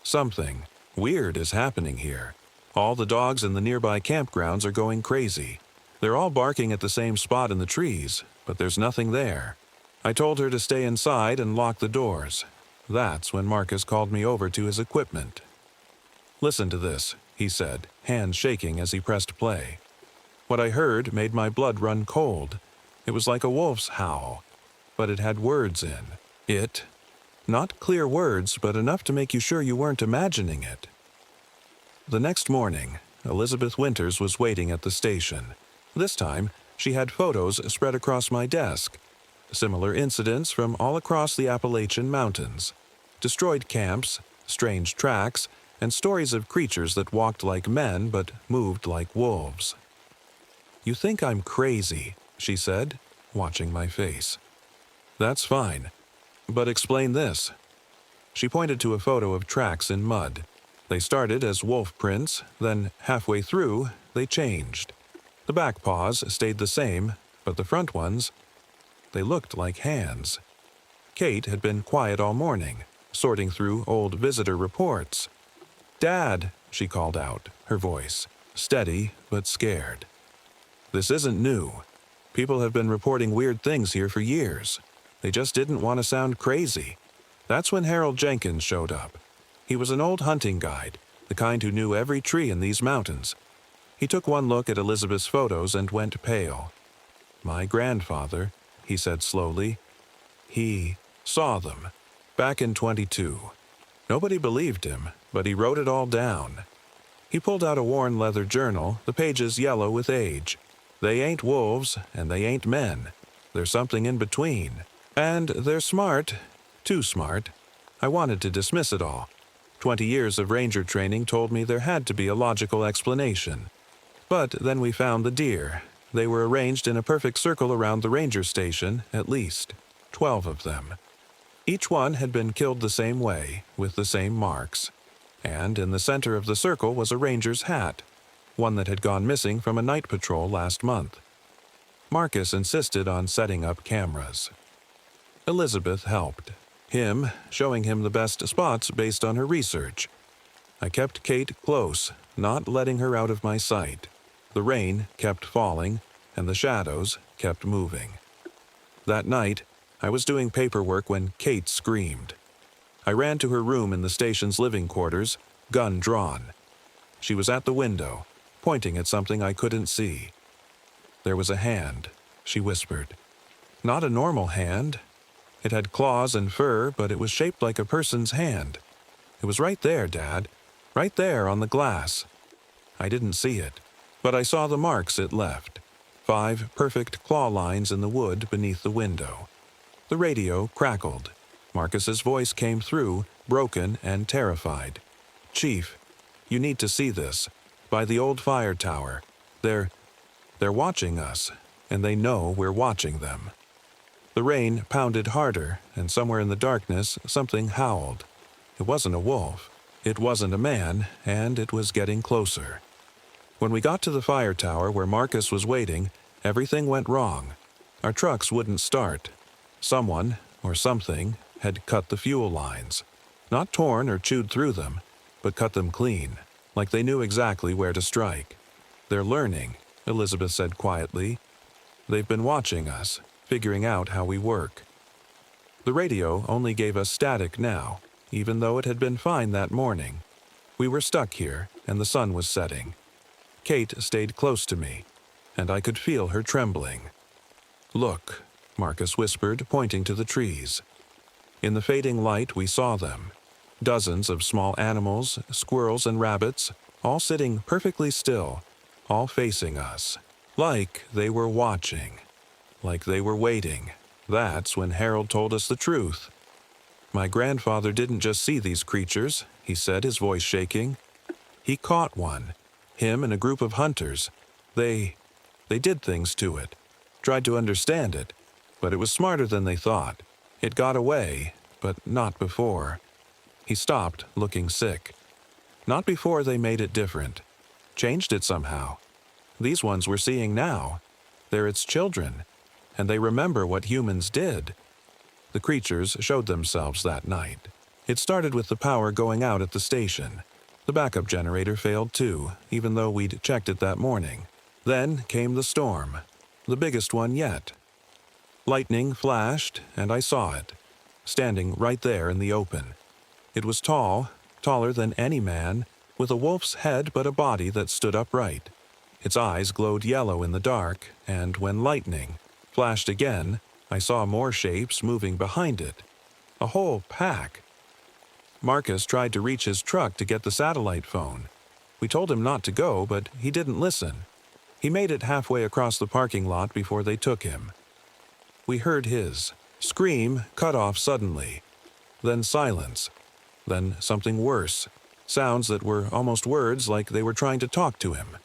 "Something weird is happening here. All the dogs in the nearby campgrounds are going crazy. They're all barking at the same spot in the trees, but there's nothing there." I told her to stay inside and lock the doors. That's when Marcus called me over to his equipment. "Listen to this," he said, hands shaking as he pressed play. What I heard made my blood run cold. It was like a wolf's howl, but it had words in it. Not clear words, but enough to make you sure you weren't imagining it. The next morning, Elizabeth Winters was waiting at the station. This time, she had photos spread across my desk. Similar incidents from all across the Appalachian Mountains. Destroyed camps, strange tracks, and stories of creatures that walked like men but moved like wolves. "You think I'm crazy," she said, watching my face. "That's fine. But explain this." She pointed to a photo of tracks in mud. They started as wolf prints, then halfway through, they changed. The back paws stayed the same, but the front ones, they looked like hands. Kate had been quiet all morning, sorting through old visitor reports. "Dad," she called out, her voice steady but scared. "This isn't new. People have been reporting weird things here for years. They just didn't want to sound crazy. That's when Harold Jenkins showed up. He was an old hunting guide, the kind who knew every tree in these mountains." He took one look at Elizabeth's photos and went pale. "My grandfather," he said slowly, "he saw them, back in 22. Nobody believed him, but he wrote it all down." He pulled out a worn leather journal, the pages yellow with age. "They ain't wolves, and they ain't men. They're something in between. And they're smart, too smart." I wanted to dismiss it all. 20 years of ranger training told me there had to be a logical explanation. But then we found the deer. They were arranged in a perfect circle around the ranger station, at least 12 of them. Each one had been killed the same way, with the same marks. And in the center of the circle was a ranger's hat, one that had gone missing from a night patrol last month. Marcus insisted on setting up cameras. Elizabeth helped, showing him the best spots based on her research. I kept Kate close, not letting her out of my sight. The rain kept falling, and the shadows kept moving. That night, I was doing paperwork when Kate screamed. I ran to her room in the station's living quarters, gun drawn. She was at the window, pointing at something I couldn't see. "There was a hand," she whispered. "Not a normal hand. It had claws and fur, but it was shaped like a person's hand. It was right there, Dad. Right there on the glass. I didn't see it, but I saw the marks it left. 5 perfect claw lines in the wood beneath the window." The radio crackled. Marcus's voice came through, broken and terrified. "Chief, you need to see this. By the old fire tower. They're watching us, and they know we're watching them." The rain pounded harder, and somewhere in the darkness, something howled. It wasn't a wolf. It wasn't a man, and it was getting closer. When we got to the fire tower where Marcus was waiting, everything went wrong. Our trucks wouldn't start. Someone, or something, had cut the fuel lines. Not torn or chewed through them, but cut them clean, like they knew exactly where to strike. "They're learning," Elizabeth said quietly. "They've been watching us, figuring out how we work." The radio only gave us static now, even though it had been fine that morning. We were stuck here, and the sun was setting. Kate stayed close to me, and I could feel her trembling. "Look," Marcus whispered, pointing to the trees. In the fading light, we saw them. Dozens of small animals, squirrels and rabbits, all sitting perfectly still, all facing us. Like they were watching. Like they were waiting. That's when Harold told us the truth. "My grandfather didn't just see these creatures," he said, his voice shaking. "He caught one. Him and a group of hunters. They did things to it. Tried to understand it. But it was smarter than they thought. It got away, but not before." He stopped, looking sick. "Not before they made it different. Changed it somehow. These ones we're seeing now. They're its children. And they remember what humans did." The creatures showed themselves that night. It started with the power going out at the station. The backup generator failed too, even though we'd checked it that morning. Then came the storm, the biggest one yet. Lightning flashed, and I saw it, standing right there in the open. It was tall, taller than any man, with a wolf's head but a body that stood upright. Its eyes glowed yellow in the dark, and when lightning flashed again, I saw more shapes moving behind it. A whole pack. Marcus tried to reach his truck to get the satellite phone. We told him not to go, but he didn't listen. He made it halfway across the parking lot before they took him. We heard his scream cut off suddenly. Then silence. Then something worse. sounds that were almost words, like they were trying to talk to him.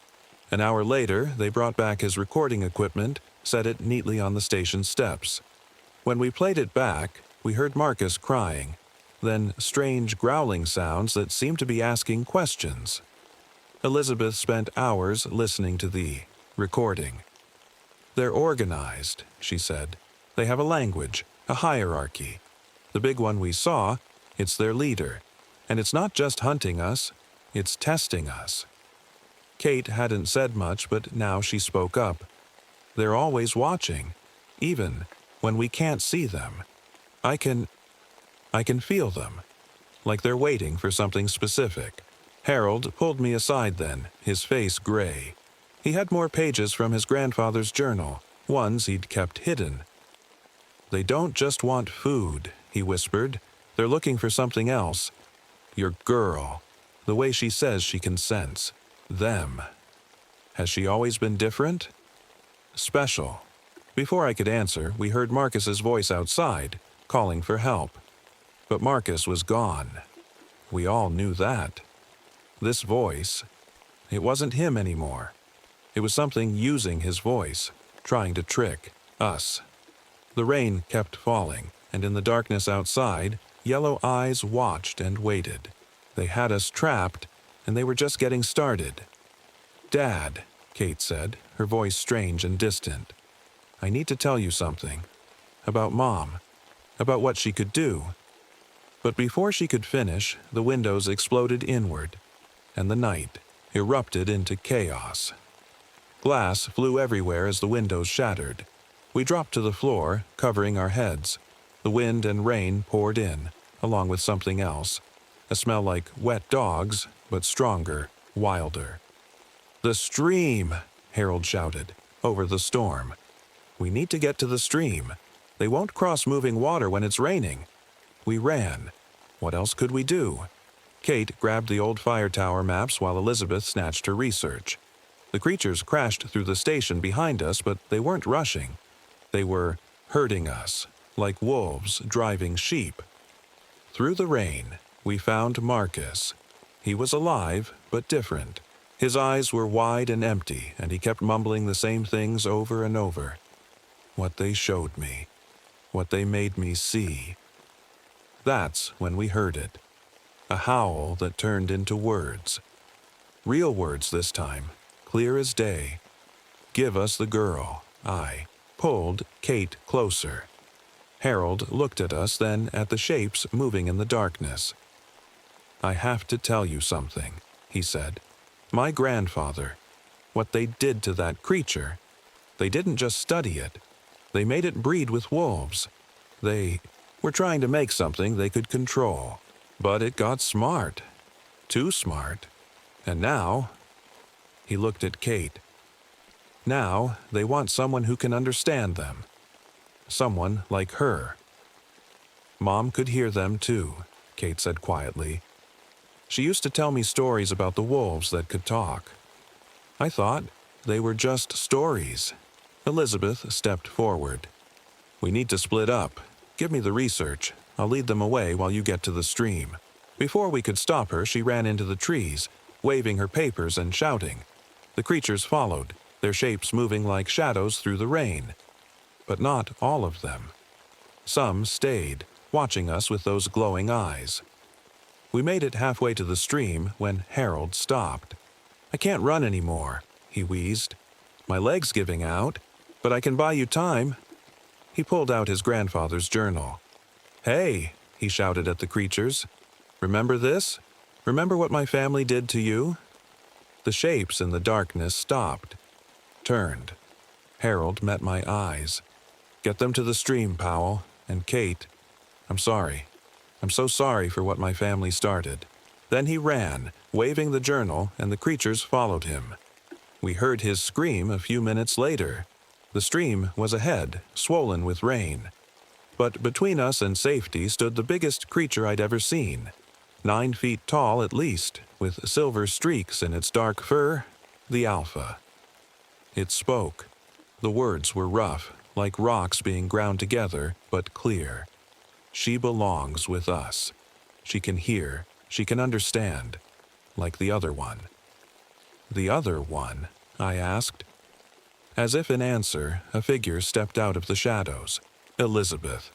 An hour later, they brought back his recording equipment, set it neatly on the station steps. When we played it back, we heard Marcus crying, then strange growling sounds that seemed to be asking questions. Elizabeth spent hours listening to the recording. "They're organized," she said. "They have a language, a hierarchy. The big one we saw, it's their leader. And it's not just hunting us, it's testing us." Kate hadn't said much, but now she spoke up. "They're always watching, even when we can't see them. I can feel them, like they're waiting for something specific." Harold pulled me aside then, his face gray. He had more pages from his grandfather's journal, ones he'd kept hidden. "They don't just want food," he whispered. "They're looking for something else. Your girl, the way she says she can sense them. Has she always been different? Special?" Before I could answer, we heard Marcus's voice outside, calling for help. But Marcus was gone. We all knew that. This voice, it wasn't him anymore. It was something using his voice, trying to trick us. The rain kept falling, and in the darkness outside, yellow eyes watched and waited. They had us trapped, and they were just getting started. "Dad," Kate said, her voice strange and distant. "I need to tell you something. About Mom. About what she could do." But before she could finish, the windows exploded inward, and the night erupted into chaos. Glass flew everywhere as the windows shattered. We dropped to the floor, covering our heads. The wind and rain poured in, along with something else. A smell like wet dogs, but stronger, wilder. "The stream!" Harold shouted, over the storm. "We need to get to the stream. They won't cross moving water when it's raining." We ran. What else could we do? Kate grabbed the old fire tower maps while Elizabeth snatched her research. The creatures crashed through the station behind us, but they weren't rushing. They were herding us, like wolves driving sheep. Through the rain, we found Marcus. He was alive, but different. His eyes were wide and empty, and he kept mumbling the same things over and over. What they showed me. What they made me see. That's when we heard it. A howl that turned into words. Real words this time, clear as day. "Give us the girl." I pulled Kate closer. Harold looked at us, then at the shapes moving in the darkness. "I have to tell you something," he said. "My grandfather, what they did to that creature, they didn't just study it. They made it breed with wolves. They were trying to make something they could control. But it got smart. Too smart. And now," he looked at Kate, "now they want someone who can understand them. Someone like her." "Mom could hear them too," Kate said quietly. "She used to tell me stories about the wolves that could talk. I thought they were just stories." Elizabeth stepped forward. "We need to split up. Give me the research. I'll lead them away while you get to the stream." Before we could stop her, she ran into the trees, waving her papers and shouting. The creatures followed, their shapes moving like shadows through the rain. But not all of them. Some stayed, watching us with those glowing eyes. We made it halfway to the stream when Harold stopped. "I can't run anymore," he wheezed. "My leg's giving out, but I can buy you time." He pulled out his grandfather's journal. "Hey," he shouted at the creatures. "Remember this? Remember what my family did to you?" The shapes in the darkness stopped, turned. Harold met my eyes. "Get them to the stream, Powell. And Kate, I'm sorry. I'm so sorry for what my family started." Then he ran, waving the journal, and the creatures followed him. We heard his scream a few minutes later. The stream was ahead, swollen with rain. But between us and safety stood the biggest creature I'd ever seen. 9 feet tall at least, with silver streaks in its dark fur, the Alpha. It spoke. The words were rough, like rocks being ground together, but clear. "She belongs with us. She can hear, she can understand. like the other one. The other one? I asked. As if in answer, a figure stepped out of the shadows. Elizabeth.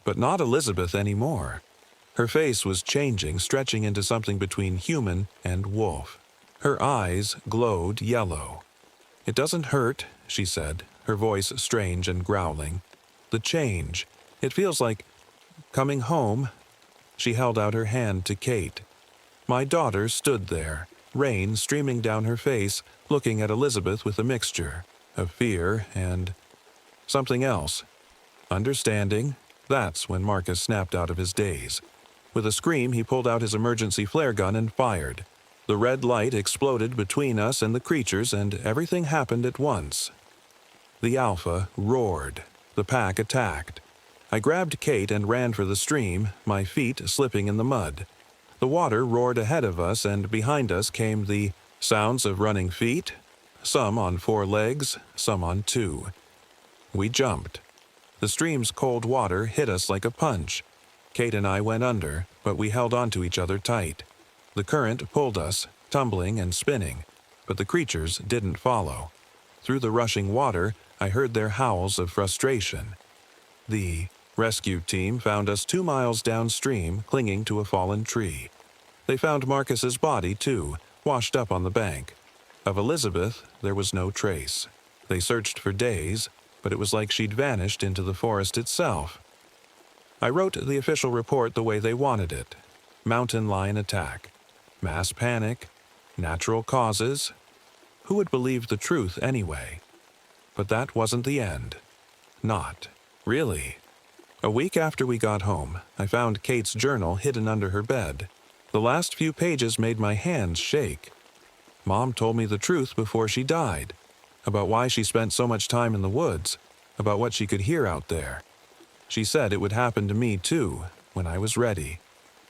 But not Elizabeth anymore. Her face was changing, stretching into something between human and wolf. Her eyes glowed yellow. "It doesn't hurt," she said, her voice strange and growling. "The change. It feels like coming home." She held out her hand to Kate. My daughter stood there, rain streaming down her face, looking at Elizabeth with a mixture of fear and something else. Understanding. That's when Marcus snapped out of his daze. With a scream, he pulled out his emergency flare gun and fired. The red light exploded between us and the creatures, and everything happened at once. The Alpha roared. The pack attacked. I grabbed Kate and ran for the stream, my feet slipping in the mud. The water roared ahead of us, and behind us came the sounds of running feet, some on 4 legs, some on 2. We jumped. The stream's cold water hit us like a punch. Kate and I went under, but we held onto each other tight. The current pulled us, tumbling and spinning, but the creatures didn't follow. Through the rushing water, I heard their howls of frustration. The rescue team found us 2 miles downstream, clinging to a fallen tree. They found Marcus's body, too, washed up on the bank. Of Elizabeth, there was no trace. They searched for days, but it was like she'd vanished into the forest itself. I wrote the official report the way they wanted it. Mountain lion attack. Mass panic. Natural causes. Who would believe the truth anyway? But that wasn't the end. Not really. A week after we got home, I found Kate's journal hidden under her bed. The last few pages made my hands shake. Mom told me the truth before she died, about why she spent so much time in the woods, about what she could hear out there. She said it would happen to me too, when I was ready.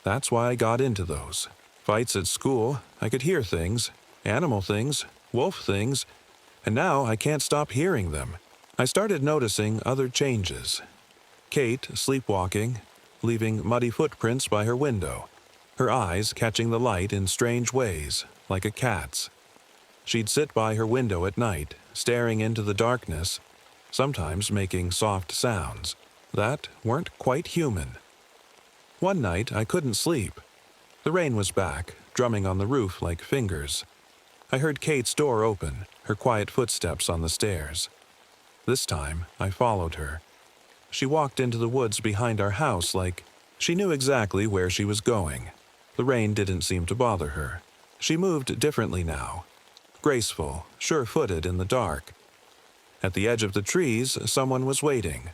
That's why I got into those. Fights at school, I could hear things, animal things, wolf things, and now I can't stop hearing them. I started noticing other changes. Kate sleepwalking, leaving muddy footprints by her window, her eyes catching the light in strange ways, like a cat's. She'd sit by her window at night, staring into the darkness, sometimes making soft sounds that weren't quite human. One night I couldn't sleep. The rain was back, drumming on the roof like fingers. I heard Kate's door open, her quiet footsteps on the stairs. This time I followed her. She walked into the woods behind our house like she knew exactly where she was going. The rain didn't seem to bother her. She moved differently now. Graceful, sure-footed in the dark. At the edge of the trees, someone was waiting.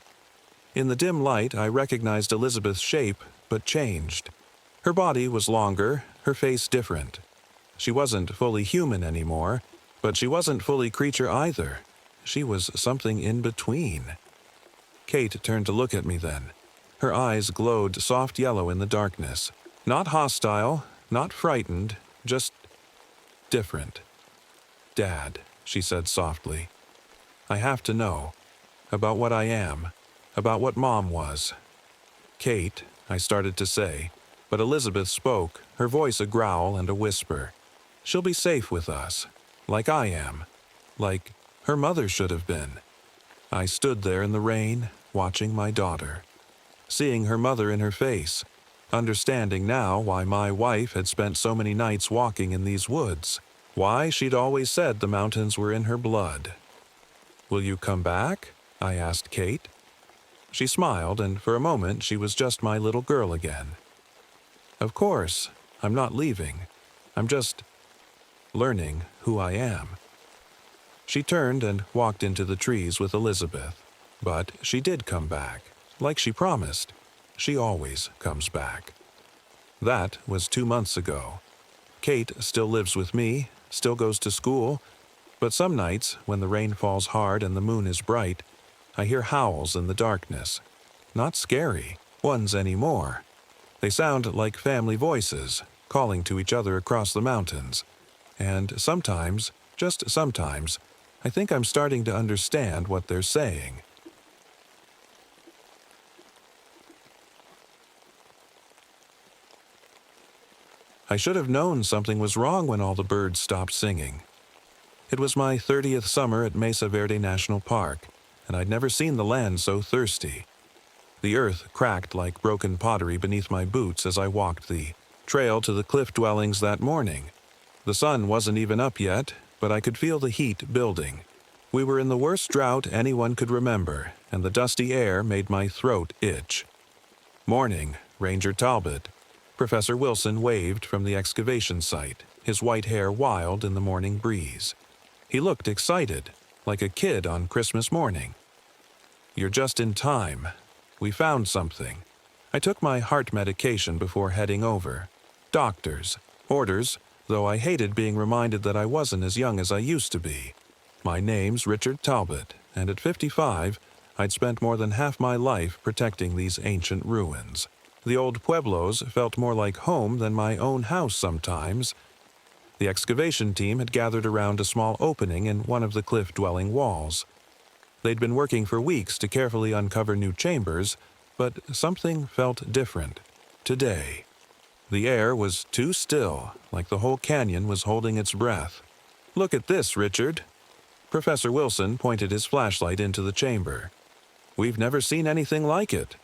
In the dim light, I recognized Elizabeth's shape, but changed. Her body was longer, her face different. She wasn't fully human anymore, but she wasn't fully creature either. She was something in between. Kate turned to look at me then. Her eyes glowed soft yellow in the darkness. Not hostile, not frightened, just different. "Dad," she said softly. "I have to know. About what I am. About what Mom was." "Kate," I started to say, but Elizabeth spoke, her voice a growl and a whisper. "She'll be safe with us. Like I am. Like her mother should have been." I stood there in the rain, watching my daughter. Seeing her mother in her face. Understanding now why my wife had spent so many nights walking in these woods. Why she'd always said the mountains were in her blood. "Will you come back?" I asked Kate. She smiled, and for a moment she was just my little girl again. "Of course, I'm not leaving. I'm just learning who I am." She turned and walked into the trees with Elizabeth. But she did come back, like she promised. She always comes back. That was 2 months ago. Kate still lives with me, still goes to school, but some nights, when the rain falls hard and the moon is bright, I hear howls in the darkness. Not scary ones anymore. They sound like family voices, calling to each other across the mountains. And sometimes, just sometimes, I think I'm starting to understand what they're saying. I should have known something was wrong when all the birds stopped singing. It was my 30th summer at Mesa Verde National Park, and I'd never seen the land so thirsty. The earth cracked like broken pottery beneath my boots as I walked the trail to the cliff dwellings that morning. The sun wasn't even up yet, but I could feel the heat building. We were in the worst drought anyone could remember, and the dusty air made my throat itch. "Morning, Ranger Talbot." Professor Wilson waved from the excavation site, his white hair wild in the morning breeze. He looked excited, like a kid on Christmas morning. "You're just in time. We found something." I took my heart medication before heading over. Doctor's orders, though I hated being reminded that I wasn't as young as I used to be. My name's Richard Talbot, and at 55, I'd spent more than half my life protecting these ancient ruins. The old pueblos felt more like home than my own house sometimes. The excavation team had gathered around a small opening in one of the cliff-dwelling walls. They'd been working for weeks to carefully uncover new chambers, but something felt different today. The air was too still, like the whole canyon was holding its breath. "Look at this, Richard." Professor Wilson pointed his flashlight into the chamber. "We've never seen anything like it."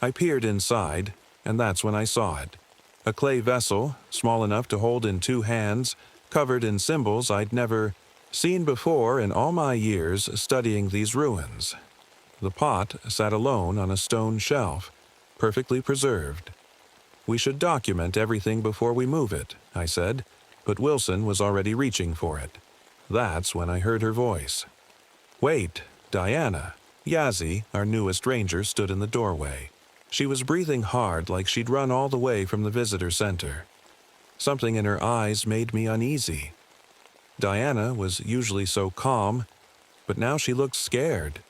I peered inside, and that's when I saw it. A clay vessel, small enough to hold in 2 hands, covered in symbols I'd never seen before in all my years studying these ruins. The pot sat alone on a stone shelf, perfectly preserved. "We should document everything before we move it," I said, but Wilson was already reaching for it. That's when I heard her voice. "Wait, Diana." Yazzie, our newest ranger, stood in the doorway. She was breathing hard like she'd run all the way from the visitor center. Something in her eyes made me uneasy. Diana was usually so calm, but now she looked scared.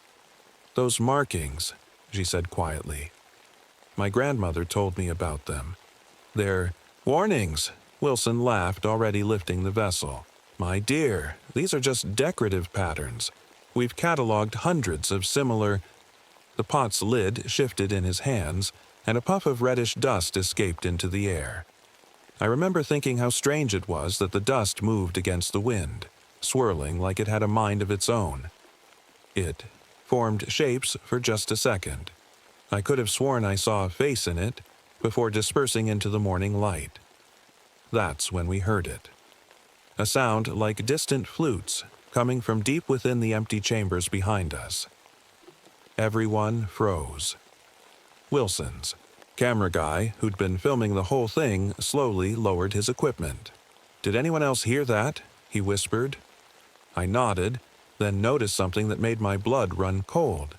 "Those markings," she said quietly. "My grandmother told me about them. They're warnings." Wilson laughed, already lifting the vessel. "My dear, these are just decorative patterns. We've cataloged hundreds of similar—" The pot's lid shifted in his hands, and a puff of reddish dust escaped into the air. I remember thinking how strange it was that the dust moved against the wind, swirling like it had a mind of its own. It formed shapes for just a second. I could have sworn I saw a face in it before dispersing into the morning light. That's when we heard it. A sound like distant flutes coming from deep within the empty chambers behind us. Everyone froze. Wilson's camera guy, who'd been filming the whole thing, slowly lowered his equipment. "Did anyone else hear that?" he whispered. I nodded, then noticed something that made my blood run cold.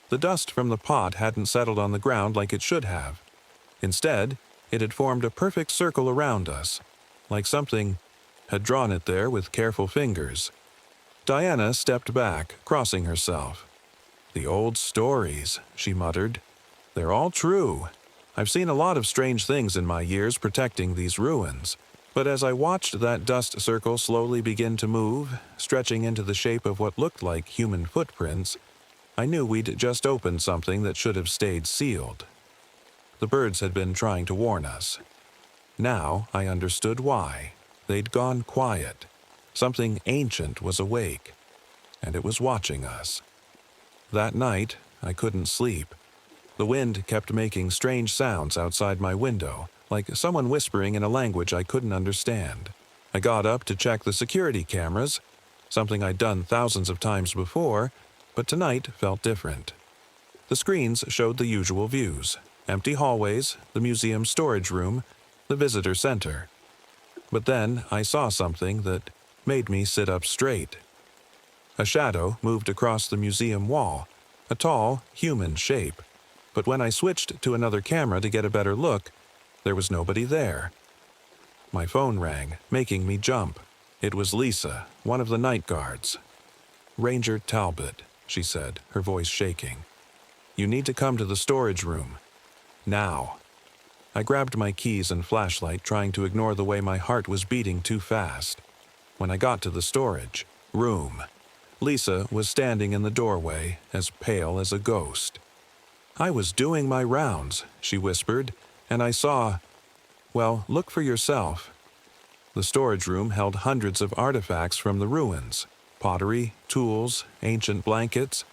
The dust from the pot hadn't settled on the ground like it should have. Instead, it had formed a perfect circle around us, like something had drawn it there with careful fingers. Diana stepped back, crossing herself. "The old stories," she muttered. "They're all true. I've seen a lot of strange things in my years protecting these ruins, but as I watched that dust circle slowly begin to move, stretching into the shape of what looked like human footprints, I knew we'd just opened something that should have stayed sealed. The birds had been trying to warn us. Now I understood why. They'd gone quiet. Something ancient was awake, and it was watching us. That night, I couldn't sleep. The wind kept making strange sounds outside my window, like someone whispering in a language I couldn't understand. I got up to check the security cameras, something I'd done thousands of times before, but tonight felt different. The screens showed the usual views: empty hallways, the museum storage room, the visitor center. But then I saw something that made me sit up straight. A shadow moved across the museum wall, a tall, human shape. But when I switched to another camera to get a better look, there was nobody there. My phone rang, making me jump. It was Lisa, one of the night guards. "Ranger Talbot," she said, her voice shaking. "You need to come to the storage room. Now." I grabbed my keys and flashlight, trying to ignore the way my heart was beating too fast. When I got to the storage room, Lisa was standing in the doorway, as pale as a ghost. "I was doing my rounds," she whispered, "and I saw—" Well, look for yourself. The storage room held hundreds of artifacts from the ruins, pottery, tools, ancient blankets,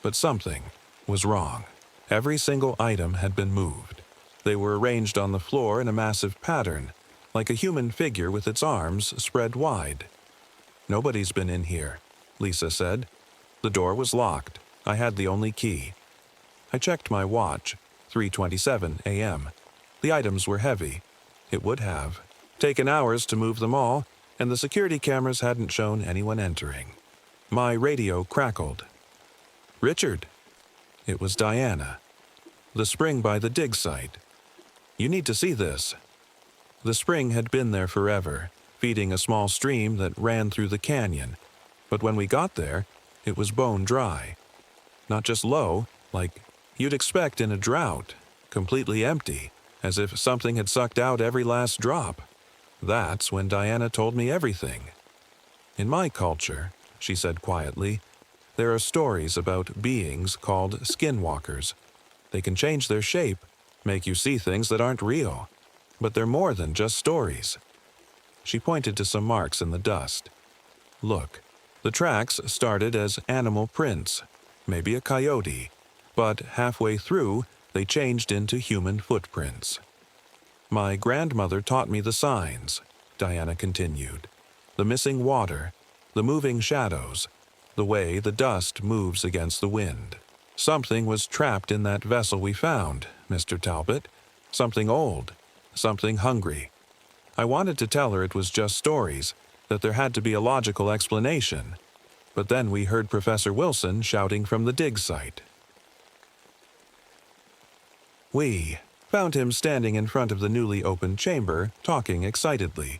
but something was wrong. Every single item had been moved. They were arranged on the floor in a massive pattern, like a human figure with its arms spread wide. Nobody's been in here, Lisa said. The door was locked. I had the only key. I checked my watch, 3:27 a.m. The items were heavy. It would have taken hours to move them all, and the security cameras hadn't shown anyone entering. My radio crackled. Richard. It was Diana. The spring by the dig site. You need to see this. The spring had been there forever, feeding a small stream that ran through the canyon, but when we got there, it was bone dry. Not just low, like you'd expect in a drought, completely empty, as if something had sucked out every last drop. That's when Diana told me everything. In my culture, she said quietly, there are stories about beings called skinwalkers. They can change their shape, make you see things that aren't real, but they're more than just stories. She pointed to some marks in the dust. Look, the tracks started as animal prints, maybe a coyote, but halfway through, they changed into human footprints. My grandmother taught me the signs, Diana continued. The missing water, the moving shadows, the way the dust moves against the wind. Something was trapped in that vessel we found, Mr. Talbot. Something old, something hungry. I wanted to tell her it was just stories, that there had to be a logical explanation. But then we heard Professor Wilson shouting from the dig site. We found him standing in front of the newly opened chamber, talking excitedly,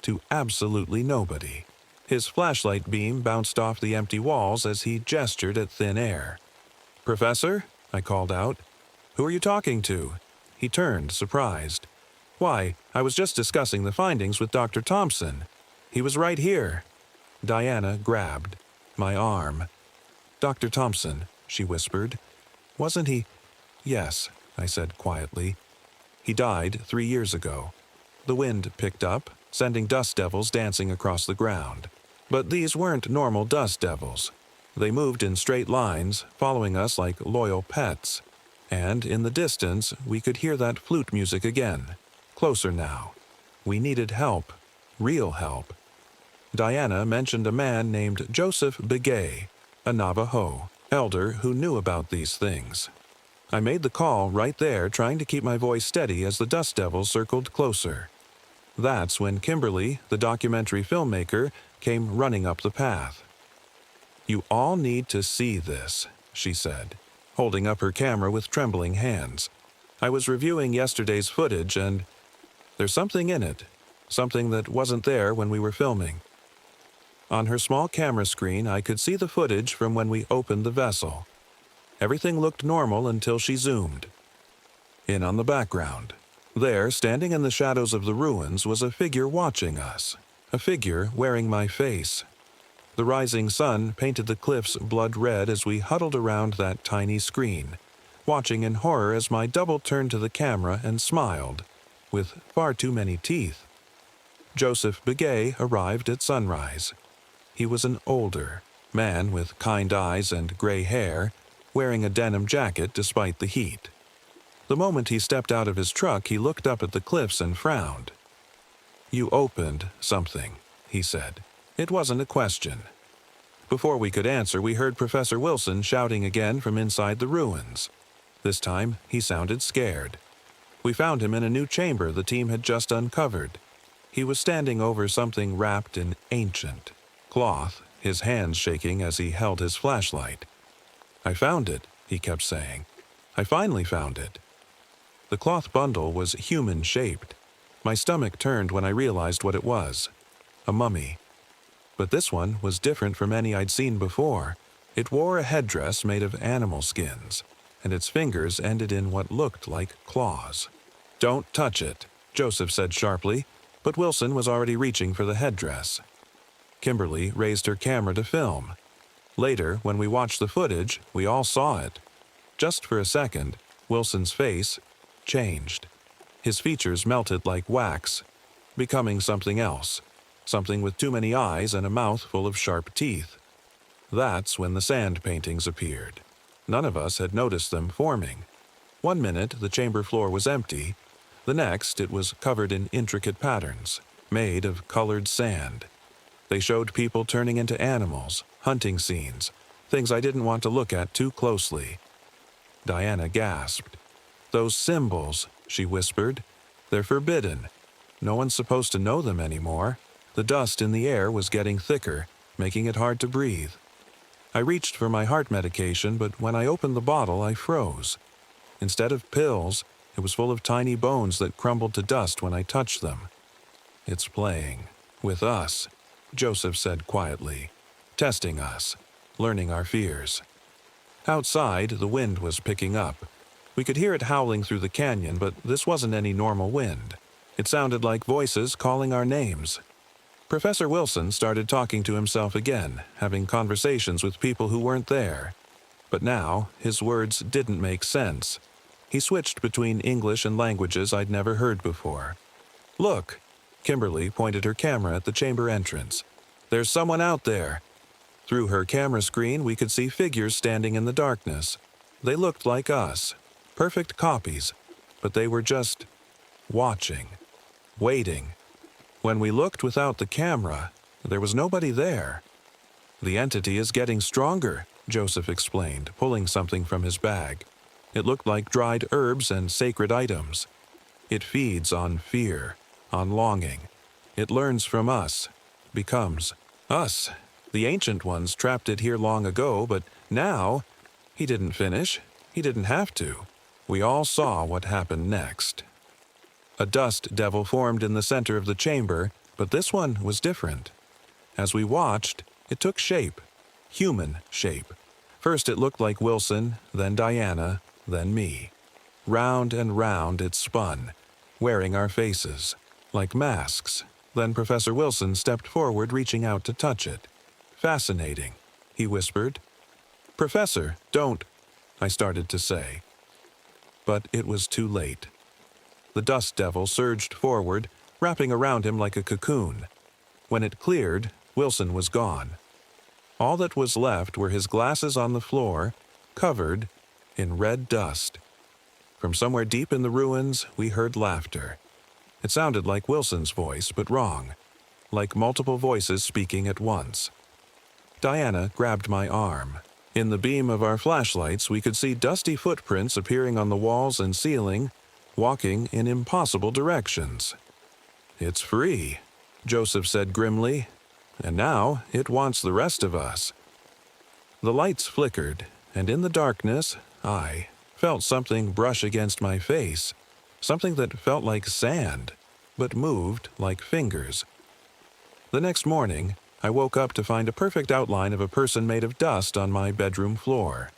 to absolutely nobody. His flashlight beam bounced off the empty walls as he gestured at thin air. "Professor?" I called out. "Who are you talking to?" He turned, surprised. "Why, I was just discussing the findings with Dr. Thompson. He was right here." Diana grabbed my arm. "Dr. Thompson," she whispered. "Wasn't he—" "Yes," I said quietly. "He died 3 years ago." The wind picked up, sending dust devils dancing across the ground. But these weren't normal dust devils. They moved in straight lines, following us like loyal pets. And in the distance, we could hear that flute music again. Closer now. We needed help. Real help. Diana mentioned a man named Joseph Begay, a Navajo elder who knew about these things. I made the call right there, trying to keep my voice steady as the dust devils circled closer. That's when Kimberly, the documentary filmmaker, came running up the path. "You all need to see this," she said, holding up her camera with trembling hands. "I was reviewing yesterday's footage and there's something in it, something that wasn't there when we were filming." On her small camera screen, I could see the footage from when we opened the vessel. Everything looked normal until she zoomed in on the background. There, standing in the shadows of the ruins, was a figure watching us, a figure wearing my face. The rising sun painted the cliffs blood red as we huddled around that tiny screen, watching in horror as my double turned to the camera and smiled, with far too many teeth. Joseph Begay arrived at sunrise. He was an older man with kind eyes and gray hair, wearing a denim jacket despite the heat. The moment he stepped out of his truck, he looked up at the cliffs and frowned. "You opened something," he said. It wasn't a question. Before we could answer, we heard Professor Wilson shouting again from inside the ruins. This time, he sounded scared. We found him in a new chamber the team had just uncovered. He was standing over something wrapped in ancient cloth, his hands shaking as he held his flashlight. "I found it," he kept saying. "I finally found it." The cloth bundle was human-shaped. My stomach turned when I realized what it was. A mummy. But this one was different from any I'd seen before. It wore a headdress made of animal skins, and its fingers ended in what looked like claws. "Don't touch it," Joseph said sharply, but Wilson was already reaching for the headdress. Kimberly raised her camera to film. Later, when we watched the footage, we all saw it. Just for a second, Wilson's face changed. His features melted like wax, becoming something else, something with too many eyes and a mouth full of sharp teeth. That's when the sand paintings appeared. None of us had noticed them forming. One minute, the chamber floor was empty. The next, it was covered in intricate patterns, made of colored sand. They showed people turning into animals, hunting scenes, things I didn't want to look at too closely. Diana gasped. "Those symbols," she whispered. "They're forbidden. No one's supposed to know them anymore." The dust in the air was getting thicker, making it hard to breathe. I reached for my heart medication, but when I opened the bottle, I froze. Instead of pills, it was full of tiny bones that crumbled to dust when I touched them. "It's playing. With us," Joseph said quietly. "Testing us. Learning our fears." Outside, the wind was picking up. We could hear it howling through the canyon, but this wasn't any normal wind. It sounded like voices calling our names. Professor Wilson started talking to himself again, having conversations with people who weren't there. But now, his words didn't make sense. He switched between English and languages I'd never heard before. "Look," Kimberly pointed her camera at the chamber entrance. "There's someone out there." Through her camera screen, we could see figures standing in the darkness. They looked like us, perfect copies, but they were just watching, waiting. When we looked without the camera, there was nobody there. "The entity is getting stronger," Joseph explained, pulling something from his bag. It looked like dried herbs and sacred items. "It feeds on fear, on longing. It learns from us, becomes us. The ancient ones trapped it here long ago, but now—" He didn't finish. He didn't have to. We all saw what happened next. A dust devil formed in the center of the chamber, but this one was different. As we watched, it took shape, human shape. First it looked like Wilson, then Diana, then me. Round and round it spun, wearing our faces, like masks. Then Professor Wilson stepped forward, reaching out to touch it. "Fascinating," he whispered. "Professor, don't," I started to say. But it was too late. The dust devil surged forward, wrapping around him like a cocoon. When it cleared, Wilson was gone. All that was left were his glasses on the floor, covered in red dust. From somewhere deep in the ruins, we heard laughter. It sounded like Wilson's voice, but wrong, like multiple voices speaking at once. Diana grabbed my arm. In the beam of our flashlights, we could see dusty footprints appearing on the walls and ceiling, walking in impossible directions. "It's free," Joseph said grimly, "and now it wants the rest of us." The lights flickered, and in the darkness, I felt something brush against my face, something that felt like sand, but moved like fingers. The next morning, I woke up to find a perfect outline of a person made of dust on my bedroom floor.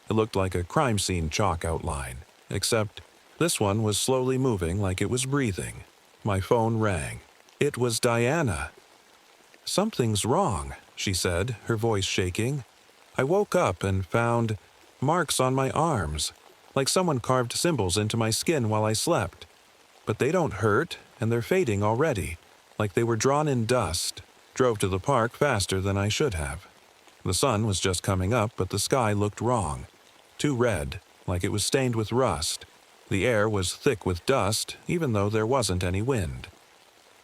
It looked like a crime scene chalk outline, except this one was slowly moving like it was breathing. My phone rang. It was Diana. "Something's wrong," she said, her voice shaking. I woke up and found marks on my arms, like someone carved symbols into my skin while I slept. But they don't hurt, and they're fading already, like they were drawn in dust. Drove to the park faster than I should have. The sun was just coming up, but the sky looked wrong. Too red, like it was stained with rust. The air was thick with dust, even though there wasn't any wind.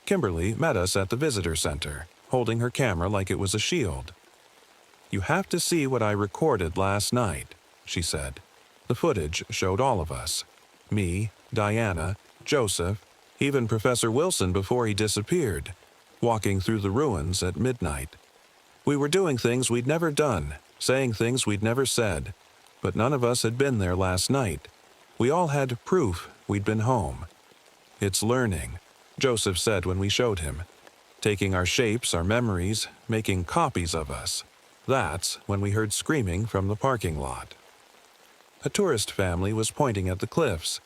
Kimberly met us at the visitor center, holding her camera like it was a shield. "You have to see what I recorded last night," she said. The footage showed all of us. Me, Diana, Joseph, even Professor Wilson before he disappeared, walking through the ruins at midnight. We were doing things we'd never done, saying things we'd never said, but none of us had been there last night. We all had proof we'd been home. "It's learning," Joseph said when we showed him. "Taking our shapes, our memories, making copies of us." That's when we heard screaming from the parking lot. A tourist family was pointing at the cliffs.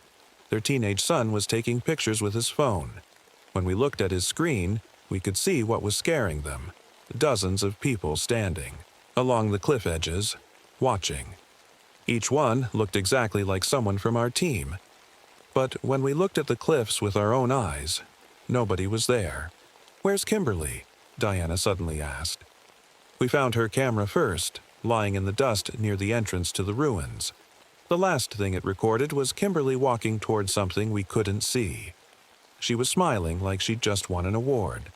Their teenage son was taking pictures with his phone. When we looked at his screen, we could see what was scaring them. Dozens of people standing along the cliff edges, watching. Each one looked exactly like someone from our team. But when we looked at the cliffs with our own eyes, nobody was there. "Where's Kimberly?" Diana suddenly asked. We found her camera first, lying in the dust near the entrance to the ruins. The last thing it recorded was Kimberly walking toward something we couldn't see. She was smiling like she'd just won an award.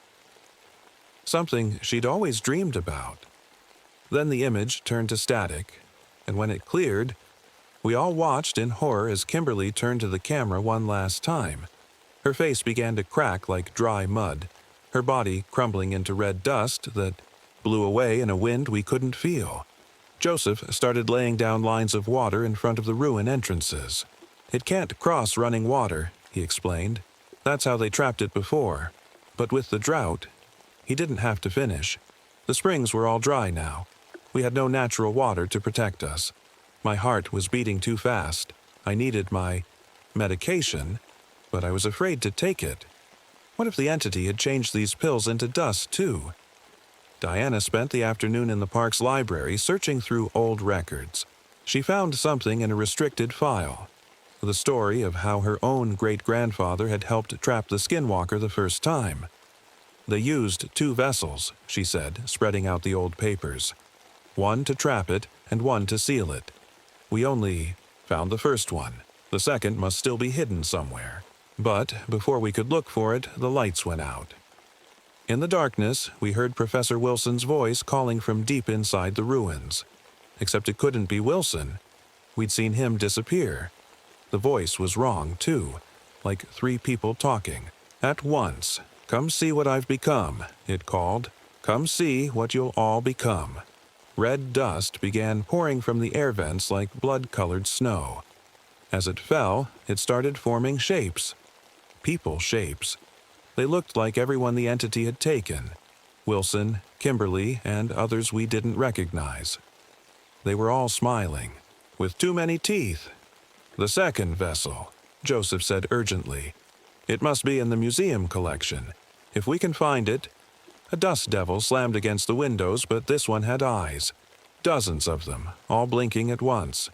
Something she'd always dreamed about. Then the image turned to static, and when it cleared, we all watched in horror as Kimberly turned to the camera one last time. Her face began to crack like dry mud, her body crumbling into red dust that blew away in a wind we couldn't feel. Joseph started laying down lines of water in front of the ruin entrances. "It can't cross running water," he explained. "That's how they trapped it before. But with the drought," he didn't have to finish. "The springs were all dry now. We had no natural water to protect us. My heart was beating too fast. I needed my medication, but I was afraid to take it. What if the entity had changed these pills into dust, too?" Diana spent the afternoon in the park's library searching through old records. She found something in a restricted file. The story of how her own great-grandfather had helped trap the skinwalker the first time. "They used 2 vessels," she said, spreading out the old papers. "One to trap it and one to seal it. We only found the first one. The second must still be hidden somewhere. But before we could look for it, the lights went out." In the darkness, we heard Professor Wilson's voice calling from deep inside the ruins. Except it couldn't be Wilson. We'd seen him disappear. The voice was wrong, too, like 3 people talking. "At once. Come see what I've become," it called. "Come see what you'll all become." Red dust began pouring from the air vents like blood-colored snow. As it fell, it started forming shapes. People shapes. They looked like everyone the entity had taken. Wilson, Kimberly, and others we didn't recognize. They were all smiling. "With too many teeth." "The second vessel," Joseph said urgently. "It must be in the museum collection. If we can find it." A dust devil slammed against the windows, but this one had eyes. Dozens of them, all blinking at once.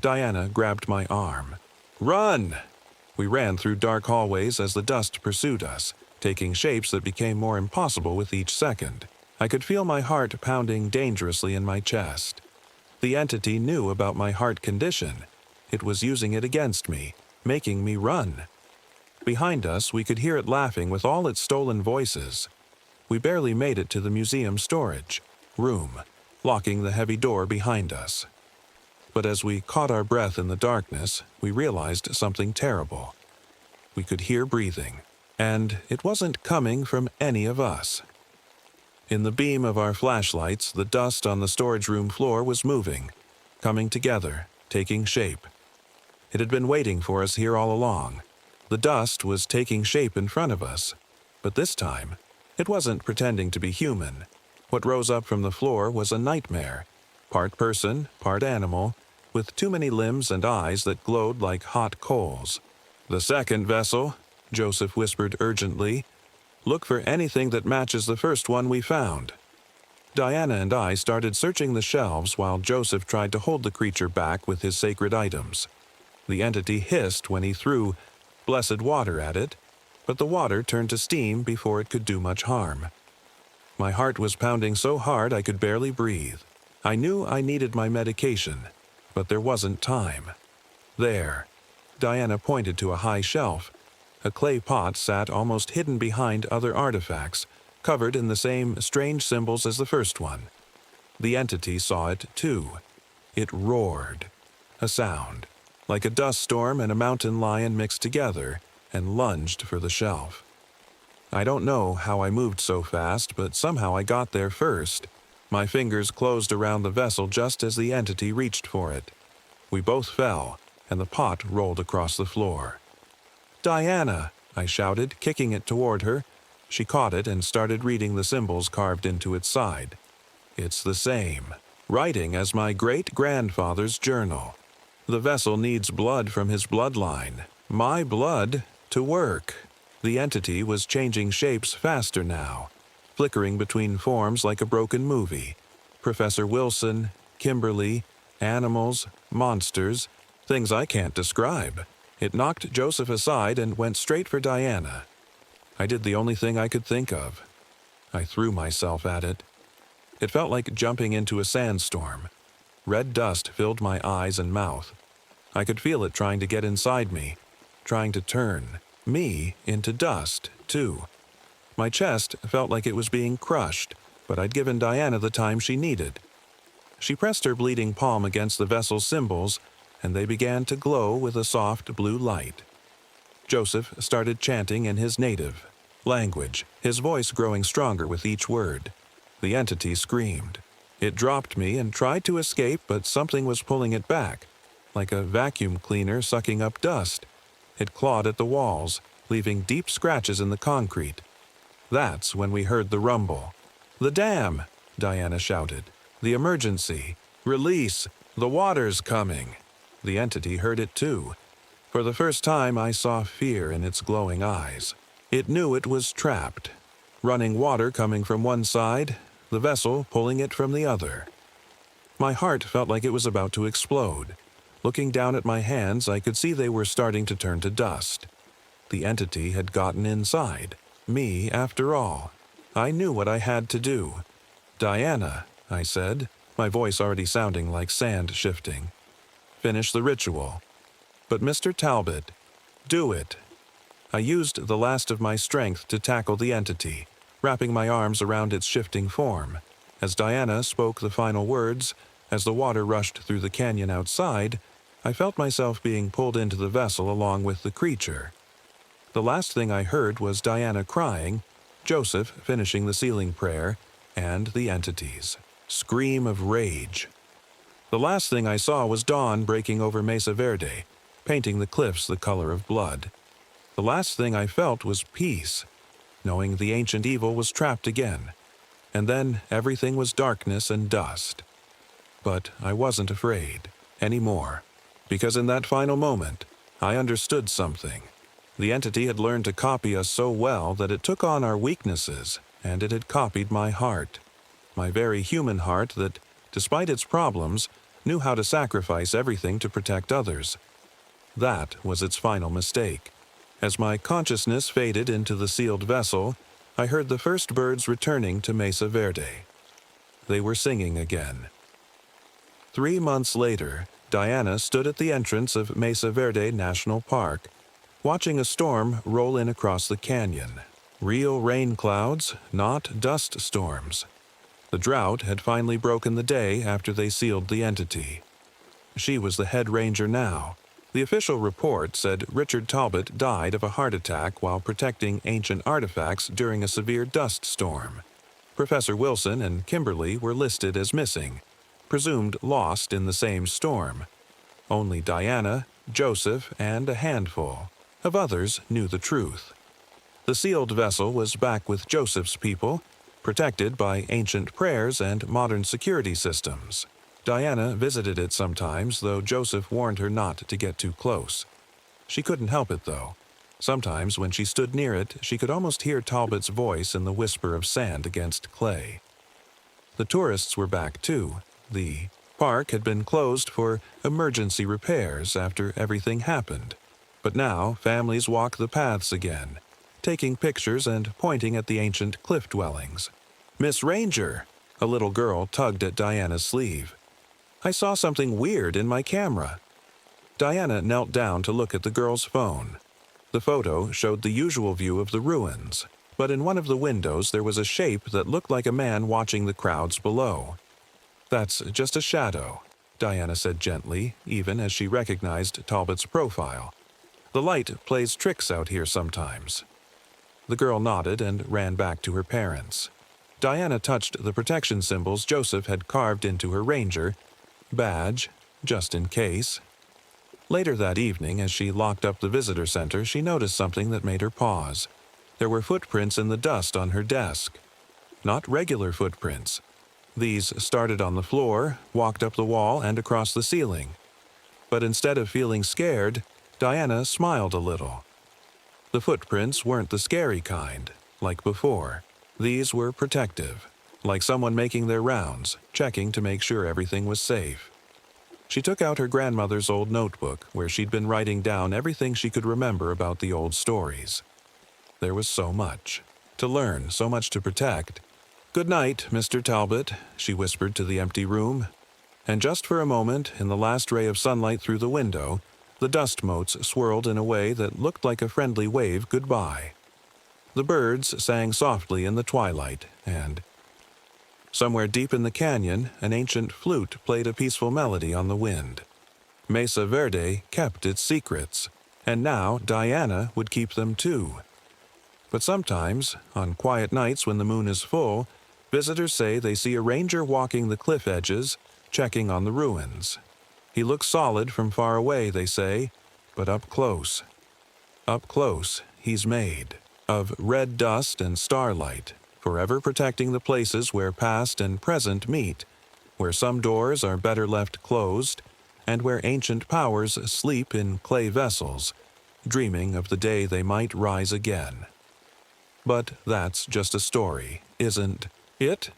Diana grabbed my arm. "Run!" We ran through dark hallways as the dust pursued us, taking shapes that became more impossible with each second. I could feel my heart pounding dangerously in my chest. The entity knew about my heart condition. It was using it against me, making me run. Behind us, we could hear it laughing with all its stolen voices. We barely made it to the museum storage room, locking the heavy door behind us. But as we caught our breath in the darkness, we realized something terrible. We could hear breathing, and it wasn't coming from any of us. In the beam of our flashlights, the dust on the storage room floor was moving, coming together, taking shape. It had been waiting for us here all along. The dust was taking shape in front of us, but this time, it wasn't pretending to be human. What rose up from the floor was a nightmare, part person, part animal, with too many limbs and eyes that glowed like hot coals. "The second vessel," Joseph whispered urgently. "Look for anything that matches the first one we found." Diana and I started searching the shelves while Joseph tried to hold the creature back with his sacred items. The entity hissed when he threw blessed water at it, but the water turned to steam before it could do much harm. My heart was pounding so hard I could barely breathe. I knew I needed my medication, but there wasn't time. There, Diana pointed to a high shelf. A clay pot sat almost hidden behind other artifacts, covered in the same strange symbols as the first one. The entity saw it, too. It roared. A sound, like a dust storm and a mountain lion mixed together, and lunged for the shelf. I don't know how I moved so fast, but somehow I got there first. My fingers closed around the vessel just as the entity reached for it. We both fell, and the pot rolled across the floor. "Diana!" I shouted, kicking it toward her. She caught it and started reading the symbols carved into its side. It's the same, writing as my great-grandfather's journal. The vessel needs blood from his bloodline. My blood to work. The entity was changing shapes faster now, flickering between forms like a broken movie. Professor Wilson, Kimberly, animals, monsters, things I can't describe. It knocked Joseph aside and went straight for Diana. I did the only thing I could think of. I threw myself at it. It felt like jumping into a sandstorm. Red dust filled my eyes and mouth. I could feel it trying to get inside me, trying to turn me into dust, too. My chest felt like it was being crushed, but I'd given Diana the time she needed. She pressed her bleeding palm against the vessel's cymbals, and they began to glow with a soft blue light. Joseph started chanting in his native language, his voice growing stronger with each word. The entity screamed. It dropped me and tried to escape, but something was pulling it back, like a vacuum cleaner sucking up dust. It clawed at the walls, leaving deep scratches in the concrete. That's when we heard the rumble. "The dam!" Diana shouted. "The emergency! Release! The water's coming!" The entity heard it too. For the first time, I saw fear in its glowing eyes. It knew it was trapped. Running water coming from one side, the vessel pulling it from the other. My heart felt like it was about to explode. Looking down at my hands, I could see they were starting to turn to dust. The entity had gotten inside. Me, after all. I knew what I had to do. "Diana," I said, my voice already sounding like sand shifting. "Finish the ritual." "But Mr. Talbot, do it." I used the last of my strength to tackle the entity, wrapping my arms around its shifting form. As Diana spoke the final words, as the water rushed through the canyon outside, I felt myself being pulled into the vessel along with the creature. The last thing I heard was Diana crying, Joseph finishing the sealing prayer, and the entity's scream of rage. The last thing I saw was dawn breaking over Mesa Verde, painting the cliffs the color of blood. The last thing I felt was peace, knowing the ancient evil was trapped again. And then everything was darkness and dust. But I wasn't afraid anymore, because in that final moment, I understood something. The entity had learned to copy us so well that it took on our weaknesses, and it had copied my heart. My very human heart that, despite its problems, knew how to sacrifice everything to protect others. That was its final mistake. As my consciousness faded into the sealed vessel, I heard the first birds returning to Mesa Verde. They were singing again. 3 months later, Diana stood at the entrance of Mesa Verde National Park, watching a storm roll in across the canyon. Real rain clouds, not dust storms. The drought had finally broken the day after they sealed the entity. She was the head ranger now. The official report said Richard Talbot died of a heart attack while protecting ancient artifacts during a severe dust storm. Professor Wilson and Kimberly were listed as missing, presumed lost in the same storm. Only Diana, Joseph, and a handful of others knew the truth. The sealed vessel was back with Joseph's people, protected by ancient prayers and modern security systems. Diana visited it sometimes, though Joseph warned her not to get too close. She couldn't help it, though. Sometimes when she stood near it, she could almost hear Talbot's voice in the whisper of sand against clay. The tourists were back, too. The park had been closed for emergency repairs after everything happened. But now families walk the paths again, taking pictures and pointing at the ancient cliff dwellings. "Miss Ranger!" A little girl tugged at Diana's sleeve. "I saw something weird in my camera." Diana knelt down to look at the girl's phone. The photo showed the usual view of the ruins, but in one of the windows there was a shape that looked like a man watching the crowds below. "That's just a shadow," Diana said gently, even as she recognized Talbot's profile. "The light plays tricks out here sometimes." The girl nodded and ran back to her parents. Diana touched the protection symbols Joseph had carved into her ranger badge, just in case. Later that evening, as she locked up the visitor center, she noticed something that made her pause. There were footprints in the dust on her desk. Not regular footprints. These started on the floor, walked up the wall, and across the ceiling. But instead of feeling scared, Diana smiled a little. The footprints weren't the scary kind, like before. These were protective, like someone making their rounds, checking to make sure everything was safe. She took out her grandmother's old notebook, where she'd been writing down everything she could remember about the old stories. There was so much to learn, so much to protect. "Good night, Mr. Talbot," she whispered to the empty room. And just for a moment, in the last ray of sunlight through the window, the dust motes swirled in a way that looked like a friendly wave goodbye. The birds sang softly in the twilight, and somewhere deep in the canyon, an ancient flute played a peaceful melody on the wind. Mesa Verde kept its secrets, and now Diana would keep them too. But sometimes, on quiet nights when the moon is full, visitors say they see a ranger walking the cliff edges, checking on the ruins. He looks solid from far away, they say, but up close, he's made of red dust and starlight, forever protecting the places where past and present meet, where some doors are better left closed, and where ancient powers sleep in clay vessels, dreaming of the day they might rise again. But that's just a story, isn't it?